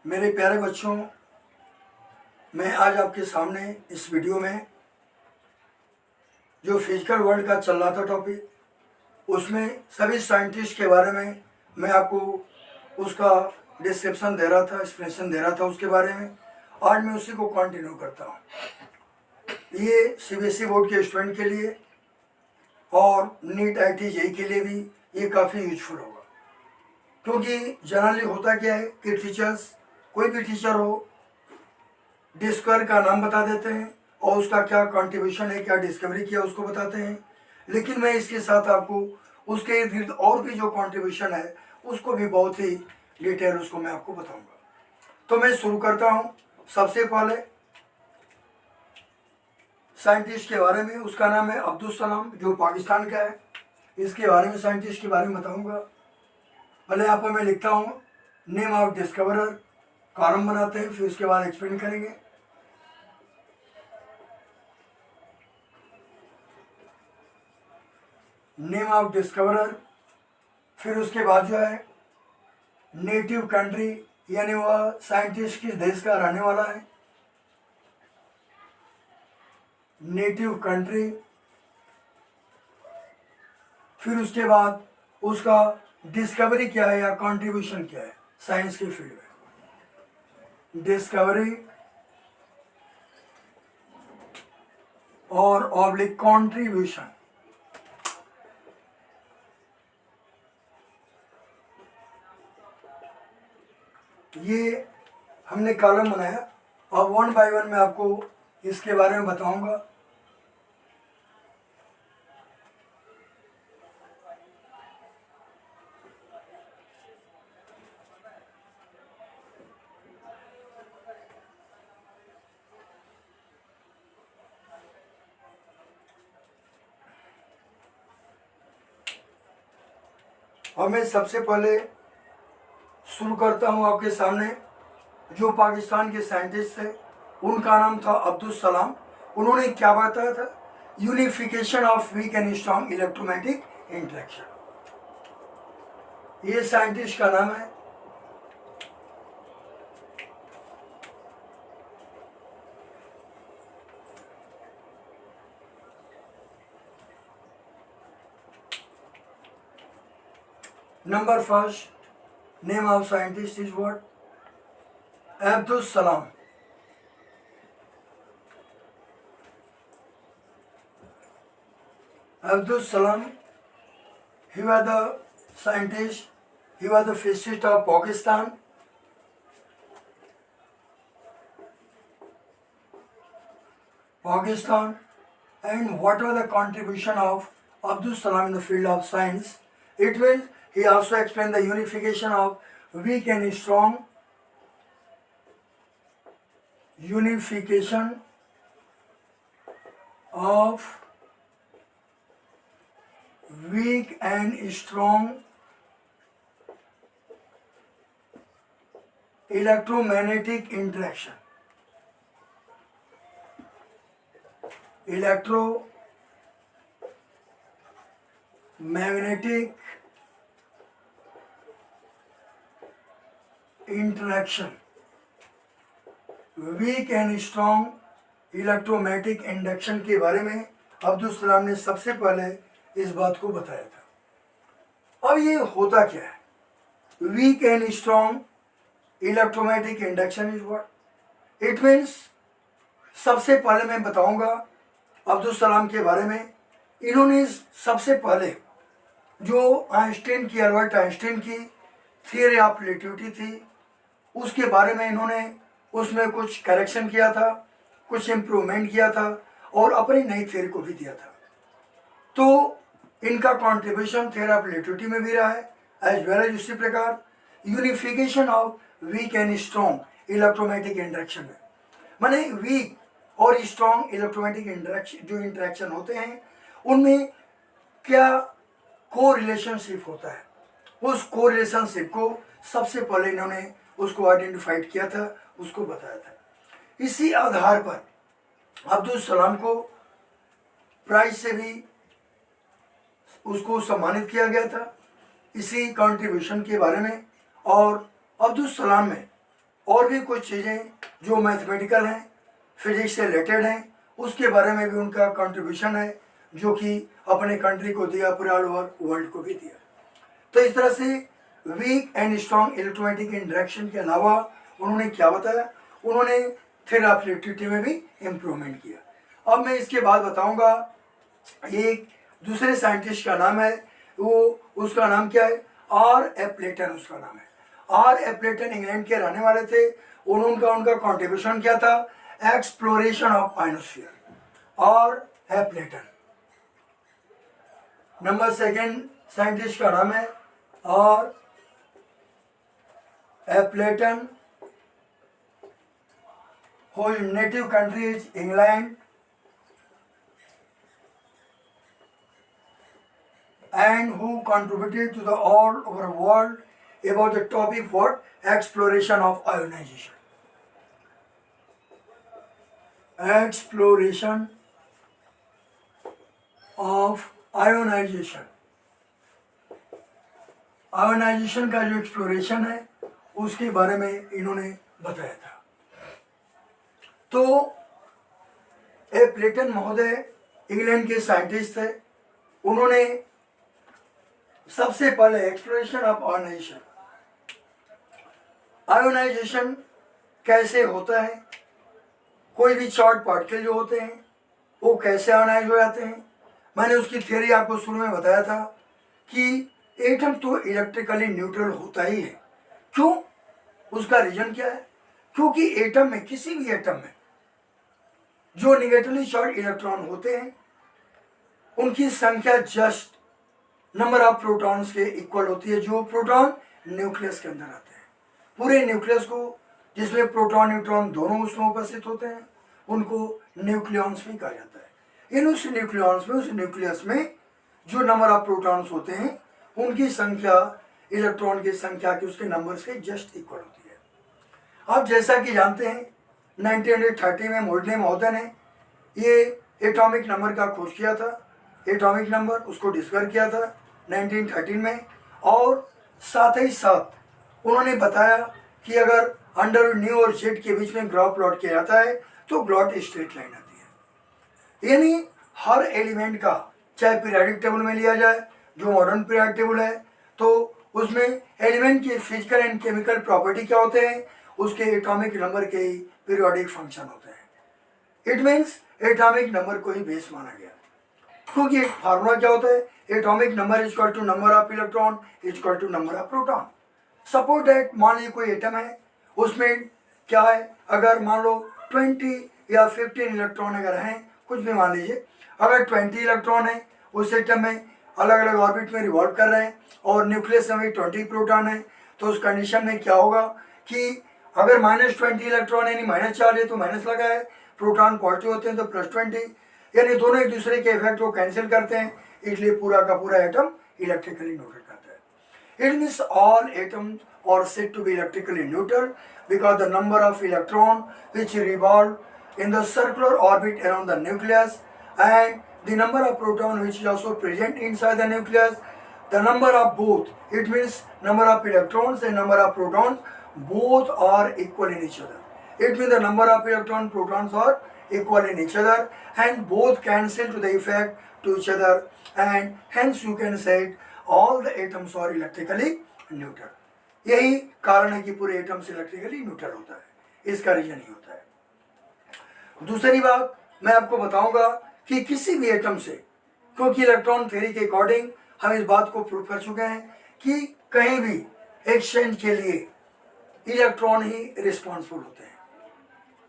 मेरे प्यारे बच्चों, मैं आज आपके सामने इस वीडियो में जो फिजिकल वर्ल्ड का चल रहा था टॉपिक, उसमें सभी साइंटिस्ट के बारे में मैं आपको उसका डिस्क्रिप्शन दे रहा था, एक्सप्लेनेशन दे रहा था उसके बारे में। आज मैं उसी को कंटिन्यू करता हूँ। ये सीबीएसई बोर्ड के स्टूडेंट के लिए और नीट आईटी जेई के लिए भी ये काफ़ी यूजफुल होगा, क्योंकि जनरली होता क्या है कि टीचर्स, कोई भी टीचर हो, डिस्कवर का नाम बता देते हैं और उसका क्या कंट्रीब्यूशन है, क्या डिस्कवरी किया उसको बताते हैं। लेकिन मैं इसके साथ आपको उसके इर्द गिर्द और भी जो कंट्रीब्यूशन है उसको भी बहुत ही डिटेल उसको मैं आपको बताऊंगा। तो मैं शुरू करता हूं। सबसे पहले साइंटिस्ट के बारे में, उसका नाम है अब्दुल सलाम, जो पाकिस्तान का है। इसके बारे में, साइंटिस्ट के बारे में बताऊंगा। पहले यहाँ पर मैं लिखता हूँ नेम ऑफ डिस्कवरर, कॉलम बनाते हैं, फिर उसके बाद एक्सप्लेन करेंगे। नेम ऑफ डिस्कवरर, फिर उसके बाद जो है नेटिव कंट्री, यानी वह साइंटिस्ट किस देश का रहने वाला है, नेटिव कंट्री। फिर उसके बाद उसका डिस्कवरी क्या है या कंट्रीब्यूशन क्या है साइंस के फील्ड में, डिस्कवरी और ऑब्लिक कंट्रीब्यूशन। ये हमने कॉलम बनाया और वन बाय वन मैं आपको इसके बारे में बताऊंगा। और मैं सबसे पहले शुरू करता हूं आपके सामने। जो पाकिस्तान के साइंटिस्ट थे उनका नाम था अब्दुल सलाम। उन्होंने क्या बताया था? Unification of weak and strong electromagnetic interaction. ये साइंटिस्ट का नाम है। Number first, name of scientist is what? Abdul Salam. Abdul Salam, he was the scientist, he was the physicist of Pakistan. And what was the contribution of Abdul Salam in the field of science? It means he also explained the unification of weak and strong, unification of weak and strong electromagnetic interaction. Electromagnetic interaction, weak and strong electromagnetic induction के बारे में अब्दुल सलाम ने सबसे पहले इस बात को बताया था। अब ये होता क्या है? Weak and strong electromagnetic induction is what? It means, सबसे पहले मैं बताऊंगा अब्दुल सलाम के बारे में। इन्होंने सबसे पहले जो आइंस्टीन की, अल्बर्ट आइंस्टीन की थियरी ऑफ रिलेटिविटी थी, उसके बारे में इन्होंने उसमें कुछ करेक्शन किया था, कुछ इम्प्रूवमेंट किया था और अपनी नई थियरी को भी दिया था। तो इनका कंट्रीब्यूशन थियरी ऑफ रिलेटिविटी में भी रहा है, एज वेल एज उसी प्रकार unification of weak and strong electromagnetic interaction में। माने वीक और स्ट्रॉन्ग इलेक्ट्रोमैग्नेटिक इंटरेक्शन, जो इंटरेक्शन होते हैं उनमें क्या को रिलेशनशिप होता है, उस को रिलेशनशिप को सबसे पहले इन्होंने उसको आइडेंटिफाइड किया था, उसको बताया था। इसी आधार पर अब्दुल सलाम को प्राइज से भी उसको सम्मानित किया गया था इसी कंट्रीब्यूशन के बारे में। और अब्दुल सलाम में और भी कुछ चीज़ें जो मैथमेटिकल हैं, फिजिक्स से रिलेटेड हैं, उसके बारे में भी उनका कंट्रीब्यूशन है जो कि अपने कंट्री को दिया, पूरे ऑल ओवर वर्ल्ड को भी दिया। तो इस तरह से weak and strong electromagnetic interaction के अलावा उन्होंने क्या बताया, उन्होंने थ्योरी ऑफ इलेक्ट्रिसिटी में भी इम्प्रूवमेंट किया। अब मैं इसके बाद बताऊंगा एक दूसरे साइंटिस्ट का नाम है, वो उसका नाम क्या है, आर एप्लेटन उसका नाम है। आर एप्लेटन इंग्लैंड के रहने वाले थे। उनका कॉन्ट्रीब्यूशन क्या था, exploration of ionosphere. R Appleton. Number second scientist का नाम है R Appleton, whose native country is England and who contributed to the all over world about the topic what, exploration of ionization. Exploration of ionization. Ionization का जो exploration है उसके बारे में इन्होंने बताया था। तो एप्लेटन महोदय इंग्लैंड के साइंटिस्ट थे। उन्होंने सबसे पहले एक्सप्लोरेशन ऑफ आयोनाइजेशन, आयोनाइजेशन कैसे होता है, कोई भी चार्ज पार्टिकल जो होते हैं वो कैसे आयोनाइज हो जाते हैं, मैंने उसकी थ्योरी आपको शुरू में बताया था कि एटम तो इलेक्ट्रिकली न्यूट्रल होता ही है। क्यों, उसका रीजन क्या है, क्योंकि एटम में, किसी भी एटम में जो निगेटिवली चार्ज इलेक्ट्रॉन होते हैं उनकी संख्या जस्ट नंबर ऑफ प्रोटॉन्स के इक्वल होती है, जो प्रोटॉन न्यूक्लियस के अंदर आते हैं। पूरे न्यूक्लियस को, जिसमें प्रोटॉन न्यूट्रॉन दोनों उसमें उपस्थित होते हैं, उनको न्यूक्लियॉन्स भी कहा जाता है। इन उस न्यूक्लियॉन्स में, उस न्यूक्लियस में जो नंबर ऑफ प्रोटॉन्स होते हैं उनकी संख्या इलेक्ट्रॉन की संख्या के उसके नंबर्स के जस्ट इक्वल होती है। आप जैसा कि जानते हैं 1930 में मोल्टने महोदय ने ये एटॉमिक नंबर का खोज किया था। एटॉमिक नंबर उसको डिस्कवर किया था 1913 में, और साथ ही साथ उन्होंने बताया कि अगर अंडर न्यू और जेड के बीच में ग्राफ प्लॉट किया जाता है तो ग्लॉट स्ट्रेट लाइन आती है। यानी हर एलिमेंट का, चाहे पीरियोडिक टेबल में लिया जाए जो मॉडर्न पीरियोडिक टेबल है, तो उसमें एलिमेंट के फिजिकल एंड केमिकल प्रॉपर्टी क्या होते हैं, उसके एटॉमिक नंबर के ही पीरियोडिक फंक्शन होते हैं। इट मीन्स एटॉमिक नंबर को ही बेस माना गया, क्योंकि एक फार्मूला क्या होता है, atomic number is equal to number of electron is equal to number of proton. Suppose that, मान लीजिए कोई एटम है, उसमें क्या है, अगर मान लो 20 या 15 इलेक्ट्रॉन अगर हैं, कुछ भी मान लीजिए, अगर 20 इलेक्ट्रॉन है उस एटम में अलग अलग ऑर्बिट में रिवॉल्व कर रहे हैं और न्यूक्लियस में 20 प्रोटॉन है, तो उस कंडीशन में क्या होगा कि अगर -20 इलेक्ट्रॉन यानी -4 है तो माइनस लगा है, प्रोटॉन पॉजिटिव होते हैं तो +20, यानी दोनों एक दूसरे के इफेक्ट को कैंसिल करते हैं, इसलिए पूरा का पूरा एटम इलेक्ट्रिकली न्यूट्रल करता है। It means all atoms are said to be electrically neutral because the number of electron which revolve in the circular orbit around the nucleus and the number of proton which is also present inside the nucleus, the number of both, it means number of electrons and number of protons, both are equal in each other. It means the number of electron protons are equal in each other and both cancel to the effect to each other, and hence you can say all the atoms are electrically neutral. यही कारण है कि पूरे atoms electrically neutral होता है, इसका reason ही होता है। दूसरी बात मैं आपको बताऊंगा कि किसी भी एटम से, क्योंकि इलेक्ट्रॉन थ्योरी के अकॉर्डिंग हम इस बात को प्रूव कर चुके हैं कि कहीं भी एक्सचेंज के लिए इलेक्ट्रॉन ही रिस्पॉन्सिबल होते हैं।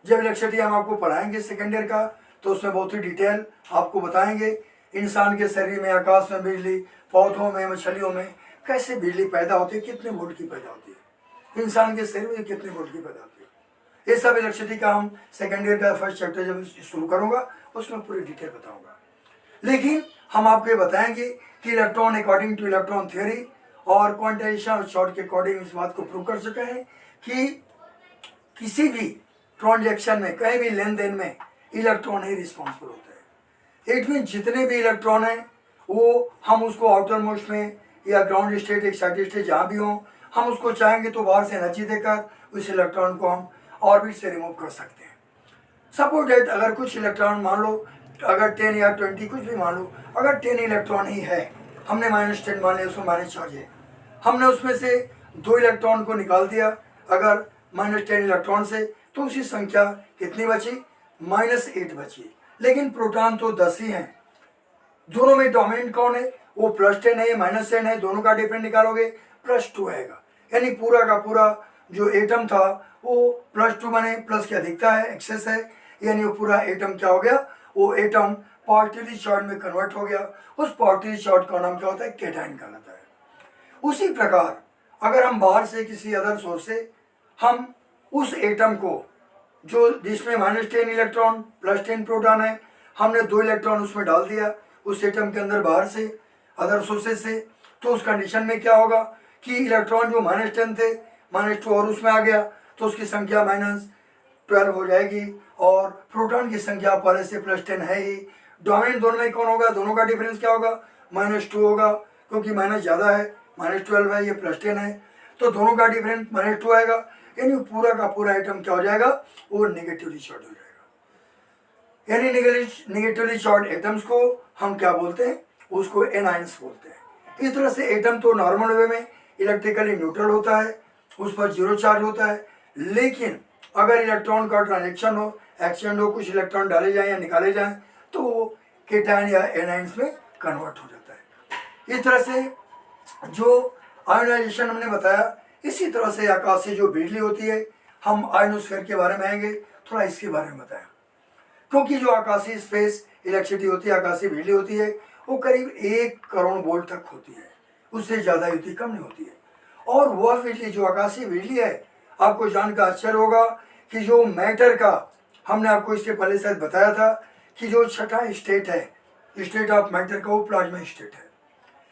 जब इलेक्ट्रिसिटी हम आपको पढ़ाएंगे सेकेंड ईयर का, तो उसमें बहुत ही डिटेल आपको बताएंगे इंसान के शरीर में, आकाश में बिजली, पौधों में, मछलियों में कैसे बिजली पैदा होती है, कितने वोल्ट की पैदा होती है, इंसान के शरीर में कितने वोल्ट की पैदा होती है, ये सब इलेक्ट्रिसिटी का हम सेकेंड ईयर का फर्स्ट चैप्टर जब शुरू करूंगा उसमें पूरी डिटेल बताऊंगा। लेकिन हम आपको ये बताएंगे कि electron according two electron theory और क्वांटाइजेशन और शॉर्ट के अकॉर्डिंग इस बात को प्रूव कर सके हैं कि किसी भी ट्रांजेक्शन में, कहीं भी लेन देन में इलेक्ट्रॉन ही रिस्पॉन्सिबल होते हैं। इट मीन जितने भी इलेक्ट्रॉन हैं वो हम उसको आउटर मोस्ट में या ग्राउंड स्टेट, एक्साइटेड स्टेट जहाँ भी हो, हम उसको चाहेंगे तो बाहर से एनर्जी देकर उस इलेक्ट्रॉन को हम ऑर्बिट से रिमूव कर सकते हैं। सपोज डेट अगर कुछ इलेक्ट्रॉन मान लो, अगर 10 या 20 कुछ भी मान लो, अगर 10 इलेक्ट्रॉन ही है, हमने -10 मान लिया, उसमें माइनस चार्ज है, हमने उसमें से 2 इलेक्ट्रॉन को निकाल दिया अगर -10 इलेक्ट्रॉन से, तो उसी संख्या कितनी बची? -8 बची। लेकिन प्रोटॉन तो 10 ही हैं। दोनों में डोमिनेंट कौन है? वो +10 है, -10 है, दोनों का डिफरेंस निकालोगे +2 आएगा। यानी पूरा का पूरा जो एटम था वो +2 माने प्लस की अधिकता है, एक्सेस है, यानी वो पूरा एटम क्या हो गया? वो एटम पॉजिटिवली चार्ज में कन्वर्ट हो गया। उस पॉजिटिव चार्ज का नाम क्या होता है? कैटायन कहलाता है। उसी प्रकार अगर हम बाहर से किसी अदर सोर्स से हम उस एटम को जो जिसमें -10 इलेक्ट्रॉन +10 प्रोटॉन है, हमने 2 इलेक्ट्रॉन उसमें डाल दिया उस एटम के अंदर बाहर से अदर सोर्सेज से, तो उस कंडीशन में क्या होगा कि इलेक्ट्रॉन जो -10 थे -2 और उसमें आ गया तो उसकी संख्या -12 हो जाएगी और प्रोटॉन की संख्या पहले से +10 है ही। डोमिनेंट दोनों में कौन होगा? दोनों का डिफरेंस क्या होगा? -2 होगा, क्योंकि माइनस ज़्यादा है, -12 है, ये +10 है, तो दोनों का डिफरेंस -2 आएगा। यानी पूरा का पूरा आइटम क्या हो जाएगा? वो नेगेटिवली चार्ज हो जाएगा। यानी नेगेटिवली चार्ज एटम्स को हम क्या बोलते हैं? उसको एनायंस बोलते हैं। इस तरह से एटम तो नॉर्मल वे में इलेक्ट्रिकली न्यूट्रल होता है, उस पर 0 चार्ज होता है, लेकिन अगर इलेक्ट्रॉन का ट्रांजेक्शन हो, एक्सचेंज हो, कुछ इलेक्ट्रॉन डाले जाएं या निकाले जाएं, तो वो केटायन या एनायंस में कन्वर्ट हो जाता है। इस तरह से जो आयोनाइजेशन हमने बताया, इसी तरह से आकाशीय जो बिजली होती है, हम आयनोस्फीयर के बारे में आएंगे, थोड़ा इसके बारे में बताया। क्योंकि जो आकाशीय स्पेस इलेक्ट्रिसिटी होती है, आकाशीय बिजली होती है, वो करीब 1 करोड़ वोल्ट तक होती है, उससे ज़्यादा होती, कम नहीं होती है। और वह बिजली जो आकाशीय बिजली है, आपको जानकर आश्चर्य होगा कि जो मैटर का, हमने आपको इसके पहले शायद बताया था कि जो छठा स्टेट है, स्टेट ऑफ मैटर का, वो प्लाज्मा स्टेट है।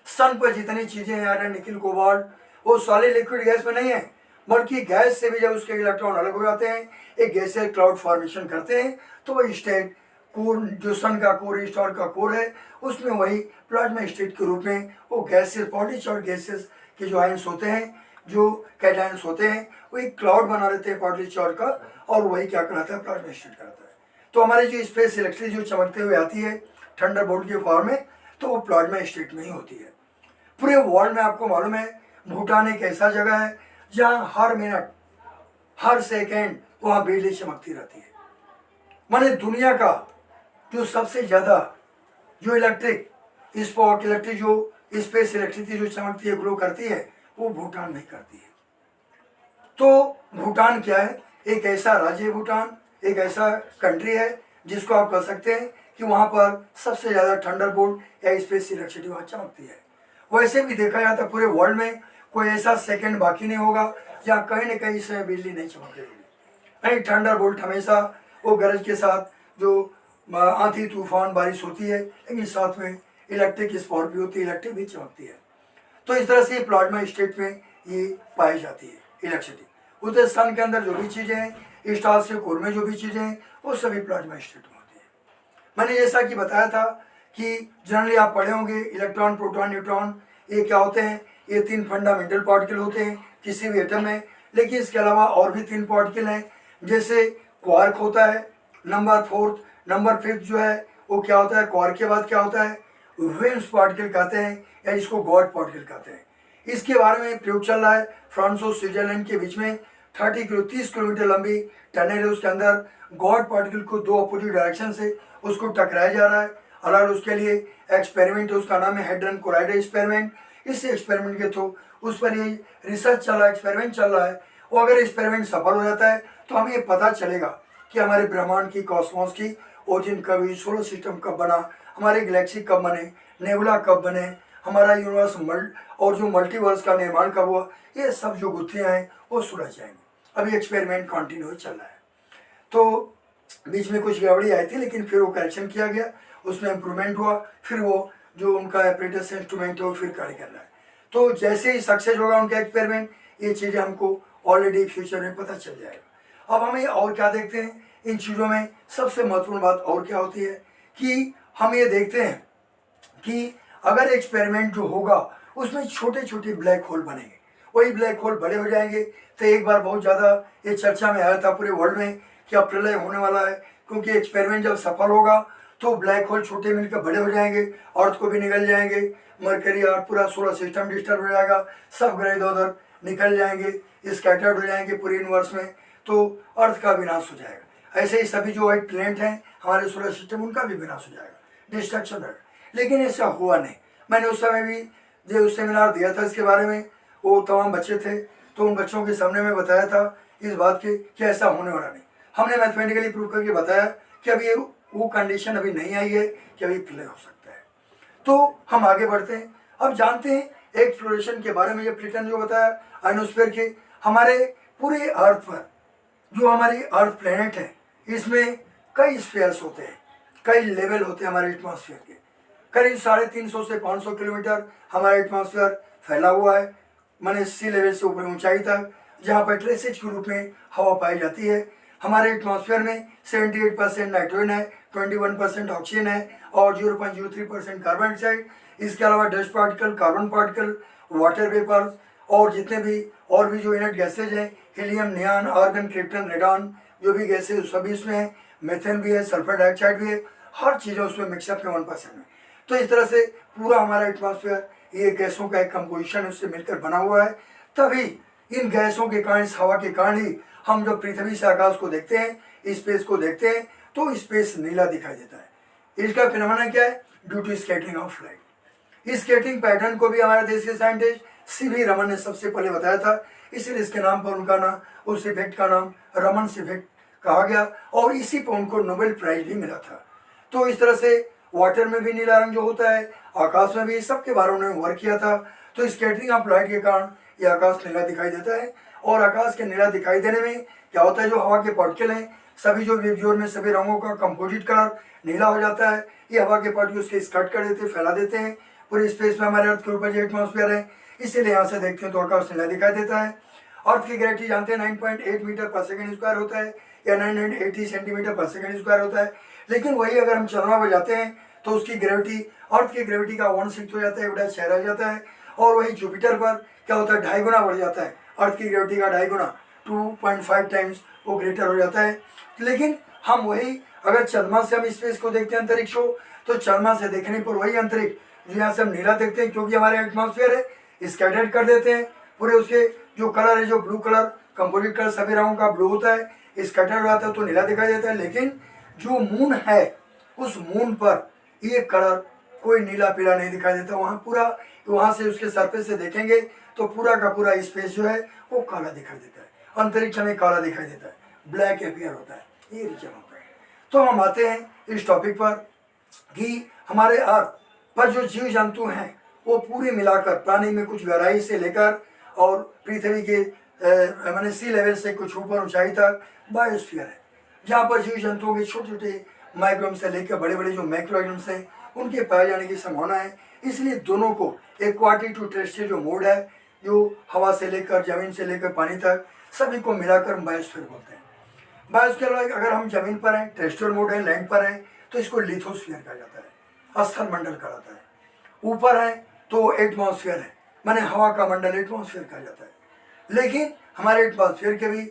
सन पर जितनी चीज़ें हैं, आयरन, निकिल, कोबाल्ट, वो सॉलिड लिक्विड गैस में नहीं है, बल्कि गैस से भी जब उसके इलेक्ट्रॉन अलग हो जाते हैं, एक गैसीय क्लाउड फॉर्मेशन करते हैं, तो वह स्टेट कोर, जो सन का कोर, स्टार का कोर है, उसमें वही प्लाज्मा स्टेट के रूप में वो गैसेस, पॉजिटिव चार्ज गैसेस के जो आयंस होते हैं, जो कैटायंस होते हैं, वो एक क्लाउड बना लेते हैं पॉजिटिव चार्ज का, और वही क्या कहलाता है? प्लाज्मा स्टेट कहलाता है। तो हमारे जो स्पेस इलेक्ट्रिसिटी जो चमकते हुए आती है थंडरबोल्ट के फॉर्म में, तो वो प्लाज्मा स्टेट में ही होती है। पूरे वर्ल्ड में आपको मालूम है, भूटान एक ऐसा जगह है जहाँ हर मिनट, हर सेकेंड वहाँ बिजली चमकती रहती है। माने दुनिया का जो सबसे ज़्यादा जो इलेक्ट्रिक स्पॉट, इलेक्ट्रिक जो स्पेस इलेक्ट्रिसिटी जो चमकती है, ग्लो करती है, वो भूटान में करती है। तो भूटान क्या है? एक ऐसा राज्य है भूटान, एक ऐसा कंट्री है जिसको आप कह सकते हैं कि वहाँ पर सबसे ज़्यादा थंडरबोल्ट या स्पेस इलेक्ट्रिसिटी वहाँ चमकती है। वैसे भी देखा जाता है पूरे वर्ल्ड में कोई ऐसा सेकंड बाकी नहीं होगा जहाँ कहीं न कहीं से बिजली नहीं चमक रही होगी। नहीं, थंडरबोल्ट हमेशा वो गरज के साथ, जो आंधी तूफान बारिश होती है, लेकिन साथ में इलेक्ट्रिक स्पॉट भी होती है, इलेक्ट्रिक भी चमकती है। तो इस तरह से प्लाज्मा स्टेट में ये पाई जाती है इलेक्ट्रिसिटी। उधर सन के अंदर जो भी चीज़ें हैं, स्टार्स के कोर में जो भी चीज़ें हैं, वो सभी प्लाज्मा स्टेट में होती है। मैंने जैसा कि बताया था कि जनरली आप पढ़े होंगे इलेक्ट्रॉन, प्रोटॉन, न्यूट्रॉन, ये क्या होते हैं? ये 3 फंडामेंटल पार्टिकल होते हैं किसी भी एटम में। लेकिन इसके अलावा और भी 3 पार्टिकल हैं, जैसे क्वार्क होता है, नंबर 4, नंबर 5 जो है वो क्या होता है? क्वार्क के बाद क्या होता है? वेन्स पार्टिकल कहते हैं, या इसको गॉड पार्टिकल कहते हैं। इसके बारे में प्रयोग चल रहा है फ्रांस और स्विट्जरलैंड के बीच में। 30 किलोमीटर लंबी टनल है, उसके अंदर गॉड पार्टिकल को 2 अपोजिट डायरेक्शन से उसको टकराया जा रहा है। अलग उसके लिए एक्सपेरिमेंट है, उसका नाम है हेड्रन कोलाइडर एक्सपेरिमेंट। इस एक्सपेरिमेंट के थ्रू उस पर ये रिसर्च चल रहा है, एक्सपेरिमेंट चल रहा है। वो अगर एक्सपेरिमेंट सफल हो जाता है तो हमें ये पता चलेगा कि हमारे ब्रह्मांड की, कॉस्मोस की ओरिजिन कब हुई, सोलर सिस्टम कब बना, हमारे गैलेक्सी कब बने, नेबुला कब बने, हमारा यूनिवर्स और जो मल्टीवर्स का निर्माण कब हुआ, ये सब जो गुत्थियाँ हैं वो सुलझ जाएंगे। अभी एक्सपेरिमेंट कंटिन्यू चल रहा है। तो बीच में कुछ गड़बड़ी आई थी, लेकिन फिर वो करेक्शन किया गया, उसमें इम्प्रूवमेंट हुआ, फिर वो जो उनका एपरेटस इंस्ट्रूमेंट है वो फिर कार्य कर रहा है। तो जैसे ही सक्सेस होगा उनका एक्सपेरिमेंट, ये चीज़ें हमको ऑलरेडी फ्यूचर में पता चल जाएगा। अब हमें और क्या देखते हैं इन चीज़ों में? सबसे महत्वपूर्ण बात और क्या होती है कि हम ये देखते हैं कि अगर एक्सपेरिमेंट जो होगा उसमें छोटे छोटे ब्लैक होल बनेंगे। वही ब्लैक होल बड़े हो जाएंगे। तो एक बार बहुत ज़्यादा ये चर्चा में आया था पूरे वर्ल्ड में कि अब प्रलय होने वाला है, क्योंकि एक्सपेरिमेंट जब सफल होगा तो ब्लैक होल छोटे मिलकर बड़े हो जाएंगे, अर्थ को भी निकल जाएंगे, मरकरी और पूरा सोलर सिस्टम डिस्टर्ब हो जाएगा, सब ग्रह इधर उधर निकल जाएंगे, स्कैटर्ड हो जाएंगे पूरे यूनिवर्स में, तो अर्थ का विनाश हो जाएगा। ऐसे ही सभी जो वाइट प्लैनेट हैं हमारे सोलर सिस्टम, उनका भी विनाश हो जाएगा, डिस्ट्रक्शन रहेगा। लेकिन ऐसा हुआ नहीं। मैंने उस समय भी जो सेमिनार दिया था इसके बारे में, वो तमाम बच्चे थे, तो उन बच्चों के सामने में बताया था इस बात के कि ऐसा होने वाला नहीं। हमने मैथमेटिकली प्रूव करके बताया कि अभी वो कंडीशन अभी नहीं आई है कि अभी प्रलय हो सकता है। तो हम आगे बढ़ते हैं, अब जानते हैं एक्सप्लोरेशन के बारे में। जब प्लेटन जो बताया आयनोस्फीयर के, हमारे पूरे अर्थ पर जो हमारी अर्थ प्लेनेट है, इसमें कई स्फीयर्स होते हैं, कई लेवल होते हैं हमारे एटमॉस्फेयर के। करीब 350 से 500 किलोमीटर हमारा एटमॉस्फेयर फैला हुआ है, माने सी लेवल से ऊपर ऊंचाई तक, जहाँ पर ट्रेसेज के रूप में हवा पाई जाती है। हमारे एटमॉस्फेयर में 78% नाइट्रोजन है, 21% ऑक्सीजन है और 0.03% कार्बन डाइऑक्साइड। इसके अलावा dust particle, carbon particle, water vapours और जितने भी और भी जो इनर्ट गैसेज हैं, helium, neon, argon, krypton, radon, जो भी गैसेज सभी इसमें है, मेथेन भी है, सल्फर डाइऑक्साइड भी है, हर चीज़ें उसमें मिक्सअप है 1% में। तो इस तरह से पूरा हमारा एटमॉस्फेयर ये गैसों का एक कंपोजिशन उससे मिलकर बना हुआ है। तभी इन गैसों के कारण, इस हवा के कारण ही हम जब पृथ्वी से आकाश को देखते हैं, स्पेस को देखते हैं, तो स्पेस नीला दिखाई देता है। इसका फिनोमेना क्या है? Due to scattering of light. इस स्कैटरिंग पैटर्न को भी हमारे देश के साइंटिस्ट सीवी रमन ने सबसे पहले बताया था, इसीलिए इसके नाम पर उनका नाम, उस इफेक्ट का नाम रमन इफेक्ट कहा गया और इसी पर उनको नोबेल प्राइज भी मिला था। तो इस तरह से वाटर में भी नीला रंग जो होता है, आकाश में भी, सबके बारे में उन्होंने वर्क किया था। तो स्कैटरिंग ऑफ लाइट के कारण ये आकाश नीला दिखाई देता है। और आकाश के नीला दिखाई देने में क्या होता है, जो हवा के पार्टिकल हैं, सभी जो विबज्योर में सभी रंगों का कंपोजिट कलर नीला हो जाता है। ये हवा के पार्टिकल उसके स्कर्ट कर देते हैं, फैला देते हैं पूरे स्पेस में। हमारे अर्थ के ऊपर जो एटमॉस्फेयर है, इसीलिए यहाँ से देखते हैं तो आकाश नीला दिखाई देता है। अर्थ की ग्रेविटी जानते हैं 9.8 मीटर पर सेकेंड स्क्वायर होता है, या 980 सेंटीमीटर पर सेकेंड स्क्वायर होता है। लेकिन वही अगर हम चंद्रमा पर जाते हैं तो उसकी ग्रेविटी अर्थ की ग्रेविटी का 1/6 हो जाता है, बड़ा 6 रह जाता है। और वही जुपिटर पर क्या होता है, 2.5 गुना बढ़ जाता है, अर्थ की ग्रेविटी का 2.5 गुना, 2.5 टाइम्स वो ग्रेटर हो जाता है। लेकिन हम वही अगर चंद्रमा से हम स्पेस को देखते हैं, अंतरिक्ष को, तो चंद्रमा से देखने पर वही अंतरिक्ष जो यहाँ से हम नीला देखते हैं, क्योंकि हमारे एटमॉस्फेयर है स्कैटर्ड कर देते हैं पूरे, उसके जो कलर है, जो ब्लू कलर कंपोजिट कलर सभी रंगों का ब्लू होता है, स्कैटर्ड हो जाता है तो नीला दिखाई देता है। लेकिन जो मून है, उस मून पर ये कलर कोई नीला पीला नहीं दिखाई देता। वहाँ पूरा, वहाँ से उसके सरफेस से देखेंगे तो पूरा का पूरा स्पेस जो है वो काला दिखाई देता है, अंतरिक्ष में काला दिखाई देता है, ब्लैक एपियर होता है, ये रीजन होता है। तो हम आते हैं इस टॉपिक पर कि हमारे अर्थ पर जो जीव जंतु हैं वो पूरे मिलाकर, प्राणी में कुछ गहराई से लेकर और पृथ्वी के माने सी लेवल से कुछ ऊपर ऊंचाई तक बायोस्फीयर है, जहाँ पर जीव जंतुओं के छोटे छोटे माइक्रोम से लेकर बड़े बड़े जो मैक्रो एटम्स हैं उनके पाए जाने की संभावना है। इसलिए दोनों को एक्वाटिक टू टेरेस्ट्रियल जो मोड है, जो हवा से लेकर, जमीन से लेकर पानी तक, सभी को मिलाकर बायोस्फीयर बोलते हैं। बायोस्फीयर अगर हम जमीन पर हैं, टेरेस्ट्रियल मोड है, लैंड पर हैं, तो इसको लिथोस्फीयर कहा जाता है, स्थल मंडल कहा जाता है। ऊपर है तो एटमॉस्फेयर है, माने हवा का मंडल एटमॉस्फेयर कहा जाता है। लेकिन हमारे एटमॉस्फेयर के भी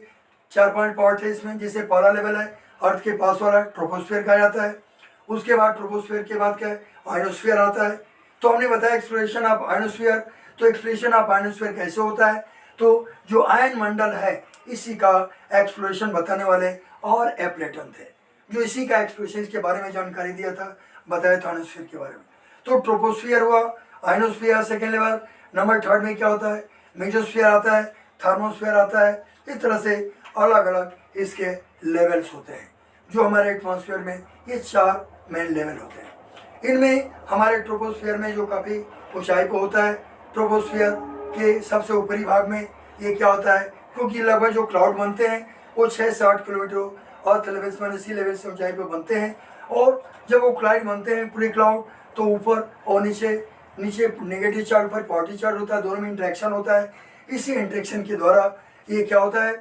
4-5 पार्ट है इसमें। जैसे पहला लेवल है अर्थ के पास वाला, ट्रोपोस्फेयर कहा जाता है। उसके बाद ट्रोपोस्फेयर के बाद क्या है, आयनोस्फीयर आता है। तो हमने बताया एक्सप्लोरेशन ऑफ आयनोस्फीयर। तो एक्सप्लोरेशन ऑफ आयनोस्फीयर कैसे होता है, तो जो आयन मंडल है इसी का एक्सप्लोरेशन बताने वाले और प्लेटन थे, जो इसी का एक्सप्लोरेशन के बारे में जानकारी दिया था, बताया था आयनोस्फीयर के बारे में। तो ट्रोपोस्फियर हुआ, आयनोस्फीयर सेकेंड लेवल। नंबर 3 में क्या होता है, मेजोस्फीयर आता है, थर्मोस्फीयर आता है। इस तरह से अलग अलग इसके लेवल्स होते हैं। जो हमारे एटमॉस्फेयर में ये 4 मेन लेवल होते हैं। इनमें हमारे ट्रोपोस्फियर में जो काफ़ी ऊंचाई पर होता है, ट्रोपोस्फियर के सबसे ऊपरी भाग में ये क्या होता है, क्योंकि लगभग जो क्लाउड बनते हैं वो 6 से 8 किलोमीटर अर्थ लेवल से, सी लेवल से ऊंचाई पर बनते हैं। और जब वो क्लाउड बनते हैं पूरे क्लाउड, तो ऊपर और नीचे नेगेटिव चार्ज पर पॉजिटिव चार्ज होता है, दोनों में इंट्रैक्शन होता है। इसी इंट्रैक्शन के द्वारा ये क्या होता है,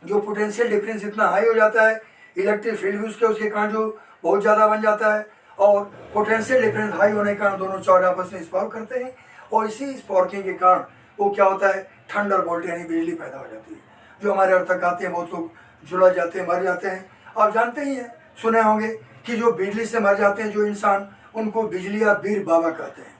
जो पोटेंशियल डिफरेंस इतना हाई हो जाता है, इलेक्ट्रिक फील्ड भी उसके कारण जो बहुत ज़्यादा बन जाता है, और पोटेंशियल डिफरेंस हाई होने के कारण दोनों चार्ज आपस में स्पार्क करते हैं, और इसी स्पार्किंग के कारण वो क्या होता है, थंडर बोल्ट यानी बिजली पैदा हो जाती है, जो हमारे अर्थ तक आते हैं। बहुत लोग झुलस जाते हैं, मर जाते हैं। आप जानते ही हैं, सुने होंगे कि जो बिजली से मर जाते हैं जो इंसान, उनको बिजली या बीर बाबा कहते हैं।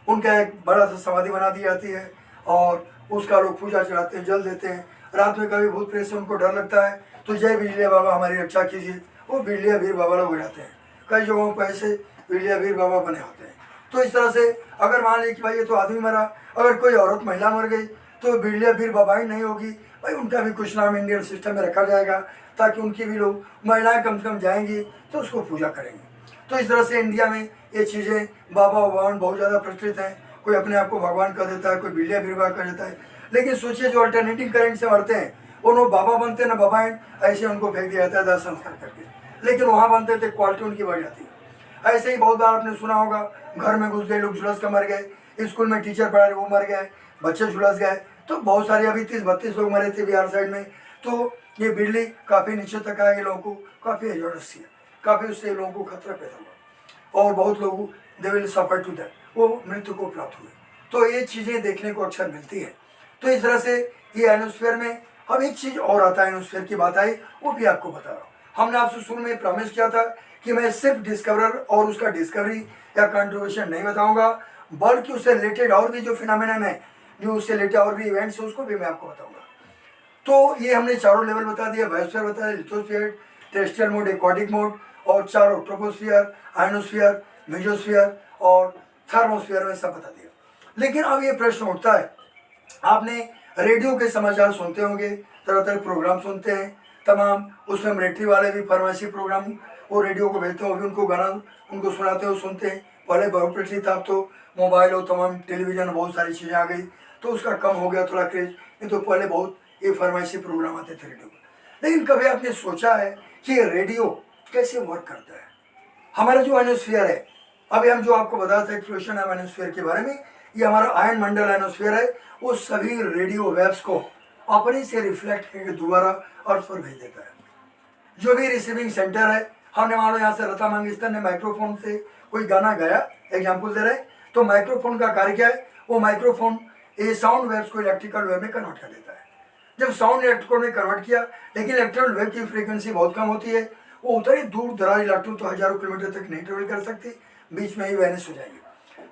उनका एक बड़ा सा समाधि बना दी जाती है और उसका लोग पूजा चढ़ाते हैं, जल देते हैं। रात में कभी भूत प्रेत से उनको डर लगता है तो जय बिजलिया बाबा हमारी रक्षा कीजिए, वो बिजलिया वीर बाबा लोग हो जाते हैं। कई जगहों पर ऐसे बिजलिया वीर बाबा बने होते हैं। तो इस तरह से अगर मान लीजिए कि भाई ये तो आदमी मरा, अगर कोई औरत महिला मर गई तो बिजलिया वीर बाबा ही नहीं होगी भाई, उनका भी कुछ नाम इंडियन सिस्टम में रखा जाएगा ताकि उनकी भी लोग, महिलाएं कम से कम जाएंगी तो उसको पूजा करेंगे। तो इस तरह से इंडिया में ये चीज़ें बाबा भगवान बहुत ज़्यादा प्रचलित हैं। कोई अपने आप को भगवान कह देता है, कोई बिजलिया वीर बाबा कह देता है। लेकिन सोचिए जो अल्टरनेटिव करंट से मरते हैं उन्होंने बाबा बनते ना बाबाएं, ऐसे उनको फेंक दिया जाता है दाह संस्कार करके। लेकिन वहाँ बनते थे, क्वालिटी उनकी बढ़ जाती है। ऐसे ही बहुत बार आपने सुना होगा, घर में घुस गए लोग, झुलस कर मर गए, स्कूल में टीचर पढ़ा रहे वो मर गए, बच्चे झुलस गए। तो बहुत सारे अभी 30-32 लोग मरे थे बिहार साइड में। तो ये बिजली काफ़ी नीचे तक आएगी, लोगों को काफ़ी एजोरस है, काफ़ी उससे लोगों को खतरा पैदा हुआ और बहुत लोग they will suffer to that, वो मृत्यु को प्राप्त हुए। तो ये चीज़ें देखने को अक्सर मिलती है। तो इस तरह से ये एटमॉस्फेयर में अब एक चीज़ और आता है, एटमॉस्फेयर की बात आई, वो भी आपको बता रहा हूँ। हमने आपसे शुरू में प्रॉमिस किया था कि मैं सिर्फ डिस्कवरर और उसका डिस्कवरी या कंट्रीब्यूशन नहीं बताऊंगा, बल्कि उससे रिलेटेड और भी जो फिनोमेनन है, जो उससे रिलेटेड और भी इवेंट्स है, उसको भी मैं आपको बताऊंगा। तो ये हमने चारों लेवल बता दिया, बायोस्फीयर बताया, lithosphere, terrestrial mode, aquatic mode, और चारों ट्रोपोस्फीयर, आयनोस्फीयर, मेसोस्फीयर और थर्मोस्फीयर में सब बता दिया। लेकिन अब ये प्रश्न उठता है, आपने रेडियो के समाचार सुनते होंगे, तरह तरह प्रोग्राम सुनते हैं तमाम, उसमें मिलिट्री वाले भी फरमाइशी प्रोग्राम वो रेडियो को भेजते हैं, वो भी उनको गाना उनको सुनाते हो, सुनते हैं। पहले बहुत प्रचलित था, अब तो मोबाइल और तमाम टेलीविज़न बहुत सारी चीज़ें आ गई तो उसका कम हो गया थोड़ा क्रेज, नहीं तो पहले बहुत ये फरमाइशी प्रोग्राम आते थे रेडियो पर। लेकिन कभी आपने सोचा है कि ये रेडियो कैसे वर्क करता है? हमारा जो एटमॉस्फेयर है, अभी हम जो आपको बताया था एक्सप्लोशन ऑफ एटमॉस्फेयर के बारे में, ये हमारा आयन मंडल एटमॉस्फेयर है, वो सभी रेडियो वेव्स को अपने से रिफ्लेक्ट करके दोबारा अर्थ पर भेज देता है। जो भी रिसीविंग सेंटर है, हमने मान लो यहाँ से लता मंगेशकर ने माइक्रोफोन से कोई गाना गाया, एग्जाम्पल दे रहे, तो माइक्रोफोन का कार्य क्या है, वो माइक्रोफोन ये साउंड वेव्स को इलेक्ट्रिकल वेव में कन्वर्ट कर देता है। जब साउंड इलेक्ट्रिकल में कन्वर्ट किया, लेकिन इलेक्ट्रिकल वेव की फ्रीक्वेंसी बहुत कम होती है, वो उतनी दूर दराज इलाकों तो हजारों किलोमीटर तक नहीं ट्रेवल कर सकती, बीच में ही वैनिश हो जाएगी।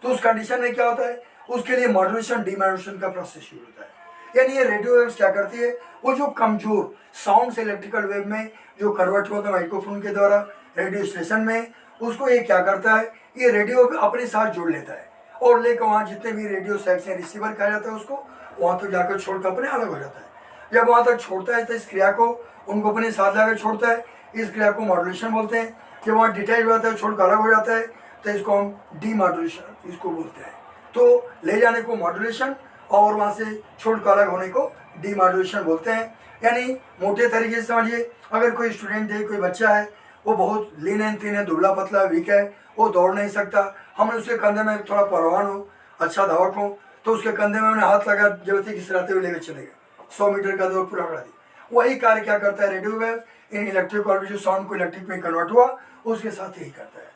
तो उस कंडीशन में क्या होता है, उसके लिए मॉड्यूलेशन डीमॉड्यूलेशन का प्रोसेस शुरू होता है। यानी ये रेडियो वेव्स क्या करती है, वो जो कमजोर साउंड से इलेक्ट्रिकल वेव में जो कन्वर्ट होता है माइक्रोफोन के द्वारा रेडियो स्टेशन में, उसको ये क्या करता है, ये रेडियो अपने साथ जोड़ लेता है और लेकर वहाँ जितने भी रेडियो सेट्स हैं, रिसीवर कहा जाता है उसको, वहाँ तक जाकर छोड़कर अपने अलग हो जाता है। जब वहाँ तक छोड़ता है तो इस क्रिया को उनको अपने साथ लाकर छोड़ता है, इस क्रिया को मॉड्यूलेशन बोलते हैं। जब वहाँ डिटैच हो जाता है, छोड़कर अलग हो जाता है, तो इसको हम डीमॉड्यूलेशन इसको बोलते हैं। तो ले जाने को मॉड्यूलेशन और वहाँ से छोड़कर अलग होने को डीमॉड्यूलेशन बोलते हैं। यानी मोटे तरीके से समझिए, अगर कोई स्टूडेंट है, कोई बच्चा है, वो बहुत लीन एंड थीन है, दुबला पतला वीक है, वो दौड़ नहीं सकता, हमने उसके कंधे में थोड़ा पहलवान हो, अच्छा धावक हो, तो उसके कंधे में हमने हाथ लगा जबरदस्ती घिसराते हुए लेकर चलेगा, 100 मीटर का दौड़ पूरा करा दिया। वही कार्य क्या करता है रेडियो वेव, इन इलेक्ट्रिक और जो साउंड को इलेक्ट्रिक में कन्वर्ट हुआ, उसके साथ यही करता है।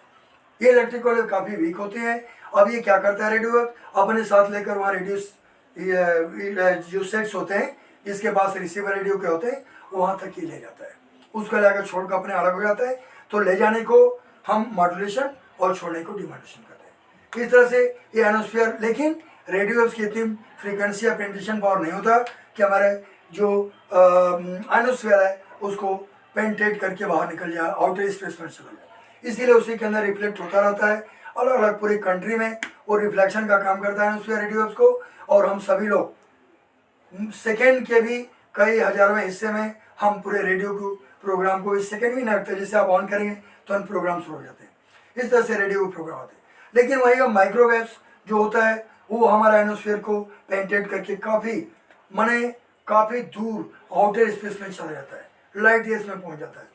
ये इलेक्ट्रिक वेव काफ़ी वीक होते हैं। अब ये क्या करता है रेडियो वेव, अपने साथ लेकर वहाँ रेडियो जो सेट्स होते हैं जिसके पास रिसीवर रेडियो के होते हैं, वहाँ तक ही ले जाता है, उसको लाकर छोड़कर अपने अलग हो जाता है। तो ले जाने को हम मॉड्यूलेशन और छोड़ने को डिमॉड्यूलेशन करते हैं। इस तरह से ये एटमॉस्फेयर, लेकिन रेडियो वेव्स की इतनी फ्रीक्वेंसी या पेनिट्रेशन पावर नहीं होता कि हमारे जो एटमॉस्फेयर है उसको पेनिट्रेट करके बाहर निकल जाए, आउटर स्पेस में चला जाए। इसीलिए उसी के अंदर रिफ्लेक्ट होता रहता है अलग अलग पूरी कंट्री में, वो रिफ्लेक्शन का काम करता है एटमॉस्फेयर रेडियो वेव्स को। और हम सभी लोग सेकेंड के भी कई हजारवें हिस्से में हम पूरे रेडियो को प्रोग्राम को इस सेकेंड भी नहीं रखते, जैसे आप ऑन करेंगे तो हम प्रोग्राम शुरू हो जाते हैं। इस तरह से रेडियो प्रोग्राम होते हैं। लेकिन वही माइक्रोवेव्स जो होता है वो हमारा एटमॉस्फेयर को पेनिट्रेट करके काफ़ी दूर आउटर स्पेस में चला जाता है, लाइट ईयर्स में पहुंच जाता है।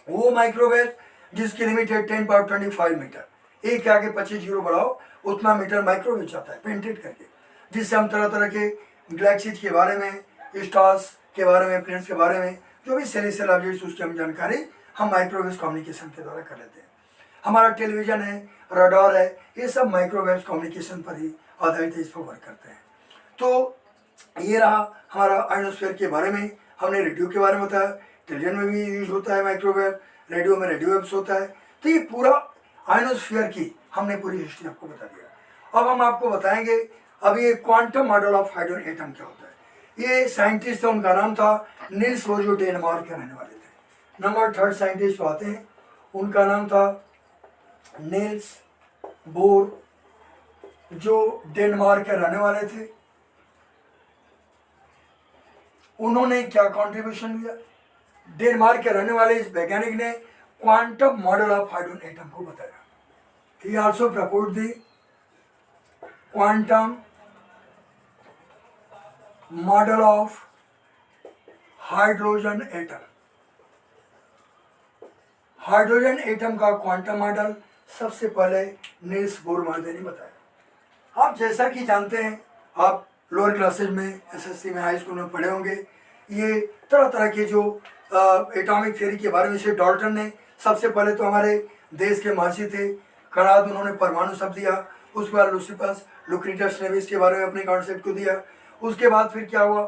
वो माइक्रोवेव जिसकी लिमिट है 10⁻25 मीटर, एक के आगे 25 जीरो बढ़ाओ उतना मीटर माइक्रोवेव जाता है पेनिट्रेट करके, जिससे हम तरह तरह के गैलेक्सीज के बारे में, स्टार्स के बारे में, प्लैनेट्स के बारे में, जो भी सेलेस्टियल ऑब्जेक्ट्स उसकी हम जानकारी हम माइक्रोवेव कम्युनिकेशन के द्वारा कर लेते हैं। हमारा टेलीविज़न है, रडार है, ये सब माइक्रोवेव कम्युनिकेशन पर ही आधारित है, इस पर वर्क करते हैं। तो ये रहा हमारा आयनोस्फीयर के बारे में। हमने रेडियो के बारे में बताया, टेलीविजन में भी यूज होता है माइक्रोवेव, रेडियो में रेडियो वेव्स होता है। तो ये पूरा आयनोस्फीयर की हमने पूरी हिस्ट्री आपको बता दिया। अब हम आपको बताएंगे अब ये quantum model of hydrogen atom क्या होता है। ये साइंटिस्ट थे, उनका नाम था नील्स बोर, जो डेनमार्क के रहने वाले थे। नंबर 3 साइंटिस्ट आते हैं, उनका नाम था नील्स बोर, जो डेनमार्क के रहने वाले थे। उन्होंने क्या कंट्रीब्यूशन दिया? डेनमार्क के रहने वाले इस वैज्ञानिक ने quantum model of hydrogen atom को बताया। ही also propose the quantum model of hydrogen atom. Hydrogen atom का क्वांटम मॉडल सबसे पहले नील्स बोर महोदय ने बताया। आप जैसा कि जानते हैं, आप लोअर क्लासेज में, एसएससी में, हाई स्कूल में पढ़े होंगे, ये तरह तरह के जो एटॉमिक थ्योरी के बारे में से डाल्टन ने सबसे पहले तो हमारे देश के महर्षि थे, खराद, उन्होंने परमाणु शब्द दिया। उसके बाद लुसिफस लुक्रीटस ने भी इसके बारे में अपने कॉन्सेप्ट को दिया। उसके बाद फिर क्या हुआ,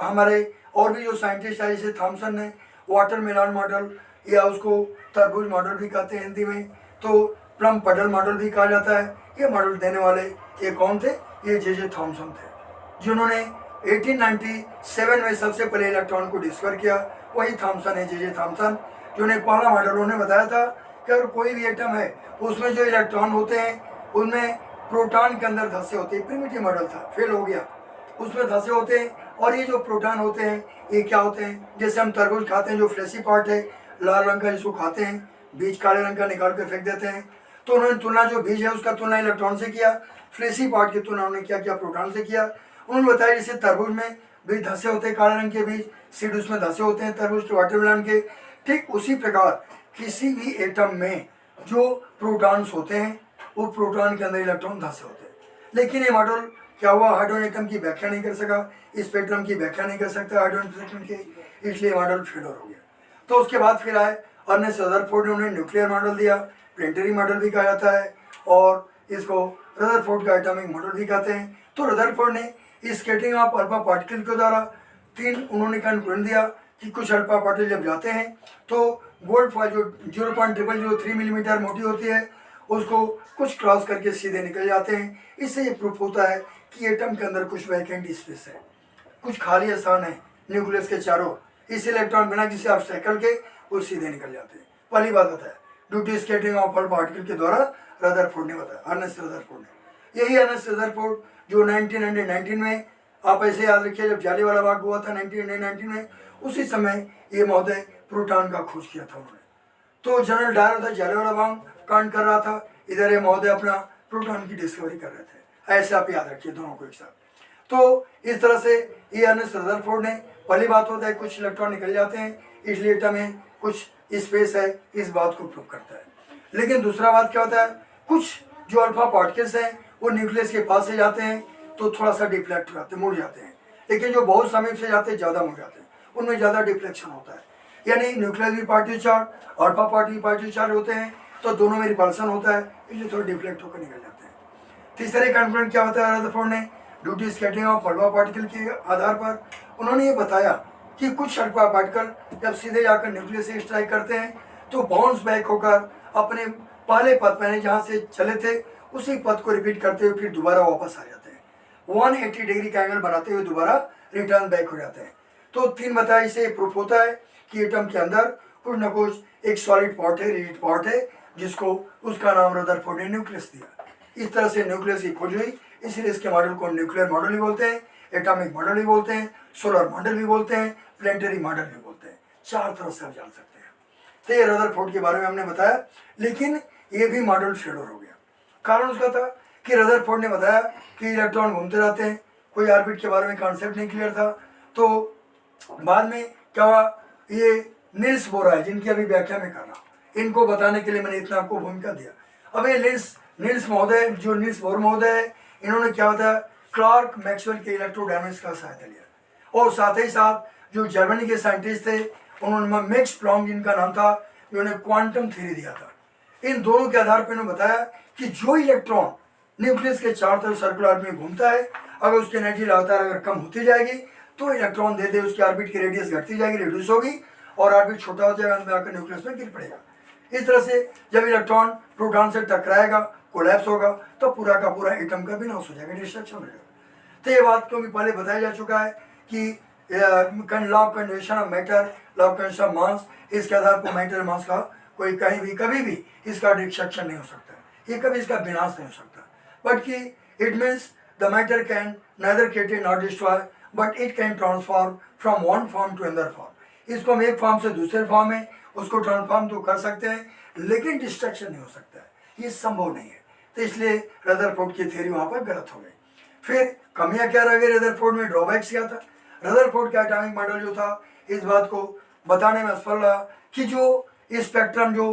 हमारे और भी जो साइंटिस्ट आए, जैसे थॉमसन ने वाटरमेलन मॉडल, या उसको तरबूज मॉडल भी कहते हैं हिंदी में, तो प्लम पडल मॉडल भी कहा जाता है। ये मॉडल देने वाले ये कौन थे? ये जे थॉमसन थे, जिन्होंने 1897 में सबसे पहले इलेक्ट्रॉन को डिस्कवर किया। वही थॉमसन है, जे थॉमसन, जिन्होंने पहला मॉडल उन्होंने बताया था कि अगर कोई भी एटम है उसमें जो इलेक्ट्रॉन होते हैं उनमें प्रोटॉन के अंदर धसे होते हैं। प्रिमिटिव मॉडल था, फेल हो गया, उसमें धसे होते हैं। और ये जो प्रोटॉन होते हैं ये क्या होते हैं? जैसे हम तरबूज खाते हैं, जो फ्लेशी पार्ट है लाल रंग का, जिसको खाते हैं, बीज काले रंग का निकाल कर फेंक देते हैं। तो उन्होंने तुलना, जो बीज है उसका तुलना इलेक्ट्रॉन से किया, फ्लेशी पार्ट की तुलना उन्होंने क्या किया? प्रोटॉन से किया। उन्होंने बताया जैसे तरबूज में बीज धसे होते हैं, काले रंग के बीज, सीड उसमें धसे होते हैं तरबूज के, वाटरमेलन के। ठीक उसी प्रकार किसी भी एटम में जो प्रोटॉन्स होते हैं वो प्रोटॉन के अंदर इलेक्ट्रॉन धसे होते हैं। लेकिन ये मॉडल क्या हुआ, हाइड्रोजन एटम की व्याख्या नहीं कर सका, स्पेक्ट्रम की व्याख्या नहीं कर सकता हाइड्रोजन स्पेक्ट्रम की, इसलिए मॉडल फेलियर हो गया। तो उसके बाद फिर आए अर्नेस्ट रदरफोर्ड ने, उन्हें न्यूक्लियर मॉडल दिया, प्लेनेटरी मॉडल भी कहा जाता है, और इसको रदरफोर्ड का एटॉमिक मॉडल भी कहते हैं। तो रदरफोर्ड ने स्कैटरिंग ऑफ अल्फा पार्टिकल के द्वारा उन्होंने कंक्लूजन दिया कि कुछ अल्फा पार्टिकल जब जाते हैं तो गोल्ड फॉइल जो 0.003 मिलीमीटर मोटी होती है उसको कुछ क्रॉस करके सीधे निकल जाते हैं। इससे ये प्रूफ होता है कि एटम के अंदर कुछ वैकेंट स्पेस है, कुछ खाली स्थान है न्यूक्लियस के चारों, इस इलेक्ट्रॉन बिना किसी ऑब्स्टेकल के वो सीधे निकल जाते हैं। पहली बात बताया due to scattering of alpha particle के द्वारा रदरफोर्ड ने बताया, अर्नेस्ट रदरफोर्ड ने। यही अर्नेस्ट रदरफोर्ड जो 1919 में, आप ऐसे याद रखिए, जब जालियांवाला बाग हुआ था 1919 में, उसी समय ये महोदय प्रोटॉन का खोज किया था उन्होंने। तो जनरल डायर था, जालियांवाला बाग कांड कर रहा था, इधर ये महोदय अपना प्रोटॉन की डिस्कवरी कर रहे थे। ऐसे आप याद रखिए दोनों को एक साथ। तो इस तरह से ये अर्नेस्ट रदरफोर्ड ने, पहली बात होता है कुछ इलेक्ट्रॉन निकल जाते हैं इसलिए एटम में कुछ स्पेस है, इस बात को प्रूव करता है। लेकिन दूसरा बात क्या होता है, कुछ जो अल्फा पार्टिकल्स हैं वो न्यूक्लियस के पास से जाते हैं तो थोड़ा सा डिफ्लेक्ट हो जाते हैं, मुड़ जाते हैं। लेकिन जो बहुत समीप से जाते हैं ज़्यादा मुड़ जाते हैं, उनमें ज़्यादा डिफ्लेक्शन होता है। यानी न्यूक्लियस भी particle charge, alpha particle charge होते हैं, तो दोनों में रिपल्सन होता है, इसलिए थोड़ा डिफ्लेक्ट होकर निकल जाते हैं। तीसरे कंक्लूजन क्या होता है रदरफोर्ड ने, due to scattering of alpha particle के आधार पर उन्होंने ये बताया कि कुछ अल्फा पार्टिकल जब सीधे जाकर न्यूक्लियस से स्ट्राइक करते हैं तो बाउंस बैक होकर अपने पहले पथ पर जहाँ से चले थे उसी पथ को रिपीट करते हुए फिर दोबारा वापस आ जाते हैं, 180 डिग्री का एंगल बनाते हुए दोबारा रिटर्न बैक हो जाते हैं। तो 3 बताया, इससे प्रूफ होता है कि एटम के अंदर कुछ न कुछ एक सॉलिड पार्ट है, रिजिड पार्ट है, जिसको उसका नाम रदरफोर्ड ने न्यूक्लियस दिया। इस तरह से न्यूक्लियस की खोज हुई, इसलिए इसके मॉडल को न्यूक्लियर मॉडल भी बोलते हैं, एटॉमिक मॉडल भी बोलते हैं, सोलर मॉडल भी बोलते हैं, प्लेनेटरी मॉडल भी बोलते हैं। 4 तरह से आप जान सकते हैं। तो ये रदरफोर्ड के बारे में हमने बताया, लेकिन ये भी मॉडल फेलियर हो गया। कारण उसका था कि रदरफोर्ड ने बताया कि इलेक्ट्रॉन घूमते रहते हैं, कोई ऑर्बिट के बारे में कॉन्सेप्ट नहीं क्लियर था। तो बाद में क्या हुआ, ये नील्स बोर है, जिनकी अभी व्याख्या में कर रहा हूँ, इनको बताने के लिए मैंने इतना आपको भूमिका दिया। अब ये नील्स महोदय, जो नील्स बोर महोदय है, इन्होंने क्या बताया, क्लार्क मैक्सवेल के इलेक्ट्रोडायनेमिक्स का सहायता लिया, और साथ ही साथ जो जर्मनी के साइंटिस्ट थे उन्होंने मैक्स प्लॉन्क, जिनका नाम था, जिन्होंने क्वांटम थ्योरी दिया था। इन दोनों के आधार पर उन्होंने बताया कि जो इलेक्ट्रॉन न्यूक्लियस के चारों तरफ सर्कुलर में घूमता है, अगर उसकी एनर्जी लगातार अगर कम होती जाएगी तो इलेक्ट्रॉन दे दे उसकी ऑर्बिट की रेडियस घटती जाएगी, रिड्यूस होगी और ऑर्बिट छोटा हो जाएगा, अंदर आकर न्यूक्लियस में गिर पड़ेगा। इस तरह से जब इलेक्ट्रॉन प्रोटॉन से टकराएगा, कोलैप्स होगा, तो पूरा का पूरा एटम का विनाश हो जाएगा, डिस्ट्रक्शन हो जाएगा। तो ये बात क्योंकि पहले बताया जा चुका है कि law of conservation of matter, law of conservation of mass, इसके आधार पर मैटर मास का कोई कहीं भी कभी भी इसका डिस्ट्रक्शन नहीं हो सकता, ये कभी इसका विनाश नहीं हो सकता। बट कि it means the matter can neither create nor destroy but it can transform from one form to another form। इसको हम एक फॉर्म से दूसरे फॉर्म में उसको ट्रांसफॉर्म तो कर सकते हैं, लेकिन डिस्ट्रक्शन नहीं हो सकता है, ये संभव नहीं है। तो इसलिए रदरफोर्ड की थ्योरी वहाँ पर गलत हो गई। फिर कमियां क्या रह गई रदरफोर्ड में, ड्रॉबैक्स क्या था? रदरफोर्ड का एटॉमिक मॉडल जो था इस बात को बताने में असफल रहा कि जो स्पेक्ट्रम जो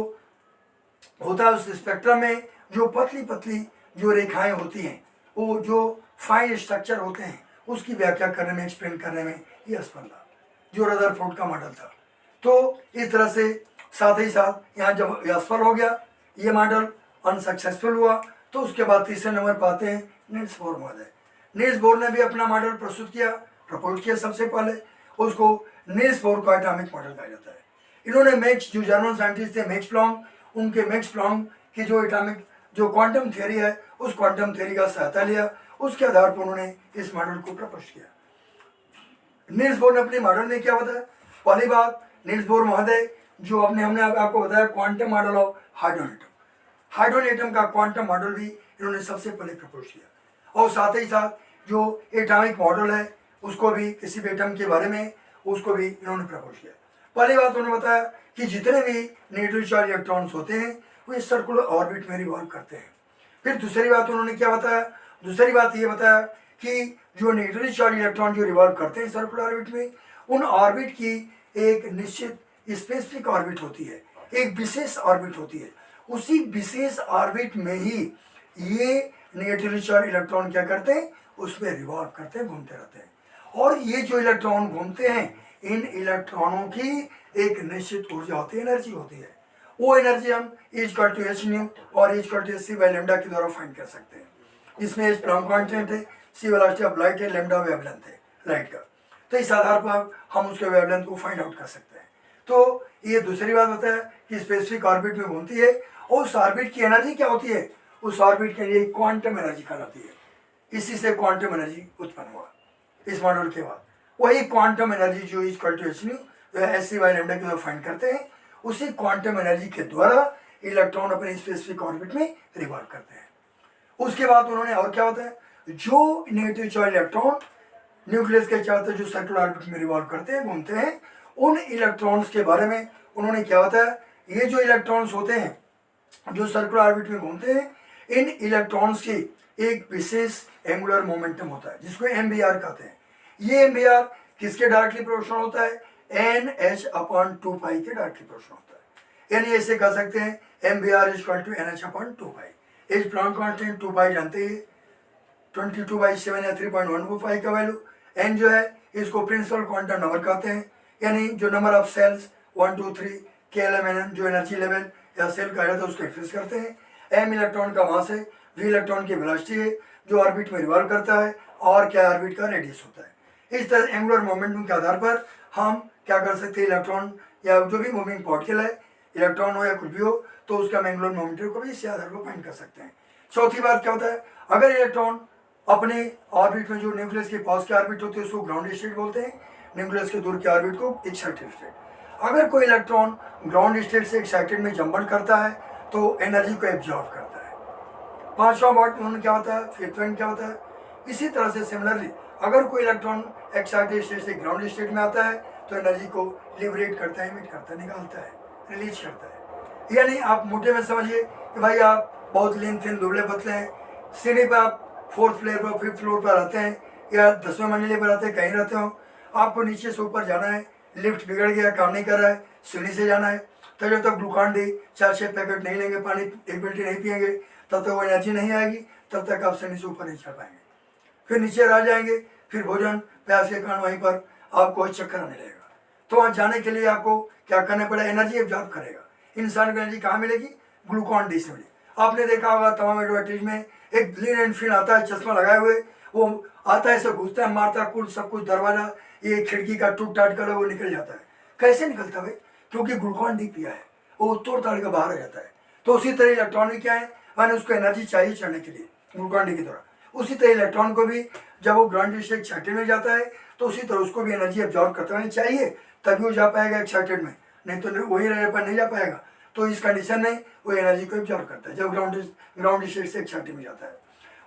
होता है उस स्पेक्ट्रम में जो पतली पतली जो रेखाएं होती हैं, वो जो फाइन स्ट्रक्चर होते हैं, उसकी व्याख्या करने में, एक्सप्लेन करने में ये असफल रहा, जो रदरफोर्ड का मॉडल था। तो इस तरह से साथ ही साथ यहाँ जब असफल हो गया, ये मॉडल अनसक्सेसफुल हुआ, तो उसके बाद तीसरे नंबर पर आते हैं नील्स बोर महोदय। नील्स बोर ने भी अपना मॉडल प्रस्तुत किया, प्रपोज किया सबसे पहले, उसको नील्स बोर का एटॉमिक मॉडल कहा जाता है। इन्होंने मैक्स, जो जर्मन साइंटिस्ट थे मैक्स प्लॉन्क, उनके मैक्स प्लॉन्क की जो एटॉमिक जो क्वांटम थ्योरी है, उस क्वांटम थ्योरी का सहायता लिया, उसके आधार पर उन्होंने इस मॉडल को प्रपोज किया। नील्स बोर ने अपने मॉडल में क्या बताया? पहली बात, नील्स बोर महोदय जो हमने आपको बताया quantum model of hydrogen atom, hydrogen atom का क्वांटम मॉडल भी इन्होंने सबसे पहले प्रपोज किया। और साथ ही साथ जो एटॉमिक मॉडल है उसको भी, किसी भी एटम के बारे में उसको भी इन्होंने प्रपोज किया। पहली बात उन्होंने बताया कि जितने भी नेगेटिव चार्ज इलेक्ट्रॉन्स होते हैं वो इस सर्कुलर ऑर्बिट में रिवॉल्व करते हैं। फिर दूसरी बात उन्होंने क्या बताया? दूसरी बात ये बताया कि जो नेगेटिव चार्ज इलेक्ट्रॉन जो रिवॉल्व करते हैं सर्कुलर ऑर्बिट में, उन ऑर्बिट की एक निश्चित स्पेसिफिक ऑर्बिट होती है, एक विशेष ऑर्बिट होती है, उसी विशेष ऑर्बिट में ही ये नेगेटिव चार्ज इलेक्ट्रॉन क्या करते हैं, उसमें रिवॉल्व करते हैं, घूमते रहते हैं। और ये जो इलेक्ट्रॉन घूमते हैं, इन इलेक्ट्रॉनों की एक निश्चित ऊर्जा होती है, एनर्जी होती है। वो एनर्जी हम E=h और E=c/λ के द्वारा फाइंड कर सकते हैं। इसमें H प्लॉन्क कांस्टेंट है, C वेलोसिटी ऑफ लाइट है, लैम्डा वेवलेंथ है लाइट का। तो इस आधार पर हम उसके वेवलेंथ को फाइंड आउट कर सकते हैं। तो ये दूसरी बात होता है कि स्पेसिफिक ऑर्बिट में घूमती है, और उस ऑर्बिट की एनर्जी क्या होती है, उस ऑर्बिट के लिए क्वांटम एनर्जी कहलाती है। इसी से क्वांटम एनर्जी उत्पन्न हुआ इस मॉडल के बाद। वही क्वांटम एनर्जी जो h/c/λ के द्वारा फाइंड करते हैं, उसी क्वांटम एनर्जी के द्वारा इलेक्ट्रॉन अपने स्पेसिफिक ऑर्बिट में रिवॉल्व करते हैं। उसके बाद उन्होंने और क्या होता है, जो नेगेटिव चार्ज इलेक्ट्रॉन न्यूक्लियस के चाहते जो सर्कुलर ऑर्बिट में रिवॉल्व करते हैं, घूमते हैं, उन इलेक्ट्रॉन्स के बारे में उन्होंने क्या बताया, ये जो इलेक्ट्रॉन्स होते हैं जो सर्कुलर ऑर्बिट में घूमते हैं, इन इलेक्ट्रॉन्स की एक विशेष एंगुलर मोमेंटम होता है जिसको MBR कहते हैं। ये MBR किसके डायरेक्टली प्रोपोर्शनल होता है? NH/2π के डायरेक्टली प्रोपोर्शनल होता है। यानी ऐसे कह सकते हैं MBR = NH/2π। H प्लॉन्क कांस्टेंट 2π जानते हैं, 22/7 या 3.145 का वैल्यू। N जो है इसको प्रिंसिपल क्वांटम नंबर कहते हैं, यानी जो नंबर ऑफ सेल्स 1 2 3 KLMNM जो एनर्जी लेवल या सेल कहा जाता है उसको एक्सप्रेस करते हैं। M इलेक्ट्रॉन का मास है, V इलेक्ट्रॉन की वेलोसिटी है जो ऑर्बिट में रिवॉल्व करता है, और क्या ऑर्बिट का रेडियस होता है। इस तरह एंगुलर मोमेंटम के आधार पर हम क्या कर सकते हैं, इलेक्ट्रॉन या जो भी मूविंग पार्टिकल है, इलेक्ट्रॉन हो या कुछ भी हो, तो उसका एंगुलर मोमेंटम को भी इसी आधार पर फाइंड कर सकते हैं। चौथी बात क्या होता है, अगर इलेक्ट्रॉन अपने ऑर्बिट में जो न्यूक्लियस के पास की ऑर्बिट होती है उसको ग्राउंड स्टेट बोलते हैं, न्यूक्लियस के दूर की ऑर्बिट को एक्साइटेड स्टेट। अगर कोई इलेक्ट्रॉन ग्राउंड स्टेट से एक्साइटेड में जंपन करता है तो एनर्जी को एब्जॉर्ब करता है। पांचवा पॉइंट उन्होंने क्या होता है, फिफ्थ पॉइंट क्या होता है, इसी तरह से सिमिलरली अगर कोई इलेक्ट्रॉन एक्साइटेड स्टेट से ग्राउंड स्टेट में आता है तो एनर्जी को लिबरेट करता है, इमिट करता है, निकालता है, रिलीज करता है। यानी आप मोटे में समझिए कि भाई आप बहुत लीन थिन दुबले पतले हैं, सीढ़ी पर आप 4th फ्लोर पर 5th फ्लोर पर रहते हैं या 10वें मंजिले पर रहते हैं, कहीं रहते हो, आपको नीचे से ऊपर जाना है, लिफ्ट बिगड़ गया, काम नहीं कर रहा है, सीढ़ी से जाना है, तो जब तक ग्लूकॉन डी 4-6 पैकेट नहीं लेंगे, पानी 1 बाल्टी नहीं पिएंगे, तब तक वो एनर्जी नहीं आएगी, तब तक आप सीढ़ी से ऊपर नहीं चढ़ पाएंगे। फिर नीचे रह जाएंगे, फिर भोजन प्यास के कारण वहीं पर आपको चक्कर आने लगेगा। तो वहाँ जाने के लिए आपको क्या करना पड़ेगा, एनर्जी एब्जॉर्ब करेगा। इंसान को एनर्जी कहाँ मिलेगी, ग्लूकॉन डी से मिलेगी। आपने देखा होगा तमाम एडवर्टाइज में एक लीन एंड फिन आता है चश्मा लगाए हुए, वो आता है, ऐसे घुसता है, मारता कुल सब कुछ, दरवाजा ये खिड़की का टूट टाट कर वो निकल जाता है। कैसे निकलता है भाई? क्योंकि ग्लूकॉन डी पिया है, वो तोड़ ताड़ के बाहर आ जाता है। तो उसी तरह इलेक्ट्रॉन भी क्या है, मैंने उसको एनर्जी चाहिए चढ़ने के लिए ग्लूकॉन डी की तरह। उसी तरह इलेक्ट्रॉन को भी जब वो ग्राउंड से एक्साइटेड में जाता है तो उसी तरह उसको भी एनर्जी एब्जॉर्व करते रहनी चाहिए, तभी वो जा पाएगा एक्साइटेड में, नहीं तो वही रहने पर नहीं जा पाएगा। तो इस कंडीशन में वो एनर्जी को एब्जॉर्व करता है जब ग्राउंड स्टेट से एक्साइटेड में जाता है।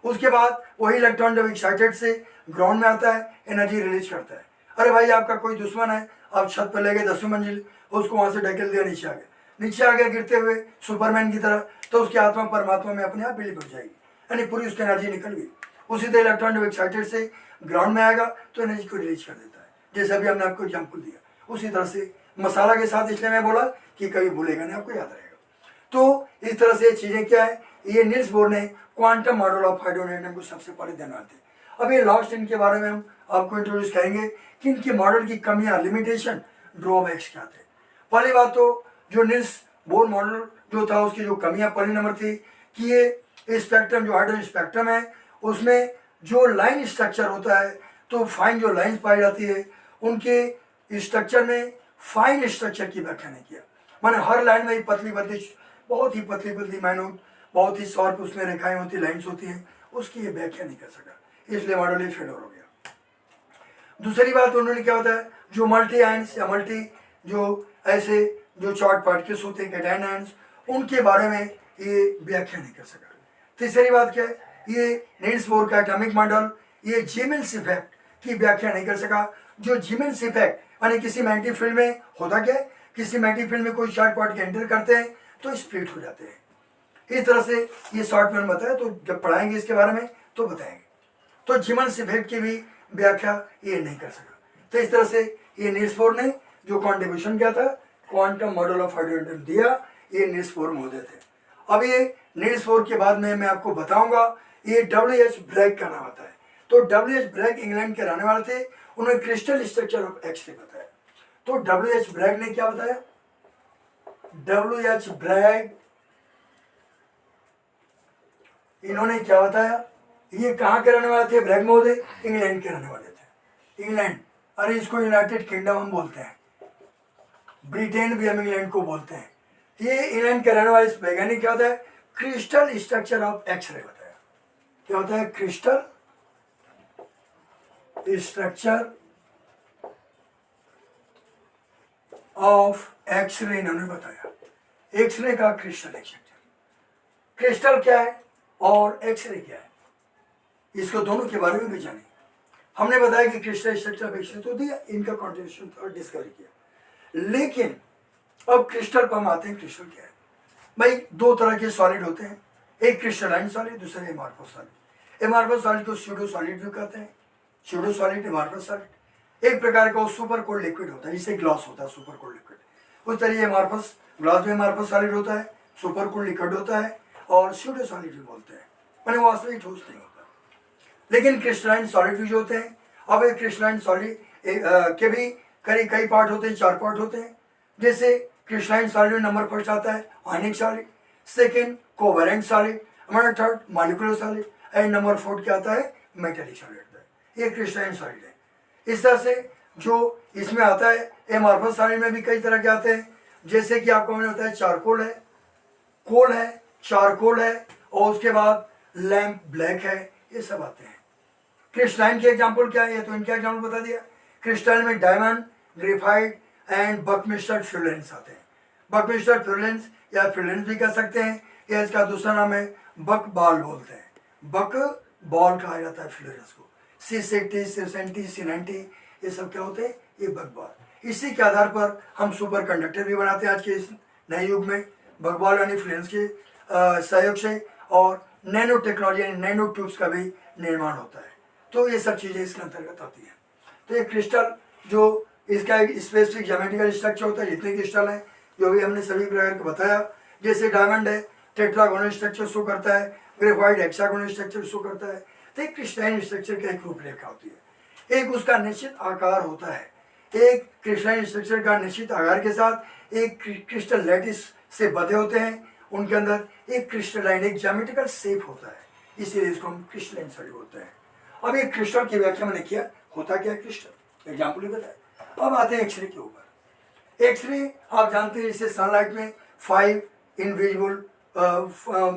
उसके बाद वही इलेक्ट्रॉन जब एक्साइटेड से ग्राउंड में आता है एनर्जी रिलीज करता है। अरे भाई आपका कोई दुश्मन है, आप छत पर ले गए 10वीं मंजिल, उसको वहाँ से ढकेल दिया, नीचे आ गया गिरते हुए सुपरमैन की तरह, तो उसकी आत्मा परमात्मा में अपने आप विलीन हो जाएगी, यानी पूरी उसकी एनर्जी निकल गई। उसी तरह इलेक्ट्रॉन जब एक्साइटेड से ग्राउंड में आएगा तो एनर्जी को रिलीज कर देता है, जैसे अभी हमने आपको एग्जाम्पल दिया। उसी तरह से मसाला के साथ, इसलिए मैं बोला कि कभी भूलेगा नहीं, आपको याद रहेगा। तो इस तरह से चीज़ें क्या है, ये नील्स बोर ने क्वांटम मॉडल ऑफ हाइड्रोजन को सबसे पहले देना थे। अब ये लास्ट इनके बारे में हम आपको इंट्रोड्यूस करेंगे कि इनके मॉडल की कमियां, लिमिटेशन, ड्रॉबैक्स क्या थे। पहली बात तो जो नील्स बोर मॉडल जो था उसकी जो कमियां, पहली नंबर थी कि ये स्पेक्ट्रम, जो हाइड्रोजन स्पेक्ट्रम है उसमें जो लाइन स्ट्रक्चर होता है, तो फाइन जो लाइन्स पाई जाती है उनके स्ट्रक्चर में फाइन स्ट्रक्चर की व्याख्या नहीं किया। माने हर लाइन में ही पतली पतली, बहुत ही पतली पतली माइन्यूट, बहुत ही शॉर्प उसमें रेखाएं होती, लाइन्स होती हैं, उसकी ये व्याख्या नहीं कर सका, इसलिए मॉडल ये फेल हो गया। दूसरी बात उन्होंने क्या बताया, जो मल्टी आयंस या मल्टी जो ऐसे जो चार्ट पार्टिकल्स होते हैं कैटायन आयंस, उनके बारे में ये व्याख्या नहीं कर सका। तीसरी बात क्या है, ये नील्स बोर का एटॉमिक मॉडल ये जीमेल्स इफेक्ट की व्याख्या नहीं कर सका। जो जीमेल्स इफेक्ट यानी किसी मैग्नेटिक फील्ड में होता क्या है, किसी मैग्नेटिक फील्ड में कोई चार्ट पार्टिकल एंटर करते हैं तो स्प्लिट हो जाते हैं। इस तरह से ये शॉर्ट में बताया, तो जब पढ़ाएंगे इसके बारे में तो बताएंगे। तो जीमेल्स इफेक्ट की भी व्याख्या ये नहीं कर सका। तो इस तरह से ये नील्स बोर ने जो कॉन्ट्रीब्यूशन किया था, क्वांटम मॉडल ऑफ हाइड्रोजन दिया, ये नील्स बोर महोदय थे। अब ये नील्स बोर के बाद में मैं आपको बताऊंगा ये WH ब्रैग का नाम आता है। तो WH ब्रैग इंग्लैंड के रहने वाले थे, उन्होंने crystal structure of X ray बताया। तो WH ब्रैग ने क्या बताया, WH ब्रैग इन्होंने क्या बताया, ये कहाँ के रहने वाले थे ब्रैग महोदय, इंग्लैंड के रहने वाले थे। इंग्लैंड, अरे इसको यूनाइटेड किंगडम हम बोलते हैं, ब्रिटेन भी हम इंग्लैंड को बोलते हैं। ये इंग्लैंड के रहने वाले वैज्ञानिक क्या होता है, क्रिस्टल स्ट्रक्चर ऑफ एक्सरे बताया। क्या होता है, क्रिस्टल स्ट्रक्चर ऑफ एक्सरे इन्होंने बताया। एक्सरे का क्रिस्टल स्ट्रक्चर, क्रिस्टल क्या है और एक्सरे क्या है, इसको दोनों के बारे में भी जानेंगे। हमने बताया कि क्रिस्टल स्ट्रक्चर विकसित होती है, इनका कॉन्ट्रीब्यूशन और डिस्कवरी किया। लेकिन अब क्रिस्टल पर हम आते हैं, क्रिस्टल क्या है भाई, दो तरह के सॉलिड होते हैं, एक क्रिस्टलाइन सॉलिड, दूसरा एमार्फस सॉलिड। एमार्फस सॉलिड को स्यूडो सॉलिड भी कहते हैं, स्यूडो सॉलिड, एमार्फस सॉलिड। एक प्रकार का सुपर कोल्ड लिक्विड होता है, जिसे ग्लास होता है सुपर कोल्ड लिक्विड। उस तरह एमार्फस, ग्लास में एमार्फस सॉलिड होता है, सुपर कोल्ड लिक्विड होता है, और स्यूडो सॉलिड भी बोलते हैं, मैंने वास्तविक ठोस नहीं होता। लेकिन क्रिस्टलाइन सॉलिड भी जो होते हैं, अब एक क्रिस्टलाइन सॉलिड के भी कई पार्ट होते हैं, 4 पार्ट होते हैं। जैसे क्रिस्टलाइन सॉलिड नंबर फर्स्ट आता है ionic solid, second covalent solid, हमारा third molecular solid, and number 4 क्या आता है, मेटेलिक सॉलिड। ये क्रिस्टलाइन सॉलिड है। इस तरह से जो इसमें आता है, एमार्फस सॉलिड में भी कई तरह के आते हैं, जैसे कि आपको मैंने बताया चारकोल है, कोल है, चारकोल है, और उसके बाद लैम्प ब्लैक है, ये सब आते हैं। क्रिस्टलाइन के एग्जाम्पल क्या है, तो इनके एग्जाम्पल बता दिया। क्रिस्टल में डायमंड, ग्रेफाइट एंड बकमिस्टर फ्यूलेंस आते हैं। बकमिस्टर फ्यूलेंस या फ्यूलेंस भी कह सकते हैं, या इसका दूसरा नाम है बक बॉल बोलते हैं, बक बॉल कहा जाता है फ्यूलेंस को। C60, C70, C90 ये सब क्या होते हैं, ये बक बॉल। इसी के आधार पर हम सुपर कंडक्टर भी बनाते हैं आज के इस नए युग में, बक बॉल यानी फ्यूलेंस के सहयोग से, और नैनो टेक्नोलॉजी यानी नैनो ट्यूब्स का भी निर्माण होता है। तो ये सब चीज़ें इसके अंतर्गत आती हैं। तो ये क्रिस्टल जो इसका एक स्पेसिफिक ज्योमेट्रिकल स्ट्रक्चर होता है, जितने क्रिस्टल हैं जो भी हमने सभी प्रकार को बताया, जैसे डायमंड है टेट्रागोनल स्ट्रक्चर शो करता है, ग्रेफाइट हेक्सागोनल स्ट्रक्चर शो करता है। तो एक क्रिस्टलाइन स्ट्रक्चर का एक रूपरेखा होती है, एक उसका निश्चित आकार होता है। एक क्रिस्टलाइन स्ट्रक्चर का निश्चित आकार के साथ एक क्रिस्टल लैटिस से बंधे होते हैं, उनके अंदर एक क्रिस्टलाइन, एक ज्योमेट्रिकल शेप होता है, इसीलिए इसको हम क्रिस्टलाइन सॉलिड बोलते हैं। अब ये क्रिस्टल की व्याख्या मैंने किया, होता क्या है क्रिस्टल, एग्जाम्पल ही बताया। अब आते हैं एक्सरे के ऊपर। एक्सरे आप जानते हैं जैसे सनलाइट में 5 इनविजिबल,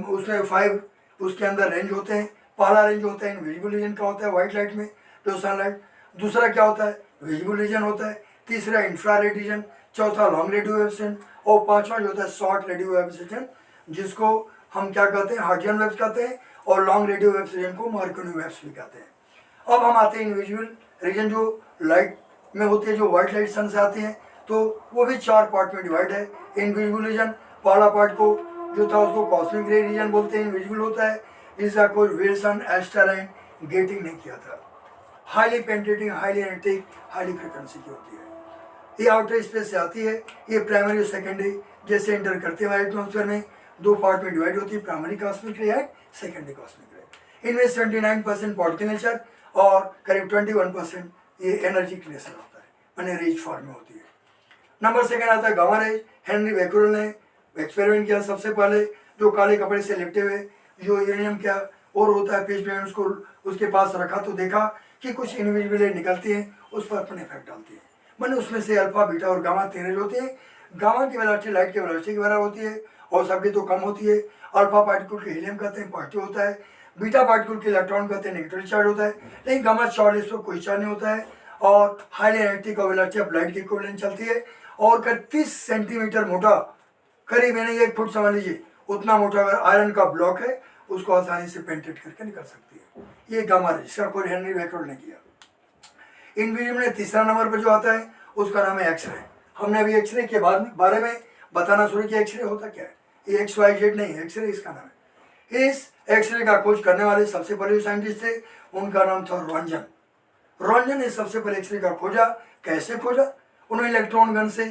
उसमें 5 उसके अंदर रेंज होते हैं। पहला रेंज होता है इनविजिबल रीजन का, होता है वाइट लाइट में जो सनलाइट। दूसरा क्या होता है, विजिबल रीजन होता है। तीसरा इंफ्रारेड रीजन, चौथा लॉन्ग रेडियो वेव्स, और पांचवा जो होता है शॉर्ट रेडियो वेव्स, जिसको हम क्या कहते हैं, हार्जियन वेव्स कहते हैं, और लॉन्ग रेडियो वेव्स को मार्कोनी वेव्स भी कहते हैं। अब हम आते हैं इनविजिबल रीजन जो लाइट में होती है, जो व्हाइट लाइट सन से आती है, तो वो भी 4 पार्ट में डिवाइड है। इनविजिबल रीजन पहला पार्ट को जो था उसको कॉस्मिक रे रीजन बोलते हैं, इनविजिबल होता है, इसका कोई विल्सन एस्टर गेटिंग नहीं किया था। Highly penetrating, highly energetic, highly frequency की होती है। ये आउटर स्पेस से आती है। ये प्राइमरी और सेकेंडरी जैसे एंटर करते हैं एटमॉस्फेयर में, 2 पार्ट में डिवाइड होती है, प्राइमरी कॉस्मिक रे एंड सेकेंडरी कॉस्मिक रे। इनमें 79% पार्टिकल नेचर और करीब 21% ये एनर्जी के नेचर होता है, मैंने रेज फॉर्म में होती है। नंबर सेकेंड आता है गामा रेज। हेनरी बेक्यूरेल ने एक्सपेरिमेंट किया सबसे पहले, जो काले कपड़े से लिपटे हुए जो यूरेनियम क्या और होता है पेज में, उसको उसके पास रखा तो देखा कि कुछ इनविजिबल निकलती हैं, उस पर अपने इफेक्ट डालती है। मैंने उसमें से अल्फा, बीटा और गामा 3 रेज होती है। गामा की वेलोसिटी लाइट की वेलोसिटी के बराबर होती है और सबकी तो कम होती है। अल्फा पार्टिकल के हीलियम कहते हैं, पॉजिटिव होता है। बीटा पार्टिकल के इलेक्ट्रॉन कहते हैं, नेगेटिव चार्ज होता है। लेकिन गामा चार्ज, इस पर कोई चार्ज नहीं होता है और हाईली एनर्जेटिक और वेलोसिटी ऑफ लाइट की इक्विवेलेंट चलती है। और 30 सेंटीमीटर मोटा, करीब यानी 1 फुट समझ लीजिए, उतना मोटा अगर आयरन का ब्लॉक है, उसको आसानी से पेंटेट करके निकल सकती है। ये गामा रेज, इसका कोई हेनरी बेक्यूरेल ने किया। इनविजिबल में तीसरा नंबर पर जो आता है उसका नाम है एक्सरे। हमने अभी एक्सरे के बारे में बताना शुरू किया। एक्सरे होता क्या है, ये XYZ नहीं है, एक्सरे इसका नाम है। इस एक्सरे का खोज करने वाले सबसे पहले साइंटिस्ट थे, उनका नाम था रॉन्जन। रॉन्जन ने सबसे पहले एक्सरे का खोजा। कैसे खोजा, उन्होंने इलेक्ट्रॉन गन से,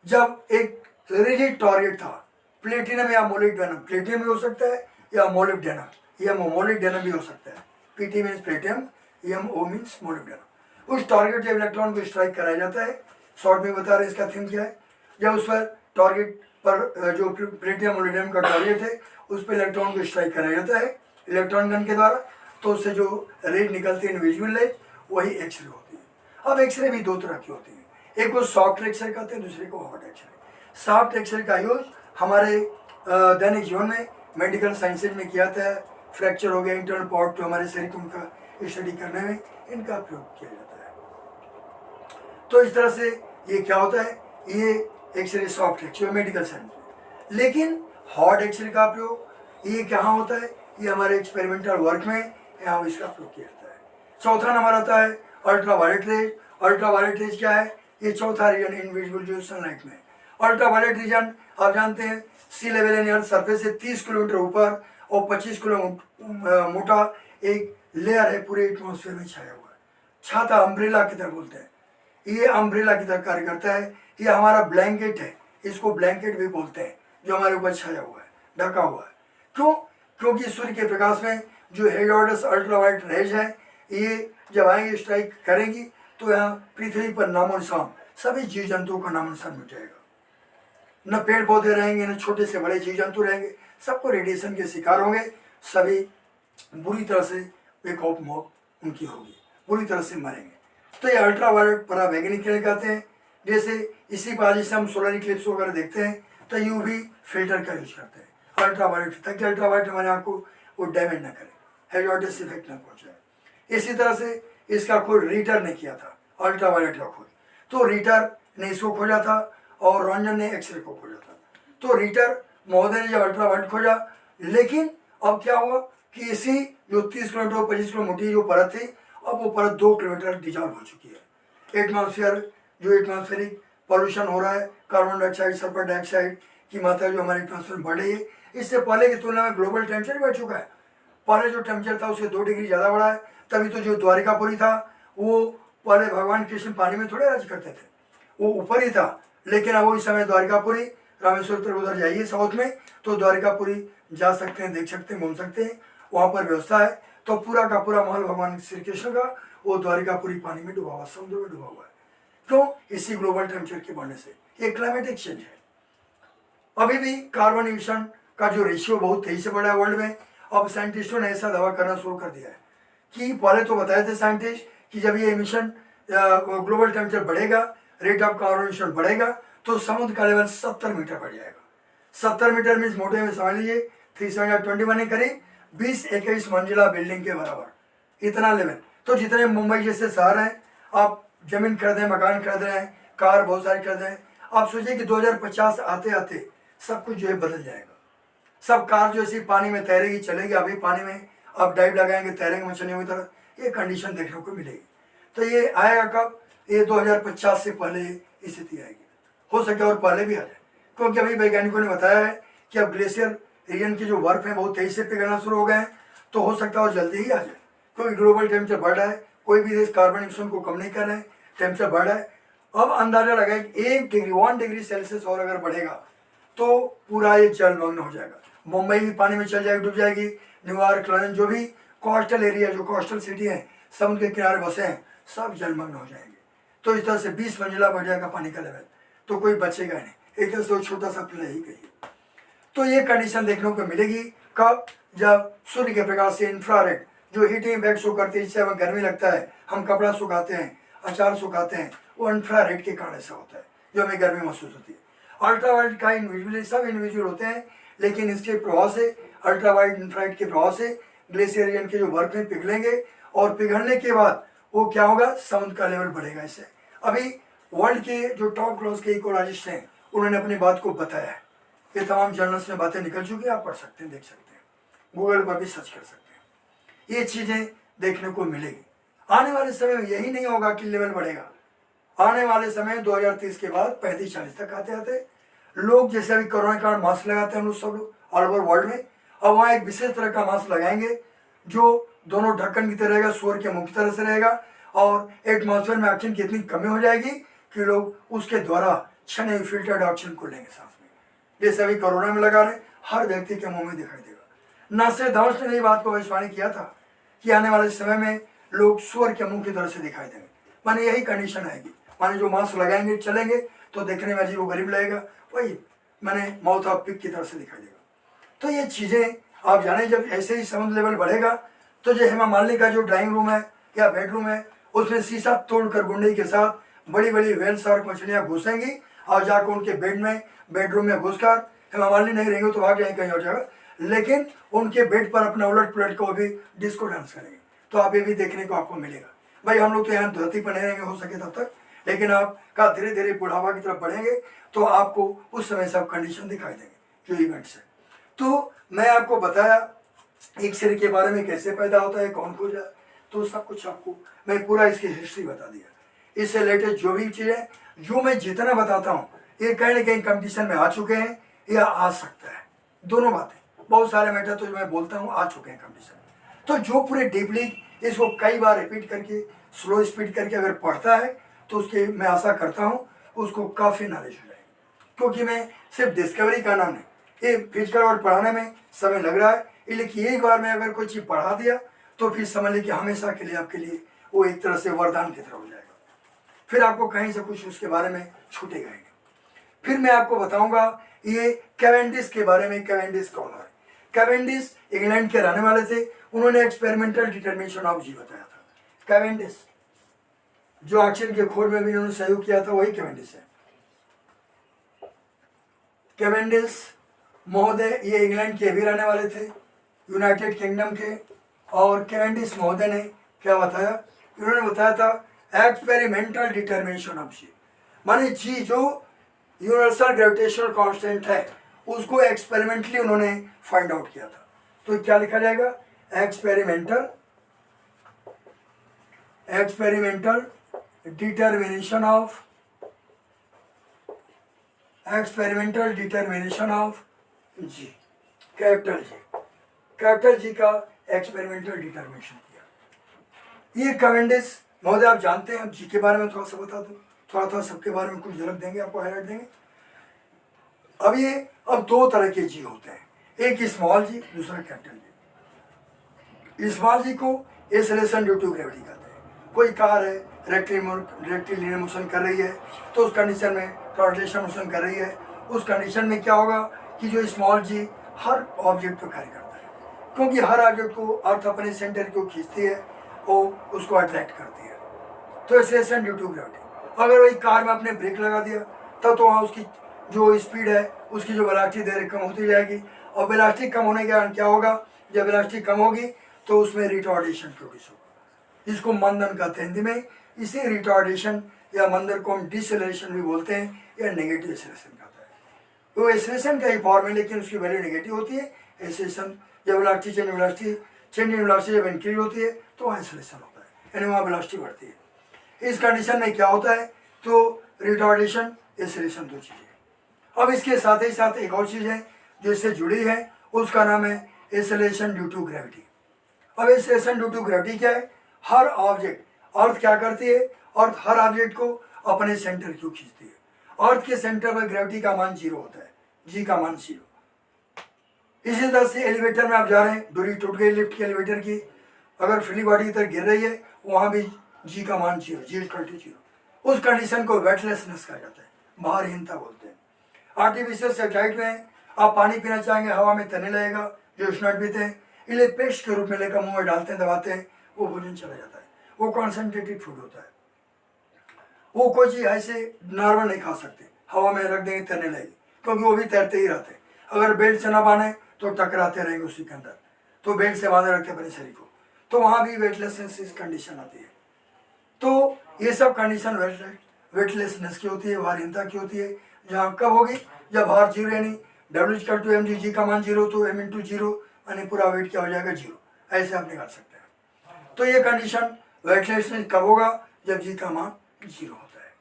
जब एक रिजिड टारगेट था, प्लेटिनम या मोलिब्डेनम, प्लेटिनम भी हो सकता है या मोलिब्डेनम, या मोलिब्डेनम भी हो सकता है। PT means platinum, MO means molybdenum. उस टारगेट जब इलेक्ट्रॉन को स्ट्राइक कराया जाता है, शॉर्ट में बता रहे हैं इसका थीम क्या है, जब उस पर टारगेट पर जो प्लेटिनम मोलिब्डेनम का टारगेट है उस पर इलेक्ट्रॉन को स्ट्राइक कराया जाता है इलेक्ट्रॉन गन के द्वारा, तो उससे जो रेज निकलती है इनविजिबल रेज, वही एक्सरे होती है। अब एक्सरे भी 2 तरह की होती है, एक को सॉफ्ट एक्सरे कहते हैं, दूसरे को हार्ड एक्सरे। सॉफ्ट एक्सरे का यूज हमारे दैनिक जीवन में मेडिकल साइंसेज में किया जाता है। फ्रैक्चर हो गया, इंटरनल पार्ट जो हमारे शरीर को उनका स्टडी करने में इनका प्रयोग किया जाता है। तो इस तरह से ये क्या होता है, ये X ray soft X ray medical science में। लेकिन हार्ड एक्सरे का प्रयोग ये कहाँ होता है, ये हमारे एक्सपेरिमेंटल वर्क में यहाँ इसका प्रयोग किया जाता है। चौथा नंबर आता है अल्ट्रावायलेट रेज। अल्ट्रावायलेट रेज क्या है, ये चौथा रीजन इनविजिबल जो सनलाइट में। अल्ट्रावायलेट रीजन आप जानते हैं सी लेवल यानी अर्थ सरफेस से 30 किलोमीटर ऊपर और 25 किलो मोटा एक लेयर है, पूरे एटमॉस्फेयर में छाया हुआ है। छाता अम्ब्रेला की तरह बोलते हैं, ये अम्ब्रेला की तरह कार्य करता है। ये हमारा ब्लैंकेट है, इसको ब्लैंकेट भी बोलते हैं, जो हमारे ऊपर छाया हुआ है, ढका हुआ है। क्यों, क्योंकि सूर्य के प्रकाश में जो हेजार्डस अल्ट्रावायलेट रेज है, ये जब आएंगे स्ट्राइक करेंगी तो यहाँ पृथ्वी पर नामो निशान, सभी जीव जंतुओं का नामो निशान मिट जाएगा। न पेड़ पौधे रहेंगे, न छोटे से बड़े जीव जंतु रहेंगे, सबको रेडिएशन के शिकार होंगे, सभी बुरी तरह से बेखौफ मौत उनकी होगी, बुरी तरह से मरेंगे। तो ये अल्ट्रावायलेट परावैज्ञानिक किरण कहते हैं। जैसे इसी बाजी से हम सोलर इक्लिप्स वगैरह देखते हैं तो UV फिल्टर का यूज करते हैं अल्ट्रावायलेट, ताकि अल्ट्रावायलेट हमारे आँख को वो डैमेज ना करे, हेजार्डस इफेक्ट ना पहुँचाए। इसी तरह से इसका कोई रीटर ने किया था अल्ट्रावायलेट का खोज, तो रीटर ने इसको खोजा था और रॉन्जन ने एक्सरे को खोजा था। तो रीटर महोदय ने जब अल्ट्रावायलेट खोजा, लेकिन अब क्या हुआ कि इसी जो 30 किलोमीटर और 25 किलोमीटर मोटी जो परत थी, अब वो परत 2 किलोमीटर डिजॉल्व हो चुकी है। एटमॉस्फेयर जो एटमॉस्फेरिक पॉल्यूशन हो रहा है, कार्बन डाइऑक्साइड, सल्फर डाइऑक्साइड की मात्रा जो हमारे एटमॉस्फेयर में बढ़ रही है, इससे पहले की तुलना में ग्लोबल टेम्परेचर बढ़ चुका है। पहले जो टेम्परेचर था उससे 2 डिग्री ज़्यादा बढ़ा है। तभी तो जो द्वारिकापुरी था वो पहले भगवान कृष्ण पानी में थोड़े राज करते थे, वो ऊपर ही था। लेकिन अब वो इस समय द्वारिकापुरी, रामेश्वर तरफ उधर जाइए साउथ में तो द्वारिकापुरी जा सकते हैं, देख सकते हैं, घूम सकते हैं, वहाँ पर व्यवस्था है। तो पूरा का पूरा महल भगवान श्री कृष्ण का वो द्वारिकापुरी पानी में डूबा हुआ, समुद्र में डूबा हुआ है। क्यों, इसी ग्लोबल टेम्परेचर के बढ़ने से। ये क्लाइमेटिक चेंज है। अभी भी कार्बन इमिशन का जो रेशियो बहुत तेजी से बढ़ा है वर्ल्ड में। अब साइंटिस्टों ने ऐसा दावा करना शुरू कर दिया है कि पहले तो बताए थे साइंटिस्ट कि जब ये एमिशन ग्लोबल टेम्परेचर बढ़ेगा, रेट ऑफ कार्बन एमिशन बढ़ेगा, तो समुद्र का लेवल 70 मीटर बढ़ जाएगा। 70 मीटर मीन्स मोटे में समझ लीजिए 321 के करीब 20-21 मंजिला बिल्डिंग के बराबर इतना लेवल। तो जितने मुंबई जैसे शहर हैं, आप जमीन खरीद रहे हैं, मकान खरीद रहे हैं, कार बहुत सारी खरीद रहे हैं, आप सोचिए कि 2050 आते आते सब कुछ जो है बदल जाएगा। सब कार जो ऐसी पानी में तैरेगी चलेगी, अभी पानी में आप डाइव लगाएंगे तैरेंगे मछलियों की तरह, ये कंडीशन देखने को मिलेगी। तो ये आएगा कब? ये 2050 से पहले स्थिति आएगी, हो सके और पहले भी आ जाए, क्योंकि अभी वैज्ञानिकों ने बताया है कि अब ग्लेशियर रीजन की जो बर्फ है बहुत तेजी से पिघलना शुरू हो गए हैं, तो हो सकता है और जल्दी ही आ जाए, क्योंकि ग्लोबल टेम्परेचर बढ़ रहा है, कोई भी देश कार्बन एमिशन को कम नहीं कर रहे हैं, टेम्परेचर बढ़ रहा है। अब अंदाजा लगाए कि 1 डिग्री सेल्सियस और अगर बढ़ेगा तो पूरा ये जलमग्न हो जाएगा, मुंबई भी पानी में चल जाएगी, डूब जाएगी, न्यूयॉर्क, लंदन, जो भी कोस्टल एरिया, जो कोस्टल सिटी है, समुद्र के किनारे बसे हैं, सब जलमग्न हो जाएंगे। तो इस तरह से 20 मंजिला बढ़ जाएगा पानी का लेवल, तो कोई बचेगा नहीं, एक तरह से वो छोटा सा प्ले ही गई। तो ये कंडीशन देखने को मिलेगी कब? जब सूर्य के प्रकाश से इंफ्रारेड जो हीटिंग इफेक्ट शो करती है, जिससे हमें गर्मी लगता है, हम कपड़ा सुखाते हैं, अचार सुखाते हैं, वो इंफ्रारेड के कारण से होता है जो हमें गर्मी महसूस होती है। अल्ट्रावायलेट का इंडिविजुअल, सब इंडिविजुअल होते हैं, लेकिन इसके प्रभाव से, अल्ट्रावायलेट इंफ्रारेड के प्रभाव से ग्लेशियर रीजन के जो बर्फ में पिघलेंगे, और पिघलने के बाद वो क्या होगा? समुद्र का लेवल बढ़ेगा। इससे अभी वर्ल्ड के जो टॉप क्लास के इकोलॉजिस्ट हैं, उन्होंने अपनी बात को बताया है। ये तमाम जर्नल्स में बातें निकल चुकी हैं, आप पढ़ सकते हैं, देख सकते हैं, गूगल पर भी सर्च कर सकते हैं, ये चीज़ें देखने को मिलेगी। आने वाले समय में यही नहीं होगा कि लेवल बढ़ेगा, आने वाले समय 2030 के बाद 35-40 तक आते आते लोग, जैसे अभी कोरोना के कारण मास्क लगाते हैं हम लोग, सब लोग ऑल ओवर वर्ल्ड में, अब वहाँ एक विशेष तरह का मास्क लगाएंगे जो दोनों ढक्कन की तरह रहेगा, सूअर के मुंह की तरह से रहेगा, और एटमॉस्फेयर में ऑक्सीजन की इतनी कमी हो जाएगी कि लोग उसके द्वारा छने हुए फिल्टर्ड ऑक्सीजन को लेंगे सांस में, जैसे अभी कोरोना में लगा रहे, हर व्यक्ति के मुंह में दिखाई देगा। नास्ट्रेडामस ने ये बात को भविष्यवाणी किया था कि आने वाले समय में लोग सूअर के मुंह की तरह से दिखाई देंगे, माने यही कंडीशन आएगी। माने जो मास्क लगाएंगे चलेंगे तो देखने में अजीब गरीब लगेगा, वही माने माउथ ऑफ पिग की तरह से दिखाई देगा। तो ये चीज़ें आप जाने, जब ऐसे ही समुद्र लेवल बढ़ेगा तो जो हेमा मालिनी का जो ड्राइंग रूम है या बेडरूम है, उसमें शीशा तोड़कर गुंडे के साथ बड़ी बड़ी व्हेल शार्क मछलियाँ घुसेंगी, और जाकर उनके बेडरूम में घुसकर, हेमा मालिनी नहीं रहेंगे तो भाग जाएंगे कहीं और जगह, लेकिन उनके बेड पर अपना उलट पुलट को भी डिस्को डांस करेंगे। तो आप ये भी देखने को आपको मिलेगा। भाई हम लोग तो यहाँ धरती पर नहीं रहेंगे हो सके तब तक, लेकिन आपका धीरे धीरे बुढ़ापा की तरफ बढ़ेंगे तो आपको उस समय सब कंडीशन दिखाई देंगे जो इवेंट्स है। तो मैं आपको बताया एक्सरे के बारे में, कैसे पैदा होता है, कौन खोजा, तो सब कुछ आपको मैं पूरा इसकी हिस्ट्री बता दिया। इससे रिलेटेड जो भी चीज़ें, जो मैं जितना बताता हूँ, ये कहीं ना कहीं कंपटीशन में आ चुके हैं या आ सकता है, दोनों बातें, बहुत सारे मैटर तो जो मैं बोलता हूँ आ चुके हैं कंपटीशन में। तो जो पूरे डीपली इसको कई बार रिपीट करके, स्लो स्पीड करके अगर पढ़ता है, तो उसके मैं आशा करता हूँ उसको काफ़ी नॉलेज हो जाएगी, क्योंकि मैं सिर्फ डिस्कवरी का नाम नहीं, ये फिजिकल और पढ़ाने में समय लग रहा है, लेकिन एक बार मैं अगर कोई चीज़ पढ़ा दिया तो फिर समझ लीजिए हमेशा के लिए आपके लिए वो एक तरह से वरदान की तरह हो जाएगा, फिर आपको कहीं से कुछ उसके बारे में छूटेगा ही नहीं। फिर मैं आपको बताऊंगा ये कैवेंडिश के बारे में। कैवेंडिश कौन है? कैवेंडिश इंग्लैंड के रहने वाले थे, उन्होंने एक्सपेरिमेंटल डिटर्मिनेशन ऑफ जी बताया था। कैवेंडिश जो ऑक्सीजन के खोज में भी उन्होंने सहयोग किया था, वही कैवेंडिश है। कैवेंडिश महोदय ये इंग्लैंड के भी रहने वाले थे, यूनाइटेड किंगडम के, और कैवेंडिश महोदय ने क्या बताया? इन्होंने बताया था एक्सपेरिमेंटल डिटर्मिनेशन ऑफ जी, माने जी जो यूनिवर्सल ग्रेविटेशनल कांस्टेंट है उसको एक्सपेरिमेंटली उन्होंने फाइंड आउट किया था। तो क्या लिखा जाएगा? Experimental determination of G, capital G का एक्सपेरिमेंटल डिटर्मिनेशन किया। ये कैवेंडिश महोदय आप जानते हैं, जी के बारे में थोड़ा सा बता दूं, थोड़ा सबके बारे में कुछ झलक देंगे, आपको हाईलाइट देंगे। अब दो तरह के जी होते हैं, एक स्मॉल जी, दूसरा कैपिटल जी। स्मॉल जी को एक्सेलरेशन ड्यू टू ग्रेविटी कहते हैं। कोई कार है रेक्टिलिनियर मोशन कर रही है, तो उस कंडीशन में ट्रांसलेशन मोशन कर रही है, उस कंडीशन में क्या होगा कि जो स्मॉल जी हर ऑब्जेक्ट पर कार्य करता है, क्योंकि हर ऑब्जेक्ट को अर्थ अपने सेंटर को खींचती है, वो उसको अट्रैक्ट करती है। तो एक्सेलरेशन ड्यू टू ग्रेविटी। अगर वही कार में आपने ब्रेक लगा दिया तब तो वहाँ उसकी जो स्पीड है, उसकी जो वेलोसिटी धीरे कम होती जाएगी, और वेलोसिटी कम होने के कारण क्या होगा, जब वेलोसिटी कम होगी तो उसमें रिटार्डेशन प्रोड्यूस होगा, इसको मंदन कहते हैं हिंदी में। इसी रिटार्डेशन या मंदन को हम डिसेलरेशन भी बोलते हैं, या नेगेटिव एक्सेलरेशन कहता है। तो एक्सेलरेशन का ही फॉर्म है, लेकिन उसकी वैल्यू नेगेटिव होती है। एक्सेलरेशन जब वेलोसिटी चेंज इन वेलोसिटी जब इंक्रीज होती है तो वहाँ एक्सेलरेशन होता है, यानी वहाँ वेलोसिटी बढ़ती है। इस कंडीशन में क्या होता है, तो रिटार्डेशन एक्सेलरेशन दो चीज़ें। अब इसके साथ ही साथ एक और चीज़ है जो इससे जुड़ी है, उसका नाम है एक्सेलरेशन ड्यू टू ग्रेविटी। अब एक्सेलरेशन ड्यू टू ग्रेविटी क्या है, हर ऑब्जेक्ट, अर्थ क्या करती है, अर्थ हर ऑब्जेक्ट को अपने सेंटर क्यों खींचती है। अर्थ के सेंटर पर ग्रेविटी का मान 0 होता है, जी का मान 0। इसी तरह से एलिवेटर में आप जा रहे हैं, डोरी टूट गई लिफ्ट की, एलिवेटर की, अगर फ्री बॉडी की तरह गिर रही है, वहाँ भी जी का मान 0, G=0। उस कंडीशन को वेटलेसनेस कहा जाता है, भारहीनता बोलते हैं। आर्टिफिशियल सेटेलाइट में आप पानी पीना चाहेंगे, हवा में तैरने लगेगा, जो स्नट पीते हैं, इन्हें पेस्ट के रूप में लेकर मुंह में डालते हैं, दबाते हैं, वो भोजन चला जाता है। वो कॉन्सेंट्रेटेड फूड होता है, वो कोई चीज़ ऐसे नॉर्मल नहीं खा सकते, हवा में रख देंगे तैरने लगेगी, क्योंकि वो भी तैरते ही रहते हैं। अगर बेल्ट से ना बांधे तो टकराते रहेंगे उसी के अंदर, तो बेल्ट से बांधे रखते अपने शरीर को, तो वहाँ भी वेटलेसनेस कंडीशन आती है। तो ये सब कंडीशन वेटलेसनेस की होती है, भारहीनता की होती है। जहाँ कब होगी, जब भार 0 यानी W=mg, जी का मान 0 तो m×0 यानी पूरा वेट क्या हो जाएगा 0, ऐसे आप निकाल सकते हैं। तो ये कंडीशन वेटलेसनेस कब होगा, जब जी का मान 0 होता है।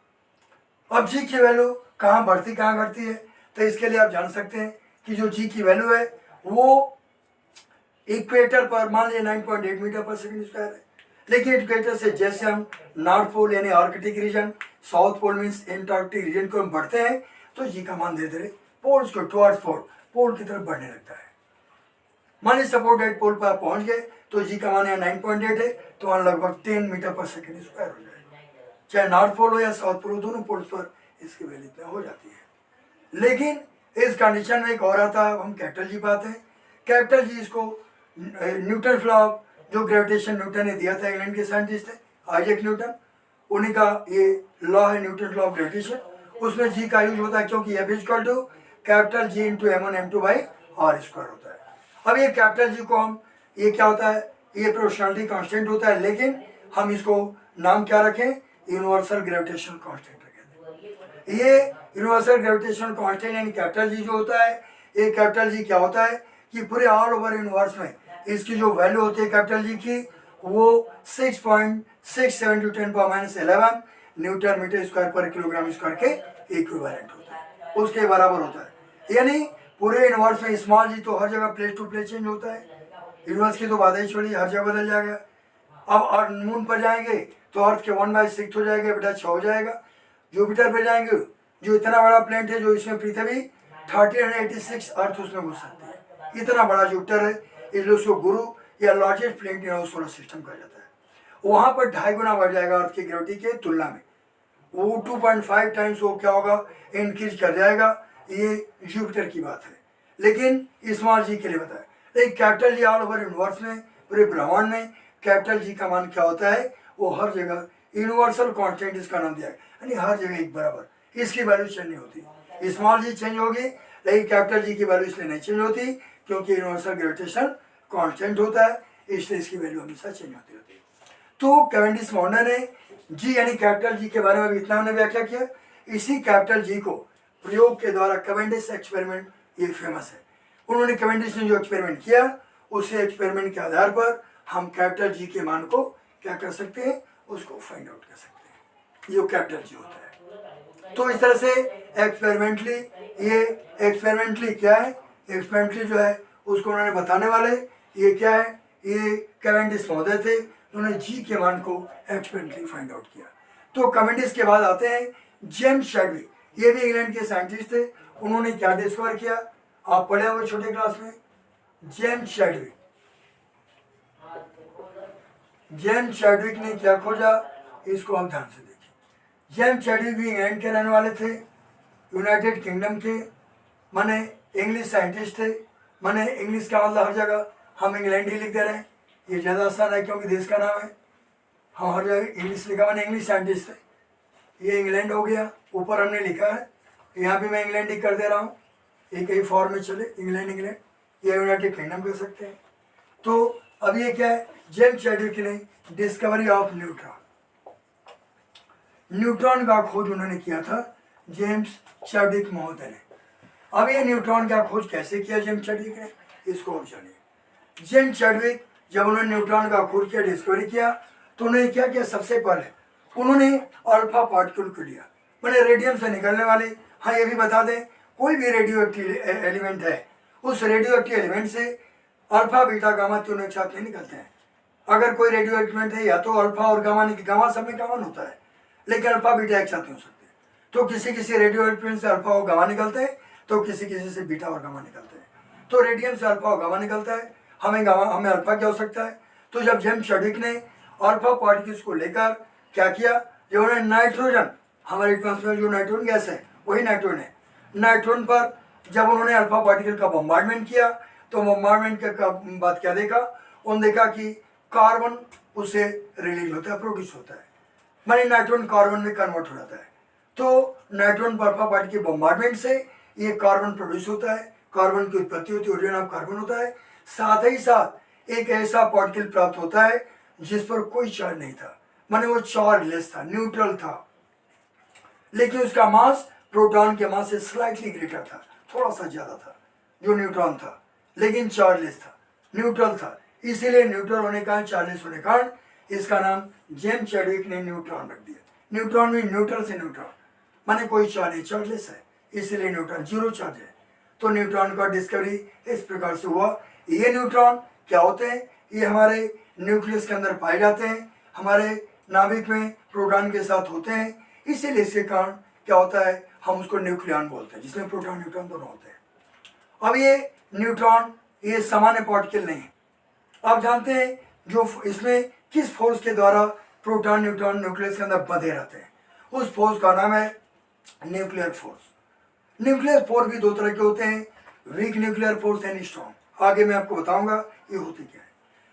अब जी की वैल्यू कहाँ बढ़ती कहाँ घटती है, तो इसके लिए आप जान सकते हैं कि जो जी की वैल्यू है वो इक्वेटर पर मान लिया 9.8 मीटर पर सेकंड स्क्वायर है, लेकिन इक्वेटर से जैसे हम नॉर्थ पोल यानी Arctic region, south pole means Antarctic region को हम बढ़ते हैं, तो जी का मान धीरे धीरे पोल्स को टुवर्ड्स पोल की तरफ बढ़ने लगता है। मान लीजिए सपोर्ट डेट पोल पर आप पहुंच गए तो जी का मान यहाँ 9.8 है, तो वहाँ लगभग 10 मीटर पर सेकंड स्क्वायर हो जाएगा। चाहे नॉर्थ पोल हो या साउथ पोल हो, दोनों पोल्स पर इसकी वैल्यू इतना हो जाती है। लेकिन इस कंडीशन में एक और आता है, हम कैपिटल जी पाते हैं। कैपिटल जी इसको न्यूटन लॉ, जो ग्रेविटेशन न्यूटन ने दिया था, इंग्लैंड के साइंटिस्ट थे आइजैक न्यूटन, उन्हीं का ये लॉ है न्यूटन लॉ ऑफ ग्रेविटेशन। उसमें जी का यूज होता है, क्योंकि F=कैपिटल G × m1m2/r² होता है। अब ये कैपिटल जी को हम, ये क्या होता है, ये प्रोपोर्शनलिटी कांस्टेंट होता है, लेकिन हम इसको नाम क्या रखें, यूनिवर्सल ग्रेविटेशनल कांस्टेंट रखें। ये यूनिवर्सल ग्रेविटेशनल कांस्टेंट यानी कैपिटल जी जो होता है, ये कैपिटल जी क्या होता है कि पूरे ऑल ओवर यूनिवर्स में इसकी जो वैल्यू होती है कैपिटल जी की, वो 6.67 × 10⁻11 न्यूटन मीटर स्क्वायर पर किलोग्राम स्क्वायर के इक्विवेलेंट होता है, उसके बराबर होता है। यानी पूरे यूनिवर्स में स्मॉल जी तो हर जगह प्लेस टू प्लेस चेंज होता है, यूनिवर्स की तो बात ही छोड़ी, हर जगह बदल जाएगा। अब मून पर जाएंगे तो अर्थ के 1/6 हो जाएगा, बेटा 6 हो जाएगा। जुपिटर पर जाएंगे, जो इतना बड़ा प्लेनेट है, जो इसमें पृथ्वी 1386 अर्थ उसमें घुस सकती है, इतना बड़ा जुपिटर है, इसलिए उसको गुरु या largest planet in solar system कहा जाता है। वहाँ पर 2.5 गुना बढ़ जाएगा अर्थ की ग्रेविटी के तुलना में, वो 2.5 टाइम्स वो क्या होगा, इंक्रीज कर जाएगा। ये जुपिटर की बात है, लेकिन स्मॉल जी के लिए बताया। लेकिन capital G all over universe में, पूरे ब्रह्मांड में कैपिटल जी का मान क्या होता है, वो हर जगह यूनिवर्सल कांस्टेंट इसका नाम दिया है, यानी हर जगह एक बराबर, इसकी वैल्यू चेंज नहीं होती। स्मॉल जी चेंज होगी, लेकिन कैपिटल जी की वैल्यू इसलिए नहीं चेंज होती क्योंकि यूनिवर्सल ग्रेविटेशन कांस्टेंट होता है, इसलिए इसकी वैल्यू हमेशा चेंज होती होती है। तो कैवेंडिश माउंटेन ने जी यानी कैपिटल जी के बारे में भी इतना हमने व्याख्या किया। इसी कैपिटल जी को प्रयोग के द्वारा कैवेंडिश एक्सपेरिमेंट ये फेमस है। उन्होंने कैवेंडिश ने जो एक्सपेरिमेंट किया, उसी एक्सपेरिमेंट के आधार पर हम कैपिटल जी के मान को क्या कर सकते हैं, उसको फाइंड आउट कर सकते हैं, जो कैपिटल जी होता है। तो इस तरह से एक्सपेरिमेंटली, ये एक्सपेरिमेंटली क्या है, एक्सपेरिमेंटली जो है उसको उन्होंने बताने वाले, ये क्या है, ये कैवेंडिश महोदय थे, उन्होंने जी के मान को एक्सपेरिमेंटली फाइंड आउट किया। तो कैवेंडिश के बाद आते हैं जेम्स चैडविक, ये भी इंग्लैंड के साइंटिस्ट थे। उन्होंने क्या डिस्कवर किया, आप पढ़े होंगे छोटे क्लास में, जेम्स चैडविक। जेम्स चैडविक ने क्या खोजा, इसको हम ध्यान से देखिए। जेम्स चैडविक भी इंग्लैंड के रहने वाले थे, यूनाइटेड किंगडम के, माने इंग्लिश साइंटिस्ट थे। माने इंग्लिश का मतलब हर जगह हम इंग्लैंड ही लिख दे रहे हैं, ये ज़्यादा आसान है क्योंकि देश का नाम है। हमारे जो इंग्लिश लिखा मैंने इंग्लिश साइंटिस्ट है, ये इंग्लैंड हो गया, ऊपर हमने लिखा है, यहाँ भी मैं इंग्लैंड ही कर दे रहा हूँ, एक ही फॉर्म में चले इंग्लैंड इंग्लैंड, ये यूनाइटेड किंगडम कर सकते हैं। तो अब ये क्या है, जेम्स चैडविक ने डिस्कवरी ऑफ न्यूट्रॉन, न्यूट्रॉन का खोज उन्होंने किया था जेम्स चैडविक महोदय ने। अब ये न्यूट्रॉन का खोज कैसे किया जेम्स चैडविक ने, इसको हम जानिए। जेम्स चैडविक जब उन्होंने न्यूट्रॉन का खोज किया, डिस्कवरी किया, तो उन्होंने क्या किया, सबसे पहले उन्होंने अल्फा पार्टिकल को लिया, मैंने रेडियम से निकलने वाले। हाँ ये भी बता दें, कोई भी रेडियो एक्टिव एलिमेंट है, उस रेडियो एक्टिव एलिमेंट से अल्फा बीटा गामा तीनों एक साथ नहीं निकलते हैं। अगर कोई रेडियो एलिमेंट है, या तो अल्फा और गामा, गामा सब में कॉमन होता है, लेकिन अल्फा बीटा एक साथ नहीं हो सकते। तो किसी किसी रेडियो एलिमेंट से अल्फा और गामा निकलते हैं, तो किसी किसी से बीटा और गामा निकलते हैं। तो रेडियम से अल्फा और गामा निकलता है, हमें अल्फा क्या हो सकता है। तो जब जेम्स चैडविक ने अल्फा पार्टिकल्स को लेकर क्या किया, जब उन्होंने नाइट्रोजन, हमारे एटमॉस्फेयर जो नाइट्रोजन गैस है वही नाइट्रोजन है, नाइट्रोजन पर जब उन्होंने अल्फा पार्टिकल का बम्बार्डमेंट किया, तो बम्बार्डमेंट के बाद क्या देखा, उन्होंने देखा कि कार्बन उससे रिलीज होता है, प्रोड्यूस होता है, माने नाइट्रोजन कार्बन में कन्वर्ट हो जाता है। तो नाइट्रोजन पर अल्फा पार्टिकल के बम्बार्डमेंट से ये कार्बन प्रोड्यूस होता है, कार्बन की उत्पत्ति होती है, ओरिजिन ऑफ कार्बन होता है। साथ ही साथ एक ऐसा पार्टिकल प्राप्त होता है जिस पर कोई चार्ज नहीं था, माने वो चार्जलेस था, न्यूट्रल था, लेकिन उसका मास प्रोटॉन के मास से स्लाइटली ग्रेटर था, थोड़ा सा ज्यादा था, जो न्यूट्रॉन था, लेकिन चार्जलेस था, न्यूट्रल था। इसीलिए न्यूट्रल होने का, चार्जलेस होने का कारण इसका नाम जेम्स चैडविक ने न्यूट्रॉन रख दिया। न्यूट्रॉन में न्यूट्रल से न्यूट्रॉन, माने कोई चार्ज नहीं, चार्जलेस है, इसीलिए न्यूट्रॉन जीरो चार्ज है। तो न्यूट्रॉन का डिस्कवरी इस प्रकार से हुआ। ये न्यूट्रॉन क्या होते हैं, ये हमारे न्यूक्लियस के अंदर पाए जाते हैं, हमारे नाभिक में प्रोटॉन के साथ होते हैं, इसीलिए इसके कारण क्या होता है, हम उसको न्यूक्लियॉन बोलते हैं, जिसमें प्रोटॉन न्यूट्रॉन दोनों होते हैं। अब ये न्यूट्रॉन ये सामान्य पार्टिकल नहीं है। आप जानते हैं जो इसमें किस फोर्स के द्वारा प्रोटॉन न्यूट्रॉन न्यूक्लियस के अंदर बंधे रहते हैं, उस फोर्स का नाम है न्यूक्लियर फोर्स। न्यूक्लियर फोर्स भी दो तरह के होते हैं, weak nuclear force and strong. आगे मैं आपको बताऊंगा ये होती क्या है,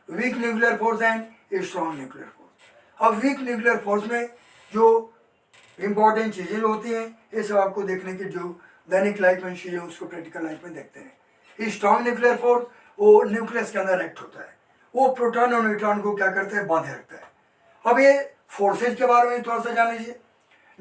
weak nuclear force and strong nuclear force. अब वीक न्यूक्लियर फोर्स में जो इंपॉर्टेंट चीज़ें जो होती हैं, ये सब आपको देखने की, जो दैनिक लाइफ में चीज़ें उसको प्रैक्टिकल लाइफ में देखते हैं। स्ट्रॉन्ग न्यूक्लियर फोर्स वो न्यूक्लियस के अंदर एक्ट होता है, वो प्रोटॉन और न्यूट्रॉन को क्या करता है, बांधे रखता है। अब ये फोर्सेज के बारे में थोड़ा सा जान लीजिए।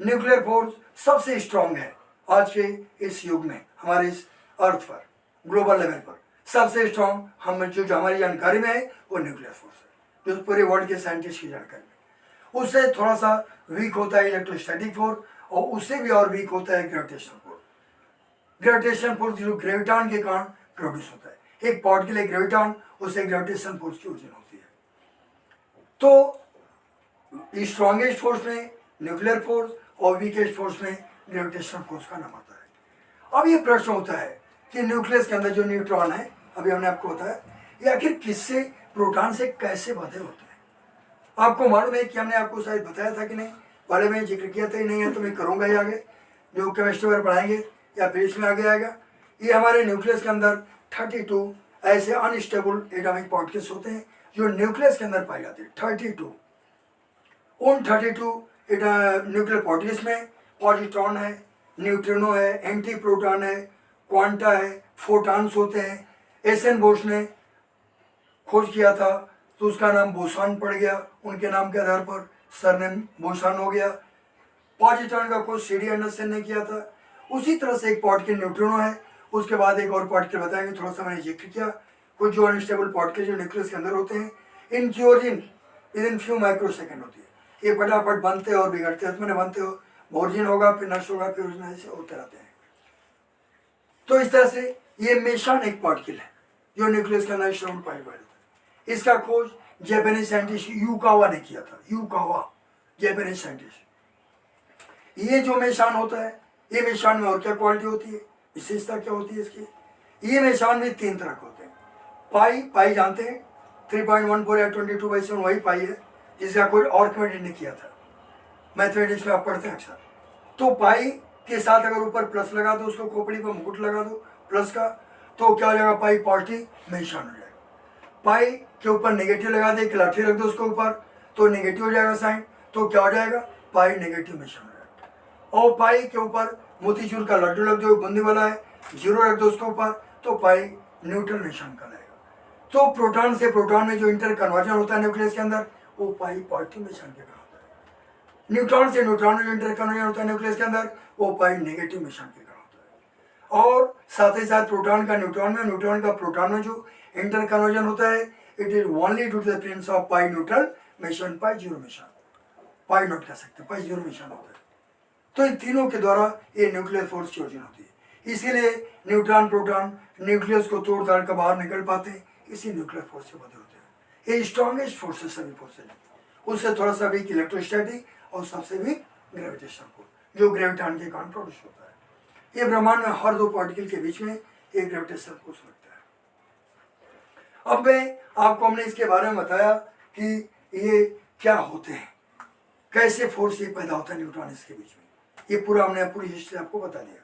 न्यूक्लियर फोर्स सबसे स्ट्रॉन्ग है आज के इस युग में, हमारे इस अर्थ पर, ग्लोबल लेवल पर सबसे स्ट्रॉन्ग हम जो हमारी जानकारी में है वो न्यूक्लियर फोर्स है, जो पूरे वर्ल्ड के साइंटिस्ट की जानकारी में। उससे थोड़ा सा वीक होता है इलेक्ट्रोस्टैटिक फोर्स, और उससे भी और वीक होता है ग्रेविटेशनल फोर्स। ग्रेविटेशनल फोर्स जो ग्रेविटॉन के कारण प्रोड्यूस होता है, एक पार्टिकल है ग्रेविटॉन, उससे ग्रेविटेशनल फोर्स की ओरिजिन होती है। तो स्ट्रॉन्गेस्ट फोर्स में न्यूक्लियर फोर्स और वीकेस्ट फोर्स में ग्रेविटेशनल फोर्स का नाम आता है। अब ये प्रश्न होता है कि न्यूक्लियस के अंदर जो न्यूट्रॉन है, अभी हमने आपको बताया, ये आखिर किससे, प्रोटॉन से कैसे बंधे होते हैं। आपको मालूम है कि हमने आपको शायद बताया था कि नहीं, बारे में जिक्र किया था ही नहीं है, तो मैं करूँगा ही आगे, जो केमिस्ट्री में पढ़ाएंगे या फिर इसमें आगे आएगा। ये हमारे न्यूक्लियस के अंदर 32 ऐसे अनस्टेबल एटॉमिक पार्टिकल्स होते हैं जो न्यूक्लियस के अंदर पाए जाते हैं। 32, उन 32 न्यूक्लियर पार्टिकल्स में पॉजिट्रॉन है, न्यूट्रिनो है, एंटी प्रोटॉन है, क्वांटा है, फोटॉन्स होते हैं। एस.एन. बोस ने खोज किया था तो उसका नाम बोसॉन पड़ गया, उनके नाम के आधार पर सरनेम बोसॉन हो गया। पॉजिट्रॉन का खोज सी.डी. एंडरसन ने किया था। उसी तरह से एक पार्टिकल न्यूट्रिनो है, उसके बाद एक और पार्टिकल बताएंगे, थोड़ा सा मैंने जिक्र किया। कुछ जो अनस्टेबल पार्टिकल जो न्यूक्लियस के अंदर होते हैं, इनकी origin with in few micro second होती है, ये फटाफट बनते और बिगड़ते हैं, मैंने बनते हो ओरिजिन होगा, फिर नष्ट होगा, फिर ओरिजिन ऐसे होते रहते हैं। तो इस तरह से ये मेशान एक पार्टिकल है जो न्यूक्लियस के अंदर स्ट्रॉन्ग पाया जाता है। इसका खोज जापानीज साइंटिस्ट युकावा ने किया था, युकावा जापानीज साइंटिस्ट। ये जो मेशान होता है, ये मेशान में और क्या क्वालिटी होती है, विशेषता क्या होती है इसकी, ये मेशान में 3 तरह के होते हैं। पाई जानते हैं, 3.14 या 22/7 वही पाई है जिसका कोई आर्किमिडीज ने किया था, मैथमेटिक्स में आप पढ़ते हैं अक्सर। तो पाई के साथ अगर ऊपर प्लस लगा दो, उसको खोपड़ी पर मुकुट लगा दो प्लस का, तो क्या हो जाएगा, पाई पॉजिटिव मेशान हो जाएगा। पाई के ऊपर नेगेटिव लगा दे, एक लाठी रख दो उसके ऊपर, तो नेगेटिव हो जाएगा साइन, तो क्या हो जाएगा, पाई नेगेटिव मिशन हो जाएगा। और पाई के ऊपर मोतीचूर का लड्डू रख दो, बूंदी वाला है, जीरो रख दो उसके ऊपर, तो पाई न्यूट्रल निशान का रहेगा। तो प्रोटॉन से प्रोटॉन में जो इंटर कन्वर्जन होता है न्यूक्लियस के अंदर, वो पाई पॉजिटिव निशान के कारण होता है। न्यूट्रॉन से न्यूट्रॉन में जो इंटर कन्वर्जन होता है न्यूक्लियस के अंदर, वो पाई नेगेटिव निशान के कारण होता है। और साथ ही साथ प्रोटॉन का न्यूट्रॉन में, न्यूट्रॉन का प्रोटॉन में जो इंटर कन्वर्जन होता है, it is only due to the presence of pi neutral meson, pi zero meson, pi not कह सकते, पाई जीरो मिशन होता है। तो इन तीनों के द्वारा ये न्यूक्लियर फोर्स की ओरिजिन होती है। इसीलिए न्यूट्रॉन प्रोटॉन न्यूक्लियस को तोड़ ताड़ कर बाहर निकल पाते हैं, इसी न्यूक्लियर फोर्स से बदल होते हैं। ये स्ट्रॉन्गेस्ट फोर्स है सभी फोर्स से, उससे थोड़ा सा वीक इलेक्ट्रोस्टैटिक और सबसे वीक ग्रेविटेशनल फोर्स जो ग्रेविटॉन के कारण प्रोड्यूस होता है। ये ब्रह्मांड में हर दो पार्टिकल के बीच में एक ग्रेविटेशनल फोर्स लगता है। अब मैं आपको, हमने इसके बारे में बताया कि ये क्या होते हैं, कैसे फोर्स ये पैदा होता है न्यूट्रॉन इसके बीच में, ये पूरा हमने पूरी हिस्ट्री आपको बता दिया।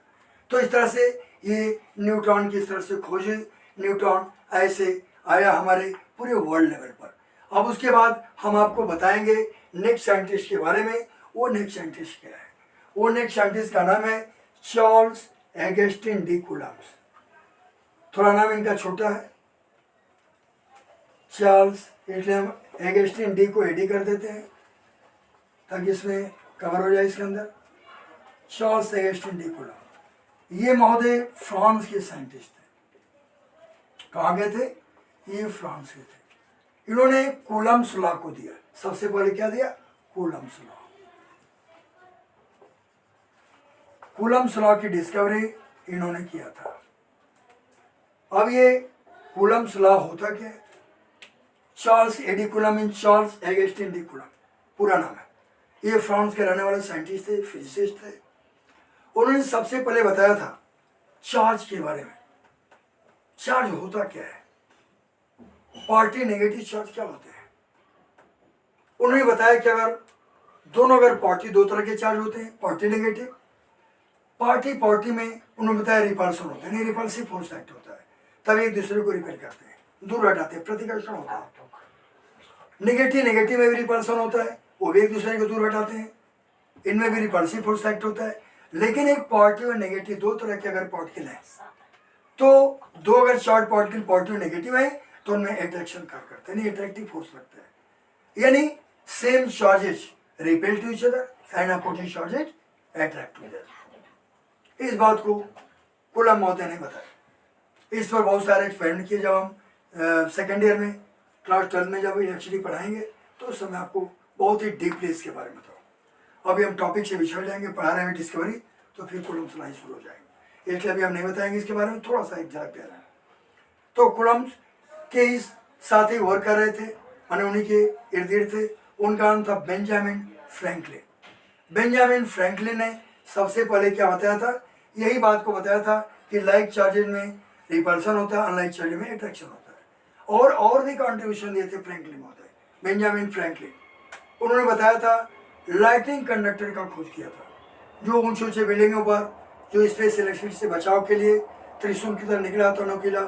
तो इस तरह से ये न्यूट्रॉन की इस तरह से खोजे, न्यूट्रॉन ऐसे आया हमारे पूरे वर्ल्ड लेवल पर। अब उसके बाद हम आपको बताएंगे नेक्स्ट साइंटिस्ट के बारे में। वो नेक्स्ट साइंटिस्ट क्या है, वो नेक्स्ट साइंटिस्ट का नाम है चार्ल्स ऑगस्टिन डी कूलम्ब्स। थोड़ा नाम इनका छोटा है, चार्ल्स, इसलिए हम ऑगस्टिन डी को एडी कर देते हैं ताकि इसमें कवर हो जाए इसके अंदर। चार्ल्स ऑगस्टिन डी कूलम्ब, ये महोदय फ्रांस के साइंटिस्ट थे। कहाँ गए थे, ये फ्रांस के थे। इन्होंने कूलम्ब्स लॉ को दिया, सबसे पहले क्या दिया, कूलम्ब्स लॉ। कूलम्ब्स लॉ की डिस्कवरी इन्होंने किया था। अब ये कूलम्ब्स लॉ होता क्या है, चार्ल्स एडी कूलम्ब इन चार्ल्स ऑगस्टिन डी कूलम्ब पूरा नाम है। ये फ्रांस के रहने वाले साइंटिस्ट थे, फिजिसिस्ट थे। उन्होंने सबसे पहले बताया था चार्ज के बारे में। चार्ज होता क्या है, पार्टी नेगेटिव चार्ज क्या होते हैं। उन्होंने बताया कि अगर पार्टी दो तरह के चार्ज होते हैं, पार्टी नेगेटिव, पार्टी में उन्होंने बताया रिपल्सन होता है, नहीं रिपल्सिव फोर्स एक्ट होता है, तब एक दूसरे को रिपेल करते हैं, दूर हटाते हैं, प्रतिकर्षण होता है। नेगेटिव में भी रिपल्सन होता है, वो भी एक दूसरे को दूर हटाते हैं, इनमें भी रिपल्सिव फोर्स एक्ट होता है। लेकिन एक पॉजिटिव और नेगेटिव दो तरह के अगर पार्टिकल है, तो दो अगर चार्ज पार्टिकल पॉजिटिव नेगेटिव है तो उनमें अट्रैक्शन कार्य करते हैं, नहीं अट्रैक्टिव फोर्स लगता है। यानी same charges repel to each other and opposite charges attract to each. इस बात को कूलम्ब महोदय ने बताया। इस पर बहुत सारे एक्सपेरिमेंट किए। जब हम सेकेंड ईयर में क्लास 12 में जब एक्चुअली पढ़ाएंगे तो उस समय आपको बहुत ही डीपली इसके बारे में बताओ। अभी हम टॉपिक से बिछड़ जाएंगे, पढ़ा रहे हैं डिस्कवरी, तो फिर कूलम्ब्स लॉ शुरू हो जाएंगे, इसलिए अभी हम नहीं बताएंगे इसके बारे में, थोड़ा सा एक झलक दे रहे हैं। तो कूलम्ब्स के इस साथ ही वर्क कर रहे थे, माने उन्हीं के इर्द गिर्द थे। उनका नाम था बेंजामिन फ्रैंकलिन। बेंजामिन फ्रैंकलिन ने सबसे पहले क्या बताया था, यही बात को बताया था कि लाइक चार्जेज में रिपल्सन होता है, अनलाइक चार्जेज में अट्रैक्शन होता है। और भी कंट्रीब्यूशन दिए थे फ्रैंकलिन महोदय, बेंजामिन फ्रैंकलिन। उन्होंने बताया था, लाइटिंग कंडक्टर का खोज किया था, जो ऊंचे ऊंचे बिल्डिंगों पर जो स्पेस इलेक्ट्रिसिटी से बचाव के लिए त्रिशूल की तरह निकला था नोकीला,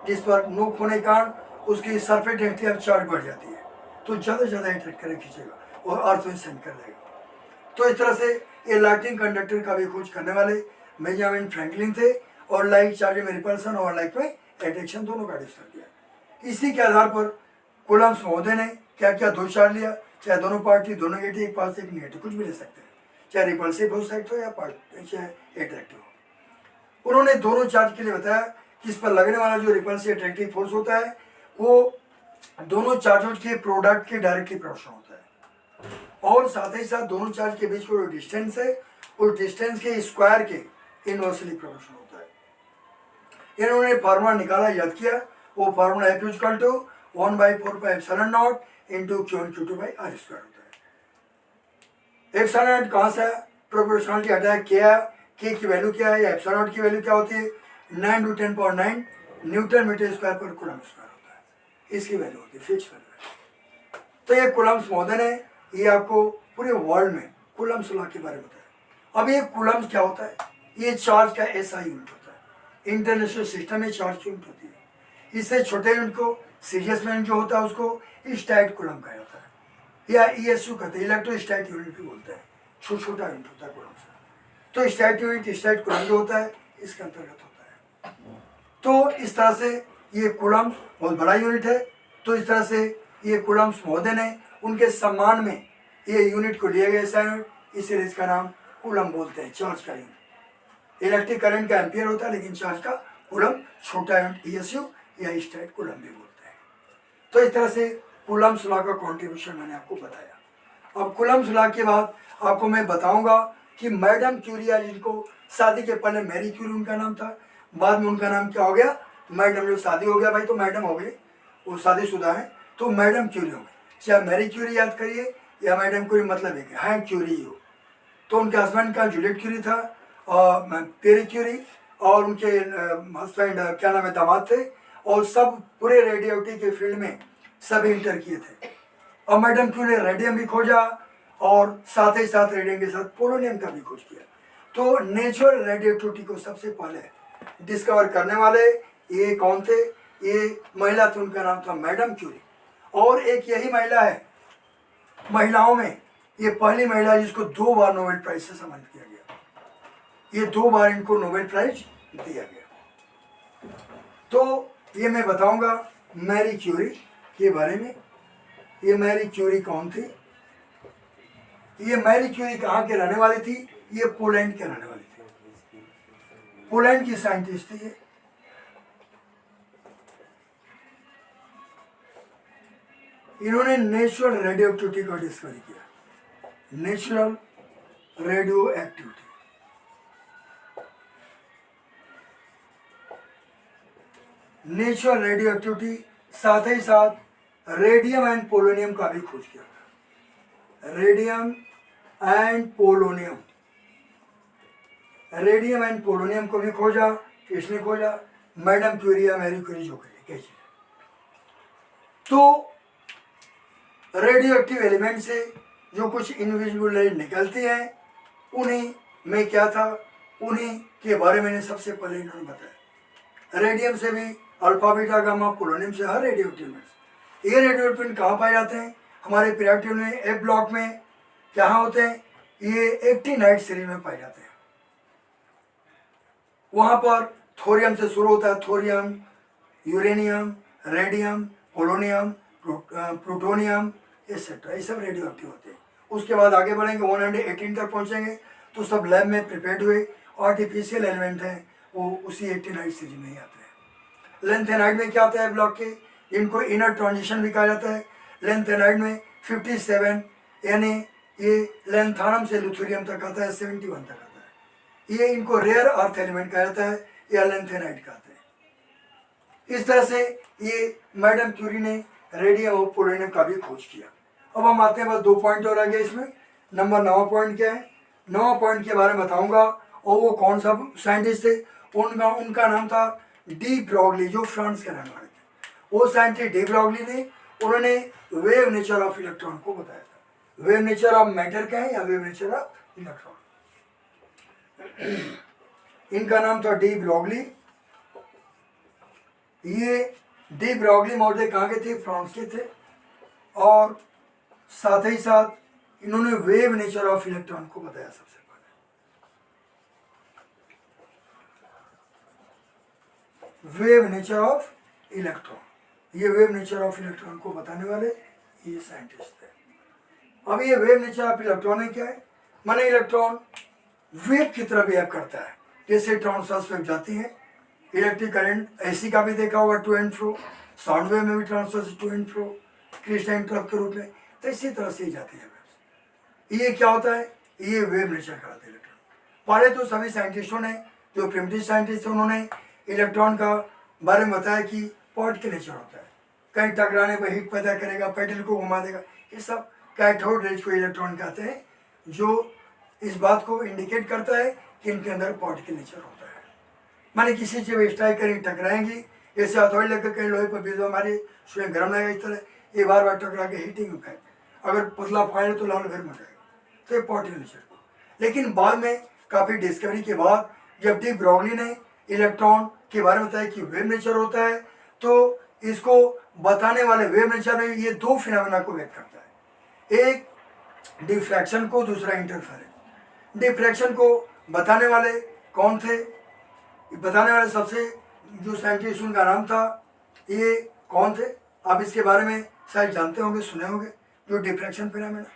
जिस पर नोक होने के कारण उसकी सरफेस डेंसिटी अब चार्ज बढ़ जाती है, तो ज़्यादा से ज़्यादा अट्रैक्ट करे खींचेगा और अर्थ में सेंड कर देगा। तो इस तरह से ये लाइटिंग कंडक्टर का भी खोज करने वाले बेंजामिन फ्रैंकलिन थे, और लाइट चार्ज में रिपल्सन और लाइट में एट्रैक्शन दोनों का डिस्कस किया। इसी के आधार पर कूलम्ब्स महोदय ने क्या क्या दो चार्ज लिया, चाहे दोनों पार्टी दोनों नेगेटिव, एक पास एक नेगेटिव, कुछ भी ले सकते हैं, चाहे रिपल्सिव हो सकते हो या चाहे एट्रैक्टिव हो। उन्होंने दोनों चार्ज के लिए बताया कि इस पर लगने वाला जो रिपल्सिव अट्रैक्टिव फोर्स होता है वो दोनों चार्जों के प्रोडक्ट के डायरेक्टली प्रोपोर्शनल होता है, और साथ ही साथ दोनों चार्ज के बीच का जो डिस्टेंस है उस डिस्टेंस के स्क्वायर के इनवर्सली प्रोपोर्शनल होता है। इन्होंने फार्मूला निकाला, याद किया, वो formula F equal to 1/4πε0 into Q/Q2/r² होता है। एप्सिलॉन कहाँ से है, प्रोपोर्शनलिटी हटाया, के की वैल्यू क्या है, एप्सिलॉन की वैल्यू क्या होती है, 9 × 10⁹ न्यूटन मीटर स्क्वायर पर कूलम्ब स्क्वायर होता है, इसकी वैल्यू होती है, फिक्स वैल्यू है। तो ये कूलम्ब्स महोदय ने ये आपको पूरे वर्ल्ड में कूलम्ब्स लॉ के बारे में बताया। अब ये कूलम्ब्स क्या होता है, ये चार्ज का SI यूनिट होता है, इंटरनेशनल सिस्टम में चार्ज की यूनिट होती है। इससे छोटे यूनिट को, सीरियस में जो होता है उसको स्टैट कूलम्ब कहा जाता है। या ESU कहते हैं, इलेक्ट्रोस्टैटिक यूनिट भी बोलते हैं, छोटा यूनिट होता है कूलम्ब से। तो स्टैटिक यूनिट स्टैटिक कूलम्ब जो होता है इसके अंतर्गत होता है। तो इस तरह से ये कूलम्ब बहुत बड़ा यूनिट है। तो इस तरह से ये कूलम्ब्स महोदय ने उनके सम्मान में ये यूनिट को लिया गया ऐसा यूनिट, इसलिए इसका नाम कूलम्ब बोलते हैं, चार्ज का यूनिट। इलेक्ट्रिक करंट का एम्पियर होता है, लेकिन चार्ज का कूलम्ब, छोटा यूनिट ESU या स्टैटिक कूलम्ब भी बोलते हैं। तो इस तरह से कूलम्ब्स लॉ का कॉन्ट्रीब्यूशन मैंने आपको बताया। अब कूलम्ब्स लॉ के बाद आपको मैं बताऊंगा कि मैडम क्यूरी, जिनको शादी के पहले मैरी क्यूरी उनका नाम था, बाद में उनका नाम क्या हो गया, मैडम। जो शादी हो गया भाई तो मैडम हो गई, वो शादीशुदा है तो मैडम क्यूरी हो गई। चाहे मैरी क्यूरी याद करिए या मैडम क्यूरी, मतलब एक है क्यूरी हो। तो उनके हस्बैंड का जूलियट क्यूरी था और पेरी क्यूरी, और उनके हस्बैंड क्या नाम है, दामाद थे, और सब पूरे रेडियोटिव के फील्ड में सभी इंटर किए थे। और मैडम क्यूरी ने रेडियम भी खोजा और साथ ही साथ रेडियम के साथ पोलोनियम का भी खोज किया। तो नेचुरल रेडियोटिविटी को सबसे पहले डिस्कवर करने वाले ये कौन थे, ये महिला थी, उनका नाम था मैडम क्यूरी। और एक यही महिला है महिलाओं में ये पहली महिला जिसको 2 बार नोबेल प्राइज से सम्मानित किया गया। ये 2 बार इनको नोबेल प्राइज दिया गया। तो ये मैं बताऊंगा मैरी क्यूरी के बारे में। ये मैरी क्यूरी कौन थी? ये मैरी क्यूरी कहाँ के रहने वाली थी? ये पोलैंड के रहने वाली थी, पोलैंड की साइंटिस्ट थी ये। इन्होंने नेचुरल रेडियो एक्टिविटी का डिस्कवर किया, natural radio activity. Natural radio activity, साथ ही साथ रेडियम एंड पोलोनियम का भी खोज किया था। Radium and polonium, radium and polonium को भी खोजा। किसने खोजा? मैडम क्यूरी या मैरी क्यूरी जो कही। तो रेडियो एक्टिव एलिमेंट से जो कुछ इनविजिबल रेज निकलती हैं, उन्हें मैं क्या था, उन्हीं के बारे में सबसे पहले इन्होंने बताया। रेडियम से भी अल्फा बीटा गामा, पोलोनियम से हर रेडियो एक्टिव। ये रेडियो एक्टिव कहाँ पाए जाते हैं? हमारे पीरियोडिक में F ब्लॉक में कहाँ होते हैं? ये एक्टिनाइड सीरीज में पाए जाते हैं। वहाँ पर थोरियम से शुरू होता है, thorium, uranium, radium, polonium, plutonium etcetera, ये सब रेडियो एक्टिव होते हैं। उसके बाद आगे बढ़ेंगे 118 तक पहुँचेंगे तो सब लैब में प्रिपेयर्ड हुए आर्टिफिशियल एलिमेंट हैं, वो उसी एक्टिनाइड सीरीज में ही आते हैं। लेंथेनाइड में क्या आता है ब्लॉक के, इनको इनर ट्रांजिशन भी कहा जाता है। लेंथेनाइड में 57 यानी ये लेंथानम से लुथुरियम तक आता है, 71 तक आता है। ये इनको रेयर अर्थ एलिमेंट कहा जाता है या लेंथेनाइड कहते हैं। इस तरह से ये मैडम क्यूरी ने रेडियम और पोलोनियम का भी खोज किया। अब हम आते हैं, बस 2 पॉइंट और आ गए इसमें। नंबर 9 पॉइंट क्या है? 9 पॉइंट के बारे में बताऊंगा, और वो कौन सा साइंटिस्ट थे। उनका नाम था डी ब्रॉगली, जो फ्रांस के रहने वाले थे। वो साइंटिस्ट डी ब्रॉगली ने, उन्होंने वेव नेचर ऑफ इलेक्ट्रॉन को बताया था। वेव नेचर ऑफ मैटर का है या वेव नेचर ऑफ इलेक्ट्रॉन। इनका नाम था डी ब्रॉगली। ये डी ब्रॉगली महोदय कहाँ के थे? फ्रांस के थे। और साथ ही साथ इन्होंने वेव नेचर ऑफ इलेक्ट्रॉन को बताया सबसे पहले। वेव नेचर ऑफ इलेक्ट्रॉन, ये वेव नेचर ऑफ इलेक्ट्रॉन को बताने वाले ये साइंटिस्ट थे। अब ये वेव नेचर ऑफ इलेक्ट्रॉन है क्या है? माने इलेक्ट्रॉन वेव की तरह बिहेव करता है, जैसे ट्रांसवर्स वेव जाती है। इलेक्ट्रिक करंट ऐसी का भी देखा होगा, to and fro. Sound wave में भी transverse to and fro, crystal trough के रूप में, तो इसी तरह से ही जाती है वेव्स। ये क्या होता है? ये वेव नेचर कहलाते हैं इलेक्ट्रॉन। पहले तो सभी साइंटिस्टों ने, जो प्रिमिटिव साइंटिस्ट थे, उन्होंने इलेक्ट्रॉन का बारे में बताया कि पॉट के नेचर होता है, कहीं टकराने पर हीट पैदा करेगा, पेडल को घुमा देगा। ये सब कैथोड रेज को इलेक्ट्रॉन कहते हैं, जो इस बात को इंडिकेट करता है कि इनके अंदर पॉट के नेचर होता है। माने किसी चीज स्ट्राइक करेंगे, टकराएंगी, जैसे हथौड़ी लगकर कहीं लोहे पर बीज हमारे स्वयं गर्म लगेगा, इस तरह ये बार बार टकरा के हीटिंग इफेक्ट। अगर पतला फायर है तो लाल घर में जाएगा, तो ये पॉट के नेचर को। लेकिन बाद में काफ़ी डिस्कवरी के बाद जब डी ब्रॉगली ने इलेक्ट्रॉन के बारे में बताया कि वेव नेचर होता है, तो इसको बताने वाले वेव नेचर में ये 2 फिनोमेना को व्यक्त करता है। एक डिफ्रैक्शन को, दूसरा इंटरफेरेंस। डिफ्रैक्शन को बताने वाले कौन थे? बताने वाले सबसे जो साइंटिस्ट, उनका नाम था, ये कौन थे? आप इसके बारे में शायद जानते होंगे, सुने होंगे। जो diffraction phenomena,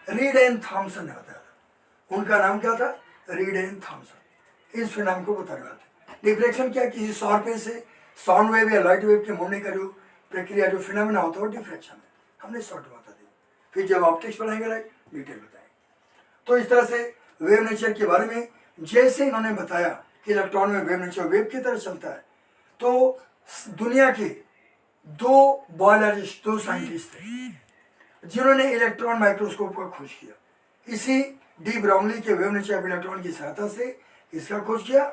Reid and Thomson ने बताया था। उनका नाम क्या था? Reid and Thomson. इस फिनोमेना को बताने वाले थे। डिफ्रैक्शन क्या? किसी सौर से साउंड वेव या लाइट वेव के मुड़ने का जो प्रक्रिया, जो फिनोमेना होता है, वो डिफ्रैक्शन है। हमने शॉर्ट में बता दी, फिर जब ऑप्टिक्स पढ़ाएंगे लाइट डिटेल बताएंगे। तो इस तरह से वेव नेचर के बारे में जैसे इन्होंने बताया कि इलेक्ट्रॉन में वेव नेचर वेव की तरह चलता है, तो दुनिया के दो बायोलॉजिस्ट, दो साइंटिस्ट थे जिन्होंने इलेक्ट्रॉन माइक्रोस्कोप का खोज किया। इसी डी ब्राउनली के वेव नेचर ऑफ इलेक्ट्रॉन की सहायता से इसका खोज किया,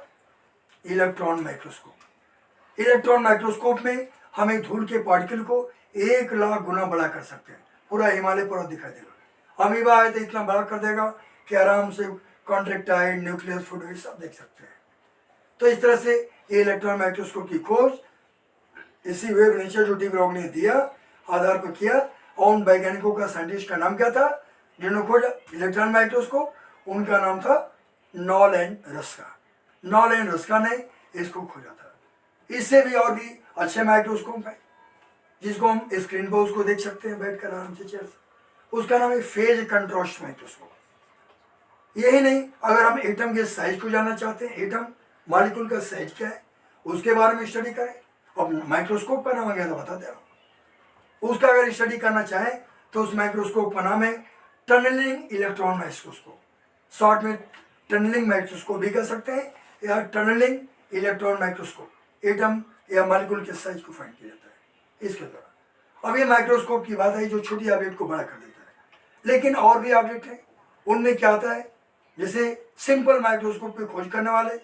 इलेक्ट्रॉन माइक्रोस्कोप। इलेक्ट्रॉन माइक्रोस्कोप में हम एक धूल के पार्टिकल को 1,00,000 गुना बड़ा कर सकते हैं। पूरा हिमालय पर्वत दिखाई देगा। अमीबा आए तो इतना बड़ा कर देगा कि आराम से कॉन्ट्रेक्टाइल, न्यूक्लियस, फूड सब देख सकते हैं। तो इस तरह से ये इलेक्ट्रॉन माइक्रोस्कोप की खोज इसी वेव नेचर जो डी ब्राउन ने दिया आधार पर किया। और उन वैज्ञानिकों का, साइंटिस्ट का नाम क्या था जिन्होंने खोजा इलेक्ट्रॉन माइक्रोस्कोप? उनका नाम था knoll and Ruska. Knoll and Ruska ने इसको खोजा था। इससे भी और भी अच्छे माइक्रोस्कोप है जिसको हम स्क्रीन पर उसको देख सकते हैं बैठकर आराम से चेयर से। उसका नाम है फेज कंट्रास्ट माइक्रोस्कोप। यही नहीं, अगर हम एटम के साइज को जानना चाहते हैं, एटम मॉलिक्यूल का साइज क्या है, उसके बारे में स्टडी करें। और माइक्रोस्कोप का नाम अगर बता दे रहा हूँ, उसका अगर स्टडी करना चाहें तो उस माइक्रोस्कोप का नाम है टनलिंग इलेक्ट्रॉन माइक्रोस्कोप। शॉर्ट में टनलिंग माइक्रोस्कोप भी कह सकते हैं, या टनलिंग इलेक्ट्रॉन माइक्रोस्कोप। एटम या मॉलिक्यूल के साइज को फाइंड किया जाता है इसके द्वारा। अब ये माइक्रोस्कोप की बात है जो छोटी ऑब्जेक्ट को बड़ा कर देता है। लेकिन और भी ऑब्जेक्ट हैं, उनमें क्या आता है? जैसे सिंपल माइक्रोस्कोप की खोज करने वाले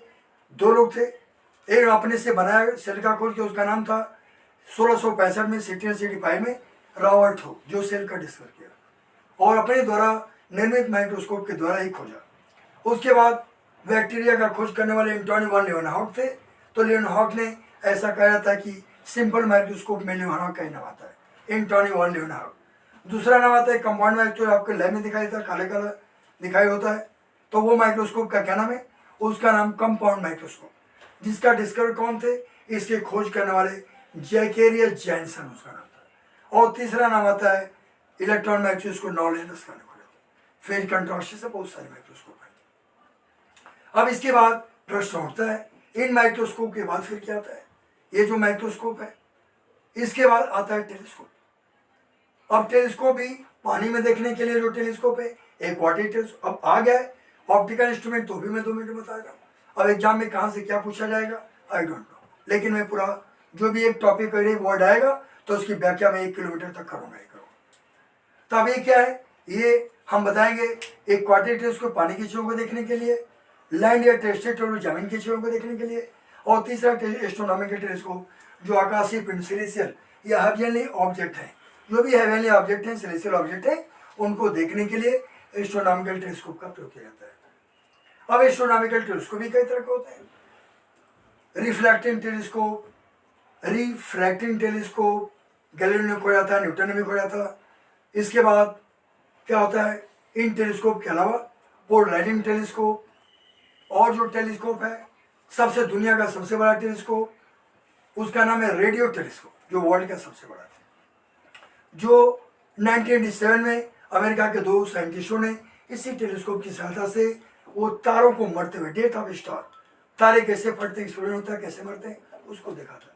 दो लोग थे। एक अपने से बनाया सेल का खोज के, उसका नाम था 1665 में 1665 में रॉबर्ट हुक, जो सेल का डिस्कवर किया और अपने द्वारा निर्मित माइक्रोस्कोप के द्वारा ही खोजा। उसके बाद बैक्टीरिया का खोज करने वाले एंटोनी वन लीएवेनहॉक थे। तो लीएवेनहॉक ने ऐसा कहा था कि सिंपल माइक्रोस्कोप में लीएवेनहॉक का ही नाम आता है, एंटोनी वन लीएवेनहॉक। दूसरा नाम आता है कंपाउंड माइक्रोस्कोप, आपके लैब में दिखाई देता है, काले काला दिखाई होता है। तो वो माइक्रोस्कोप का क्या नाम है? उसका नाम कंपाउंड माइक्रोस्कोप। जिसका डिस्कवर कौन थे? इसके खोज करने वाले जैकेरियस जैनसन, उसका नाम था। और तीसरा नाम आता है electron microscope, knoll and Ruska ने खोजा था। फेज कंट्रास्ट से बहुत सारे माइक्रोस्कोप हैं। अब इसके बाद प्रश्न उठता है, इन माइक्रोस्कोप के बाद फिर क्या आता है? ये जो माइक्रोस्कोप है, इसके बाद आता है टेलीस्कोप। अब टेलीस्कोप भी पानी में देखने के लिए जो टेलीस्कोप है, एक वाटर टेलीस्कोप अब आ गया है। ऑप्टिकल इंस्ट्रूमेंट तो भी मैं 2 मिनट में बता रहा हूँ। अब एग्जाम में कहाँ से क्या पूछा जाएगा आई डोंट नो, लेकिन मैं पूरा जो भी एक टॉपिक वर्ड आएगा तो उसकी व्याख्या में 1 किलोमीटर तक करूँगा ही करूँगा। तो अब ये क्या है? ये हम बताएंगे एक क्वार्टर टेलीस्कोप पानी की चीज़ों को देखने के लिए, लैंड या टेरेस्ट्रियल जमीन की चीज़ों को देखने के लिए, और तीसरा एस्ट्रोनॉमिकल टेलीस्कोप जो आकाशीय पिंड सिलेसियल या हेवनली ऑब्जेक्ट है, जो भी हेवनली ऑब्जेक्ट हैं, सिलेसियल ऑब्जेक्ट है, उनको देखने के लिए एस्ट्रोनॉमिकल टेलीस्कोप का प्रयोग किया जाता है। अब एस्ट्रोनॉमिकल टेलीस्कोप भी कई तरह के होते हैं, reflecting telescope, refracting telescope, Galileo ने खोजा था, न्यूटन ने भी खोजा था। इसके बाद क्या होता है? इन टेलीस्कोप के अलावा पोलराइजिंग टेलीस्कोप, और जो टेलीस्कोप है सबसे दुनिया का सबसे बड़ा टेलीस्कोप, उसका नाम है रेडियो टेलीस्कोप, जो वर्ल्ड का सबसे बड़ा है, जो 1987 में अमेरिका के 2 साइंटिस्टों ने इसी टेलीस्कोप की सहायता से वो तारों को मरते हुए, डेथ ऑफ स्टार, तारे कैसे फटते हैं, एक्सप्लोजन होता है, कैसे मरते हैं, उसको देखा था।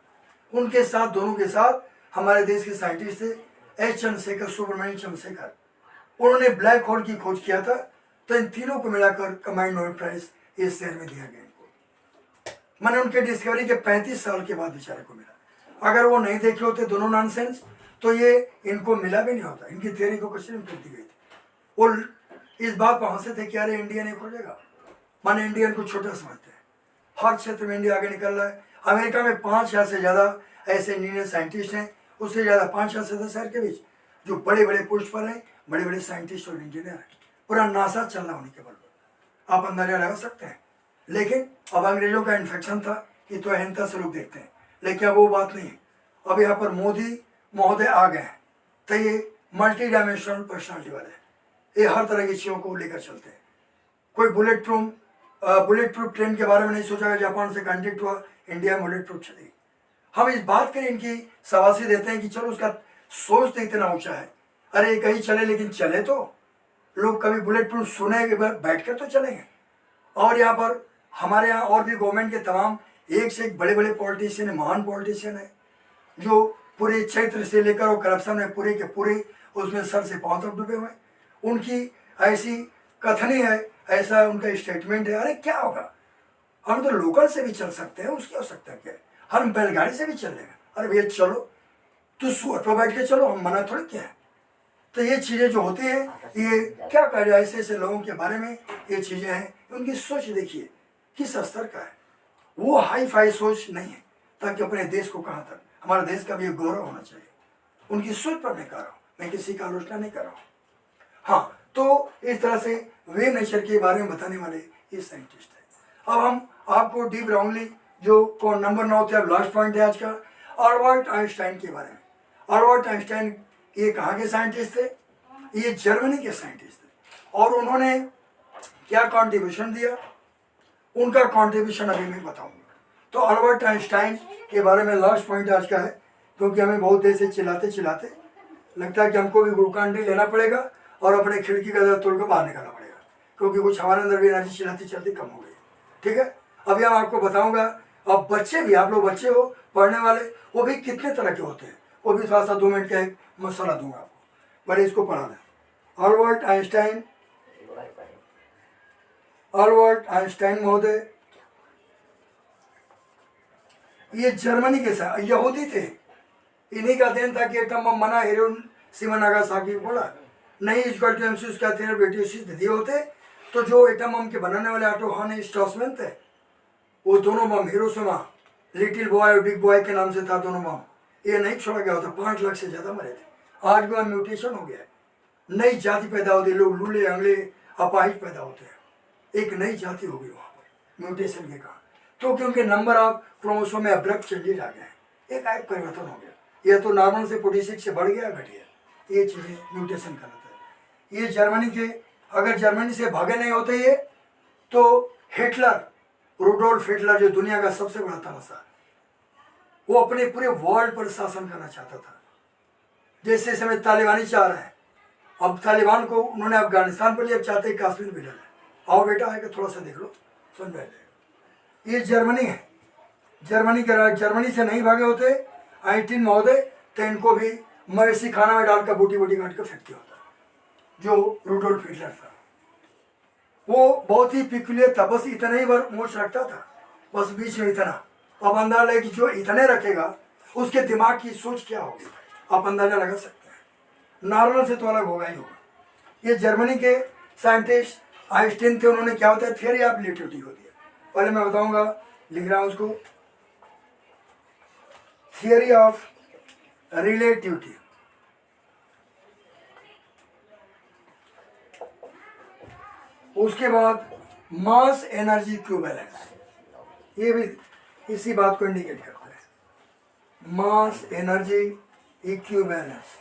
उनके साथ, दोनों के साथ हमारे देश के साइंटिस्ट थे एस चंद्रशेखर, सुब्रमण्यम चंद्रशेखर। उन्होंने ब्लैक होल की खोज किया था। तो इन तीनों को मिलाकर कमांड नोबेल प्राइज इस शहर में दिया गया इनको। मैंने उनके डिस्कवरी के 35 साल के बाद बेचारे को मिला। अगर वो नहीं देखे होते दोनों नॉनसेंस, तो ये इनको मिला भी नहीं होता। इनकी थियरी को क्वेश्चन कर दी गई थी। वो इस बात पर हंसे थे कि अरे इंडिया नहीं खोजेगा, माने इंडियन को छोटा समझते हैं। हर क्षेत्र में इंडिया आगे निकल रहा है। अमेरिका में 5,000 से ज़्यादा ऐसे इंजीनियर साइंटिस्ट हैं, उससे ज़्यादा 5,000 से 10,000 के बीच जो बड़े बड़े पोस्ट पर हैं, बड़े बड़े साइंटिस्ट और इंजीनियर हैं। पूरा नासा चल रहा होने के बल पर आप अंदाजा लगा सकते हैं। लेकिन अब अंग्रेजों का इन्फेक्शन था कि तो अहंता से लोग देखते हैं, लेकिन अब वो बात नहीं है। अब यहाँ पर मोदी महोदय आ गए हैं, तो ये मल्टी डायमेंशनल पर्सनालिटी वाले, ये हर तरह की चीज़ों को लेकर चलते हैं। कोई बुलेट प्रूफ ट्रेन के बारे में नहीं सोचा कि जापान से कांटेक्ट हुआ, इंडिया में बुलेट प्रूफ चली। हम इस बात के लिए इनकी शाबाशी देते हैं कि चलो उसका सोच तो इतना ऊंचा है, अरे ये कहीं चले लेकिन चले तो लोग कभी बुलेट प्रूफ सुने के बाद बैठ कर तो चलेंगे। और यहाँ पर हमारे यहाँ और भी गवर्नमेंट के तमाम एक से एक बड़े बड़े पॉलिटिशियन है, महान पॉलिटिशियन है, जो पूरे क्षेत्र से लेकर और करप्शन में पूरे के पूरे उसमें सर से पांव तक डूबे हुए। उनकी ऐसी कथनी है, ऐसा उनका स्टेटमेंट है, अरे क्या होगा, हम तो लोकल से भी चल सकते हैं, उसकी आवश्यकता क्या है, हम बैलगाड़ी से भी चल लेंगे, अरे भैया चलो, तो सुअर पर बैठ के चलो, हम मना थोड़ी क्या है। तो ये चीज़ें जो होती हैं, ये क्या कहा जाए, ऐसे ऐसे लोगों के बारे में ये चीज़ें हैं, उनकी सोच देखिए किस स्तर का है। वो हाई फाई सोच नहीं है, ताकि अपने देश को कहाँ तक, हमारे देश का भी गौरव होना चाहिए। उनकी सोच पर मैं कर रहा हूँ, मैं किसी का आलोचना नहीं कर रहा हूँ। हाँ, तो इस तरह से वे नेचर के बारे में बताने वाले ये साइंटिस्ट है। अब हम आपको डीप राउंडली जो नंबर 9 थे, अब लास्ट पॉइंट है आज का, अल्बर्ट आइंस्टाइन के बारे में। अल्बर्ट आइंस्टाइन ये कहाँ के साइंटिस्ट थे, ये जर्मनी के साइंटिस्ट थे। और उन्होंने क्या कॉन्ट्रीब्यूशन दिया, उनका कॉन्ट्रीब्यूशन अभी मैं बताऊंगा। तो अल्बर्ट आइंस्टाइन के बारे में लास्ट पॉइंट आज का है, क्योंकि हमें बहुत देर से चिल्लाते चिल्लाते लगता है कि हमको भी ग्लूकान डी लेना पड़ेगा और अपने खिड़की का दर तोड़ कर बाहर निकालना पड़ेगा, क्योंकि कुछ हमारे अंदर भी एनर्जी चिल्लाते चलते कम हो गई। ठीक है, अभी हम आपको बताऊंगा। अब बच्चे भी, आप लोग बच्चे हो पढ़ने वाले, वो भी कितने तरह के होते हैं, वो भी थोड़ा सा 2 मिनट का एक मसला दूंगा आपको, बड़े इसको पढ़ा दें। अल्बर्ट आइंस्टाइन महोदय ये जर्मनी के साथ यहूदी थे, इन्हीं का देन था कि एटम बम बना, हिरोशिमा नागासाकी बोला नहीं, इक्वल टू एमसी उसका थे ब्रिटिश दिए होते। तो जो एटम बम के बनाने वाले ऑटो हॉन स्ट्रॉसमैन थे, वो दोनों बम हिरोशिमा लिटिल बॉय और बिग बॉय के नाम से था दोनों बम, ये नहीं छोड़ा गया होता, 5 लाख से ज़्यादा मरे थे। आज भी वहाँ म्यूटेशन हो गया है, नई जाति पैदा होती है, लोग लूले अंगले अपाहिज पैदा होते हैं, एक नई जाति हो गई वहाँ पर म्यूटेशन के कारण। तो क्योंकि नंबर ऑफ क्रोमोसोम में अब्रप्ट चेंजेज आ गए, एक आयक परिवर्तन हो गया, यह तो नॉर्मल से 46 से बढ़ गया घट गया, ये चीज़ें म्यूटेशन कहलाता है। ये जर्मनी के, अगर जर्मनी से भागे नहीं होते ये, तो हिटलर, रूडोल्फ हिटलर जो दुनिया का सबसे बड़ा तानाशाह, वो अपने पूरे वर्ल्ड पर शासन करना चाहता था, जैसे इस समय तालिबानी चाह रहे हैं। अब तालिबान को उन्होंने अफगानिस्तान पर लिया, अब चाहते हैं कश्मीर भी डाला। आओ बेटा आएगा, थोड़ा सा देख लो, समझ में आ जाएगा। ये जर्मनी है, जर्मनी से नहीं भागे होते आइंस्टाइन महोदय, तो इनको भी मवेशी खाना में डालकर बूटी बूटी काट कर फेंक दिया होता, जो रूडोल्फ हिटलर था। वो बहुत ही पिकुलियर था, बस इतना ही बार मोच रखता था, बस बीच में इतना। अब अंदाजा है कि जो इतने रखेगा उसके दिमाग की सोच क्या होगी, आप अंदाजा लगा सकते हैं, नॉर्मल से तो अलग होगा ही होगा। ये जर्मनी के साइंटिस्ट आइंस्टाइन थे, उन्होंने क्या होता है, थियरी ऑफ रिलेटिविटी को दिया। पहले मैं बताऊंगा, लिख रहा हूं उसको, थियरी ऑफ रिलेटिविटी। उसके बाद मास एनर्जी इक्विवेलेंस, ये भी इसी बात को इंडिकेट करता है, मास एनर्जी इक्विवेलेंस।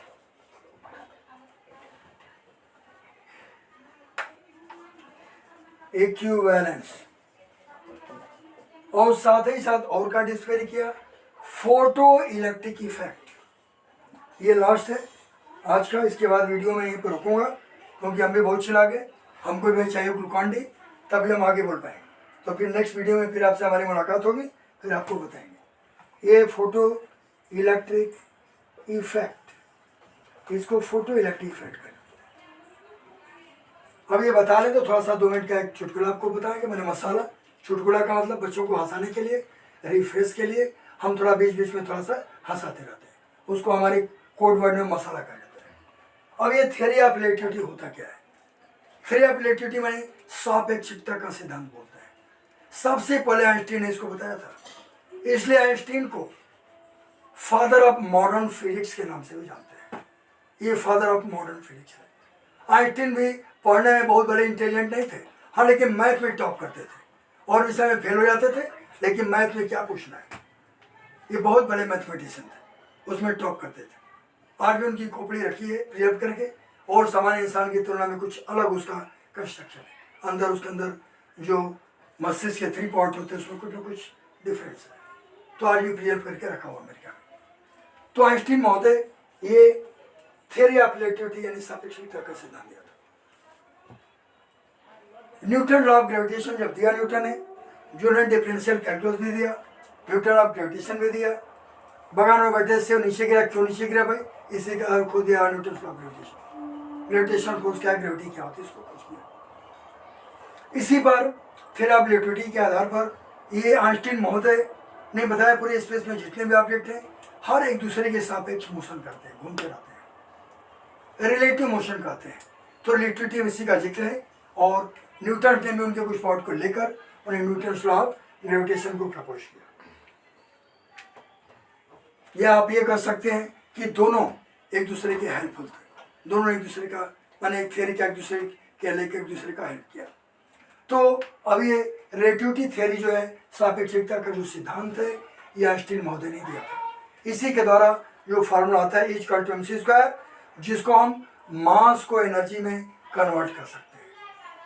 और साथ ही साथ और का डिस्कवर किया, फोटो इलेक्ट्रिक इफेक्ट। ये लास्ट है आज का, इसके बाद वीडियो में यहीं पर रुकूंगा, क्योंकि हम भी बहुत चला गए, हमको भी चाहिए ग्लूकॉन डी, तभी हम आगे बोल पाएंगे। तो फिर नेक्स्ट वीडियो में फिर आपसे हमारी मुलाकात होगी, फिर आपको बताएंगे ये फोटो इलेक्ट्रिक इफेक्ट, इसको फोटो इलेक्ट्रिक इफेक्ट करें। अब ये बता लें तो थोड़ा सा 2 मिनट का एक चुटकुला आपको बताएंगे। मैंने मसाला, चुटकुला का मतलब बच्चों को हंसाने के लिए, रिफ्रेश के लिए, हम थोड़ा बीच बीच में थोड़ा सा हंसाते रहते हैं, उसको हमारे कोड वर्ड में मसाला कहा जाता है। अब ये थियरी ऑफ रिलेटिविटी होता क्या है, थियरी ऑफ रिलेटिविटी माने सापेक्षिकता का सिद्धांत बोलता है। सबसे पहले आइंस्टीन ने इसको बताया था, इसलिए आइंस्टीन को फादर ऑफ मॉडर्न फिजिक्स के नाम से भी जानते हैं। ये फादर ऑफ मॉडर्न फिजिक्स है। आइंस्टीन भी पढ़ने में बहुत बड़े इंटेलिजेंट नहीं थे, हाँ, लेकिन मैथ में टॉप करते थे, और विषय में फेल हो जाते थे, लेकिन मैथ में क्या पूछना है, ये बहुत बड़े मैथमेटिशियन थे, उसमें टॉप करते थे। आज भी उनकी खोपड़ी रखी है प्रिजर्व करके, और सामान्य इंसान की तुलना में कुछ अलग उसका कंस्ट्रक्शन है। अंदर उसके अंदर जो मस्तिष्क के 3 पार्ट होते हैं उसमें कुछ ना कुछ डिफरेंस है। तो आज भी प्रिजर्व करके रखा हुआ अमेरिका में। तो आइंस्टीन महोदय ये थ्योरी ऑफ रिलेटिविटी यानी सापेक्षिकता का सिद्धांत दिया था। न्यूटन लॉ ऑफ ग्रेविटेशन जब दिया न्यूटन ने, जो ने डिफरेंशियल कैलकुलस भी दिया, न्यूटन ऑफ ग्रेविटेशन भी दिया, बगान में बैठे से नीचे गिरा, क्यों नीचे गिरा भाई, इसी का खुद दिया Newton law of gravitation. Gravitation force क्या है, ग्रेविटी क्या होती है, इसको कुछ किया। इसी पर थ्योरी ऑफ रिलेटिविटी के आधार पर ये आइंस्टीन महोदय ने बताया पूरे स्पेस में जितने भी ऑब्जेक्ट हैं हर एक दूसरे के सापेक्ष मोशन करते हैं, घूमते रहते हैं, रिलेटिव मोशन कहते हैं। तो रिलेटिविटी में इसी का जिक्र है, और न्यूटन ने भी उनके कुछ पार्ट को लेकर उन्हें न्यूटन लॉ ऑफ ग्रेविटेशन को प्रपोज किया। या आप ये कह सकते हैं कि दोनों एक दूसरे के हेल्पफुल थे, दोनों एक दूसरे का माने एक थियरी का एक दूसरे के लेकर एक दूसरे का हेल्प किया। तो अब ये रिलेटिविटी थियरी जो है, सापेक्षिकता का जो सिद्धांत है, ये आइंस्टीन महोदय ने दिया था। इसी के द्वारा जो फार्मूला आता है is equal to mc square, जिसको हम मास को एनर्जी में कन्वर्ट कर सकते हैं।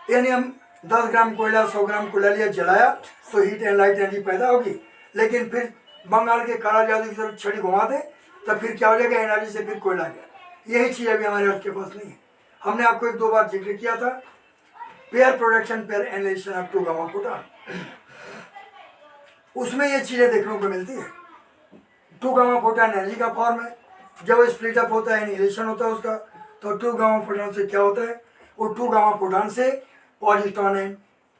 यानी हम 10 ग्राम कोयला 100 ग्राम कोयला लिया, जलाया तो हीट एंड लाइट एनर्जी पैदा होगी, लेकिन फिर बंगाल के काला जादू की तरफ छड़ी घुमा दे तो फिर क्या हो जाएगा, एनर्जी से फिर कोयला गया। यही चीज़ अभी हमारे अर्थ के पास नहीं है। हमने आपको 1-2 बार जिक्र किया था pair production pair analysis of 2 gamma photon, उसमें ये चीज़ें देखने को मिलती है। 2 गामा फोटॉन एनर्जी का फॉर्म है, जब स्प्लिट अप होता है एनिहिलेशन होता है उसका, तो 2 गामा फोटॉन से क्या होता है, वो 2 गामा फोटॉन से पॉजिट्रॉन एंड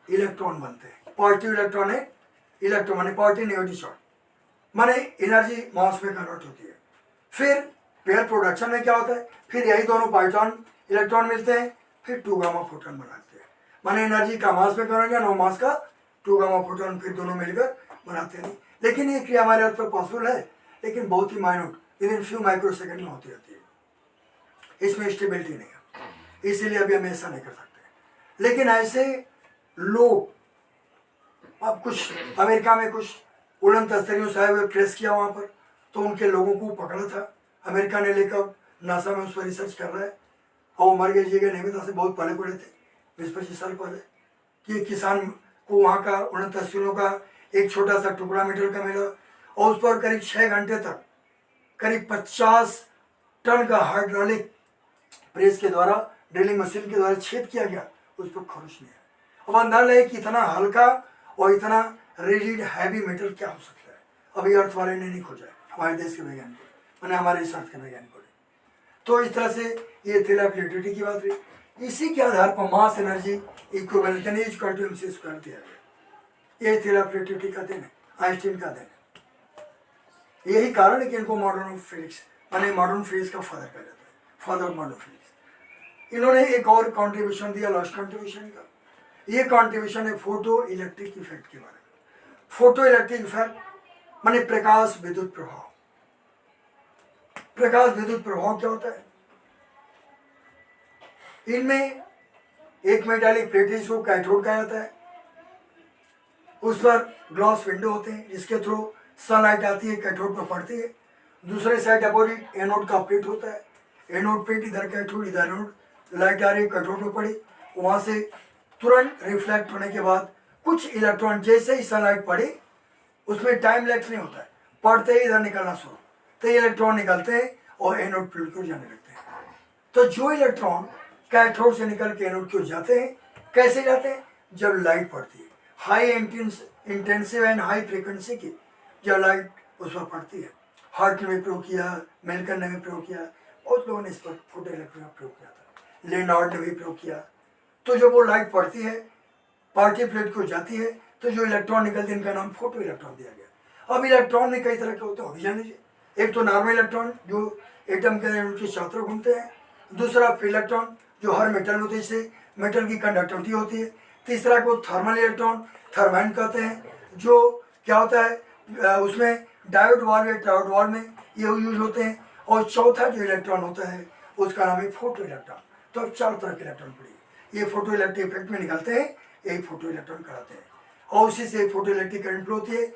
इलेक्ट्रॉन बनते हैं। पॉजिटिव इलेक्ट्रॉन है, इलेक्ट्रॉन माने पॉजिटिव नेगेटिव चार्ज, माने एनर्जी मास में कन्वर्ट होती है। फिर पेयर प्रोडक्शन में क्या होता है, फिर यही दोनों पॉजिट्रॉन इलेक्ट्रॉन मिलते हैं, फिर 2 गामा फोटॉन बनाते हैं, माने एनर्जी का मास में कन्वर्ट या नो मास का 2 गामा फोटॉन फिर दोनों मिलकर बनाते हैं। लेकिन ये क्रिया हमारे अर्थ पर पॉसिबल है, लेकिन बहुत ही minute, within few micro second में होती रहती है, इसमें स्टेबिलिटी नहीं है, इसीलिए अभी हम ऐसा नहीं कर सकते। लेकिन ऐसे लोग, अब कुछ अमेरिका में कुछ उड़न तस्तरियों से आए हुए प्रेस किया वहाँ पर, तो उनके लोगों को पकड़ा था अमेरिका ने, लेकर नासा में उस पर रिसर्च कर रहा है, और वो मर गए जी गए नियमित से बहुत पढ़े पड़े थे 20-25 साल पहले, कि किसान को वहाँ का उड़न तस्तरियों का एक छोटा सा टुकड़ा मेटल का मिला, और उस पर करीब 6 घंटे तक करीब 50 टन का हाइड्रोलिक प्रेस के द्वारा, ड्रिलिंग मशीन के द्वारा छेद किया गया, उस पर खरोच नहीं है। अब अंदाजा है कि इतना हल्का और इतना रिजिड हैवी मेटल क्या हो सकता है, अभी अर्थ वाले ने नहीं खोजा है, हमारे देश के वैज्ञानिकों ने, मैंने हमारे इस अर्थ के वैज्ञानिकों ने। तो इस तरह से ये थ्योरी ऑफ रिलेटिविटी की बात रही। इसी के आधार पर मास एनर्जी इक्विवेलेंट यानी इक्वल टू mc स्क्वायर दिया गया। ये थ्योरी ऑफ रिलेटिविटी का देन है, आइंस्टीन का देन है। यही कारण है कि इनको मॉडर्न फिजिक्स माने मॉडर्न फिजिक्स का फादर कहा जाता है, फादर ऑफ मॉडर्न फिजिक्स। इन्होंने एक और कॉन्ट्रीब्यूशन दिया, लास्ट कॉन्ट्रीब्यूशन का, ये कॉन्ट्रीब्यूशन है फोटो इलेक्ट्रिक इफेक्ट के बारे में। फोटो इलेक्ट्रिक इफेक्ट माने प्रकाश विद्युत प्रभाव। प्रकाश विद्युत प्रभाव क्या होता है, इनमें एक मेटालिक प्लेट है जिसको कैथोड कहा जाता है, उस पर ग्लास विंडो होते हैं जिसके थ्रू सनलाइट आती है, कैथोड पर पड़ती है। दूसरे साइड अपोजिट एनोड का प्लेट होता है, एनोड प्लेट इधर कैथोड इधर एनोड, लाइट आ रही है कैथोड पर पड़ी, वहाँ से तुरंत रिफ्लेक्ट होने के बाद कुछ इलेक्ट्रॉन जैसे ही सनलाइट पड़ी, उसमें टाइम लैप्स नहीं होता है, पढ़ते ही इधर निकलना शुरू, तो ये इलेक्ट्रॉन निकलते हैं और एनोड प्लेट को जाने लगते हैं। तो जो इलेक्ट्रॉन कैथोड से निकल के एनोड की ओर जाते हैं, कैसे जाते हैं, जब लाइट पड़ती है, high intensive and high frequency की जब लाइट उस पर पड़ती है। हार्ट ने भी प्रयोग किया, मिल्कन ने भी प्रयोग किया, बहुत लोगों ने इस पर फोटो इलेक्ट्रिक का प्रयोग किया था, लेनार्ड ने भी प्रयोग किया। तो जब वो लाइट पड़ती है, पार्टिकल प्लेट को जाती है, तो जो इलेक्ट्रॉन निकलते हैं इनका नाम फोटो इलेक्ट्रॉन दिया गया। अब इलेक्ट्रॉन में कई तरह के होते हैं, अभी जान लीजिए। एक तो नॉर्मल इलेक्ट्रॉन जो एटम के उनके चारों घूमते हैं, दूसरा फ्री इलेक्ट्रॉन जो हर मेटल में होते हैं, इससे मेटल की कंडक्टिविटी होती है। तीसरा को थर्मल इलेक्ट्रॉन थर्माइन कहते हैं, जो क्या होता है उसमें डायोड वाल्व या ट्रायोड वाल्व में ये यूज होते हैं। और चौथा जो इलेक्ट्रॉन होता है उसका नाम है फोटो इलेक्ट्रॉन। तो अब 4 तरह के इलेक्ट्रॉन पड़ी, ये फोटो इलेक्ट्रिक इफेक्ट में निकलते हैं, यही फोटो इलेक्ट्रॉन कराते हैं, और उसी से फोटो इलेक्ट्रिक करंट फ्लो होती है,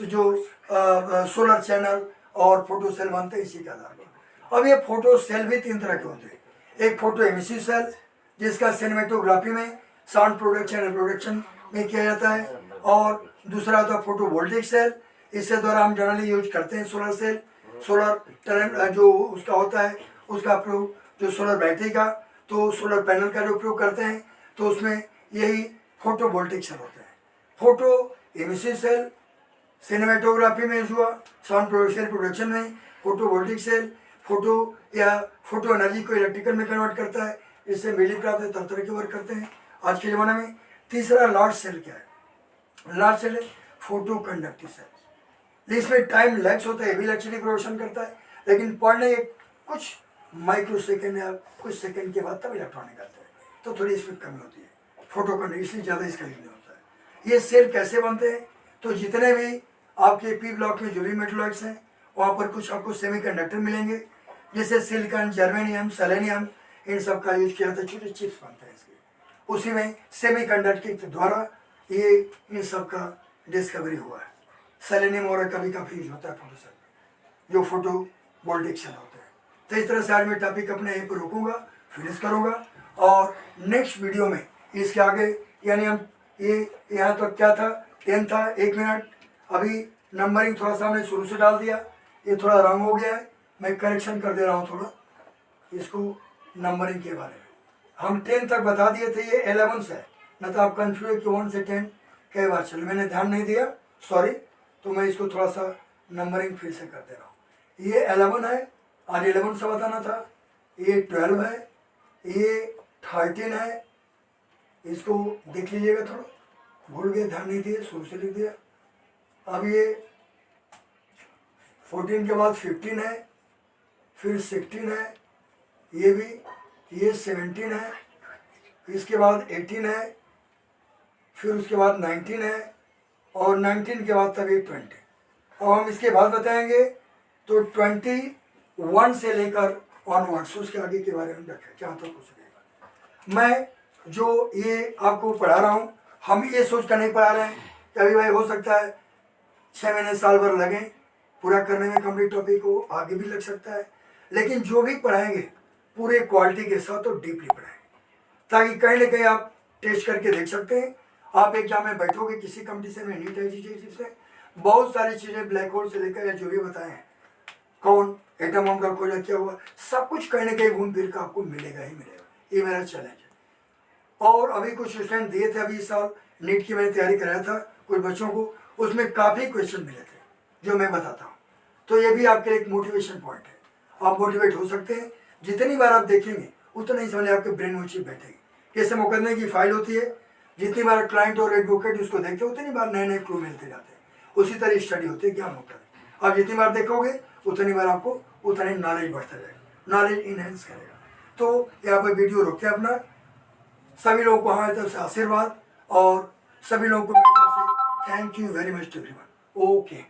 जो सोलर चैनल और फोटो सेल बनते हैं इसी के आधार पर। अब ये फोटो सेल भी 3 तरह के होते हैं। एक फोटो एमिसिव सेल जिसका सिनेमेटोग्राफी में साउंड प्रोडक्शन एंड प्रोडक्शन में किया जाता है, और दूसरा होता है फोटो वोल्टिक सेल। इससे द्वारा हम जनरली यूज करते हैं सोलर सेल, सोलर टनल जो उसका होता है उसका प्रयोग, जो सोलर बैटरी का, तो सोलर पैनल का जो उपयोग करते हैं, तो उसमें यही फोटो वोल्टिक सेल होता है। फोटो एमिसिव सेल सिनेमेटोग्राफी में यूज हुआ, साउंड प्रोडक्शन में। फोटो वोल्टिक सेल फोटो या फोटो एनर्जी को इलेक्ट्रिकल में कन्वर्ट करता है, इससे बिजली प्राप्त है, तरह तरह के वर्क करते हैं आज के ज़माने में। तीसरा लार्ज सेल क्या है? लार्ज सेल है फोटो कंडक्टिव सेल। इसमें टाइम लैप्स होता है, हेवी इलेक्ट्रिसिटी प्रोडक्शन करता है, लेकिन पढ़ने के कुछ माइक्रो सेकेंड या कुछ सेकेंड के बाद तब इलेक्ट्रॉन निकलता है, तो थोड़ी इसमें कमी होती है फोटो कंडक्टिव, इसलिए ज़्यादा इसका यूज नहीं होता है। ये सेल कैसे बनते हैं? तो जितने भी आपके पी ब्लॉक में जो भी मेटलॉइड्स हैं वहाँ पर कुछ आपको सेमीकंडक्टर मिलेंगे, जैसे सिलिकॉन, जर्मेनियम, सेलेनियम, इन सब का यूज किया जाता है, छोटे चिप्स बनते हैं इसके। उसी में सेमीकंडक्टर के द्वारा ये इन सब का डिस्कवरी हुआ है। सेलेनियम और का भी काफ़ी यूज होता है फोटो सेल में, जो फोटो वोल्टिक सेल होता है। तो इस तरह से आज मैं टॉपिक अपने यहीं पर रुकूंगा, फिनिश करूँगा, और नेक्स्ट वीडियो में इसके आगे, यानी हम ये यहाँ तक क्या था, 10 था, 1 मिनट। अभी नंबरिंग थोड़ा सा हमने शुरू से डाल दिया, ये थोड़ा रंग हो गया है, मैं करेक्शन कर दे रहा हूँ थोड़ा इसको नंबरिंग के बारे में। हम 10 तक बता दिए थे, ये 11 से है, न तो आप कन्फ्यूज कि 1 से 10 कई बार चलो, मैंने ध्यान नहीं दिया, सॉरी। तो मैं इसको थोड़ा सा नंबरिंग फिर से कर दे रहा हूँ। ये 11 है, आज 11 से बताना था। ये 12 है, ये 13 है, इसको देख लीजिएगा, थोड़ा भूल गए, ध्यान नहीं दिए, शुरू से लिख दिया। अब ये 14 के बाद 15 है, फिर 16 है, ये भी, ये 17 है, इसके बाद 18 है, फिर उसके बाद 19 है, और 19 के बाद तब ये 20। अब हम इसके बाद बताएंगे, तो 21 से लेकर ऑनवर्ड्स उसके आगे के बारे में रखें जहाँ तक हो सकेगा। मैं जो ये आपको पढ़ा रहा हूँ, हम ये सोच कर नहीं पढ़ा रहे हैं कि अभी भाई हो सकता है 6 महीने साल भर लगें पूरा करने में कंप्लीट टॉपिक को, आगे भी लग सकता है, लेकिन जो भी पढ़ाएंगे पूरे क्वालिटी के साथ और डीपली पढ़ाएंगे, ताकि कहीं ना कहीं आप टेस्ट करके देख सकते हैं। आप एग्जाम में बैठोगे किसी कंपटीशन में, नीट एग्जीक्यूटिव से बहुत सारी चीज़ें, ब्लैक होल से लेकर या जो भी बताए हैं, कौन एटम बम का खोजा, क्या हुआ, सब कुछ कहीं ना कहीं घूम फिर कर आपको मिलेगा ही मिलेगा। ये मेरा चैलेंज है। और अभी कुछ स्टूडेंट दिए थे, अभी इस साल नीट की मैंने तैयारी कराया था कुछ बच्चों को, उसमें काफ़ी क्वेश्चन मिले थे जो मैं बताता हूँ, तो ये भी आपके लिए एक मोटिवेशन पॉइंट है, आप मोटिवेट हो सकते हैं। जितनी बार आप देखेंगे उतना ही समझ आपके ब्रेन में चिप बैठेगी। जैसे मुकदमे की फाइल होती है, जितनी बार क्लाइंट और एडवोकेट उसको देखते हैं उतनी बार नए नए क्लू मिलते जाते हैं, उसी तरह स्टडी होती है, ज्ञान होता है। आप जितनी बार देखोगे उतनी बार आपको उतना ही नॉलेज बढ़ता जाएगा, नॉलेज इनहेंस करेगा। तो यहाँ पर वीडियो रोकते हैं अपना। सभी लोगों को हमारी तरफ से आशीर्वाद, और सभी लोगों को मेरी तरफ से thank you very much to everyone. Okay.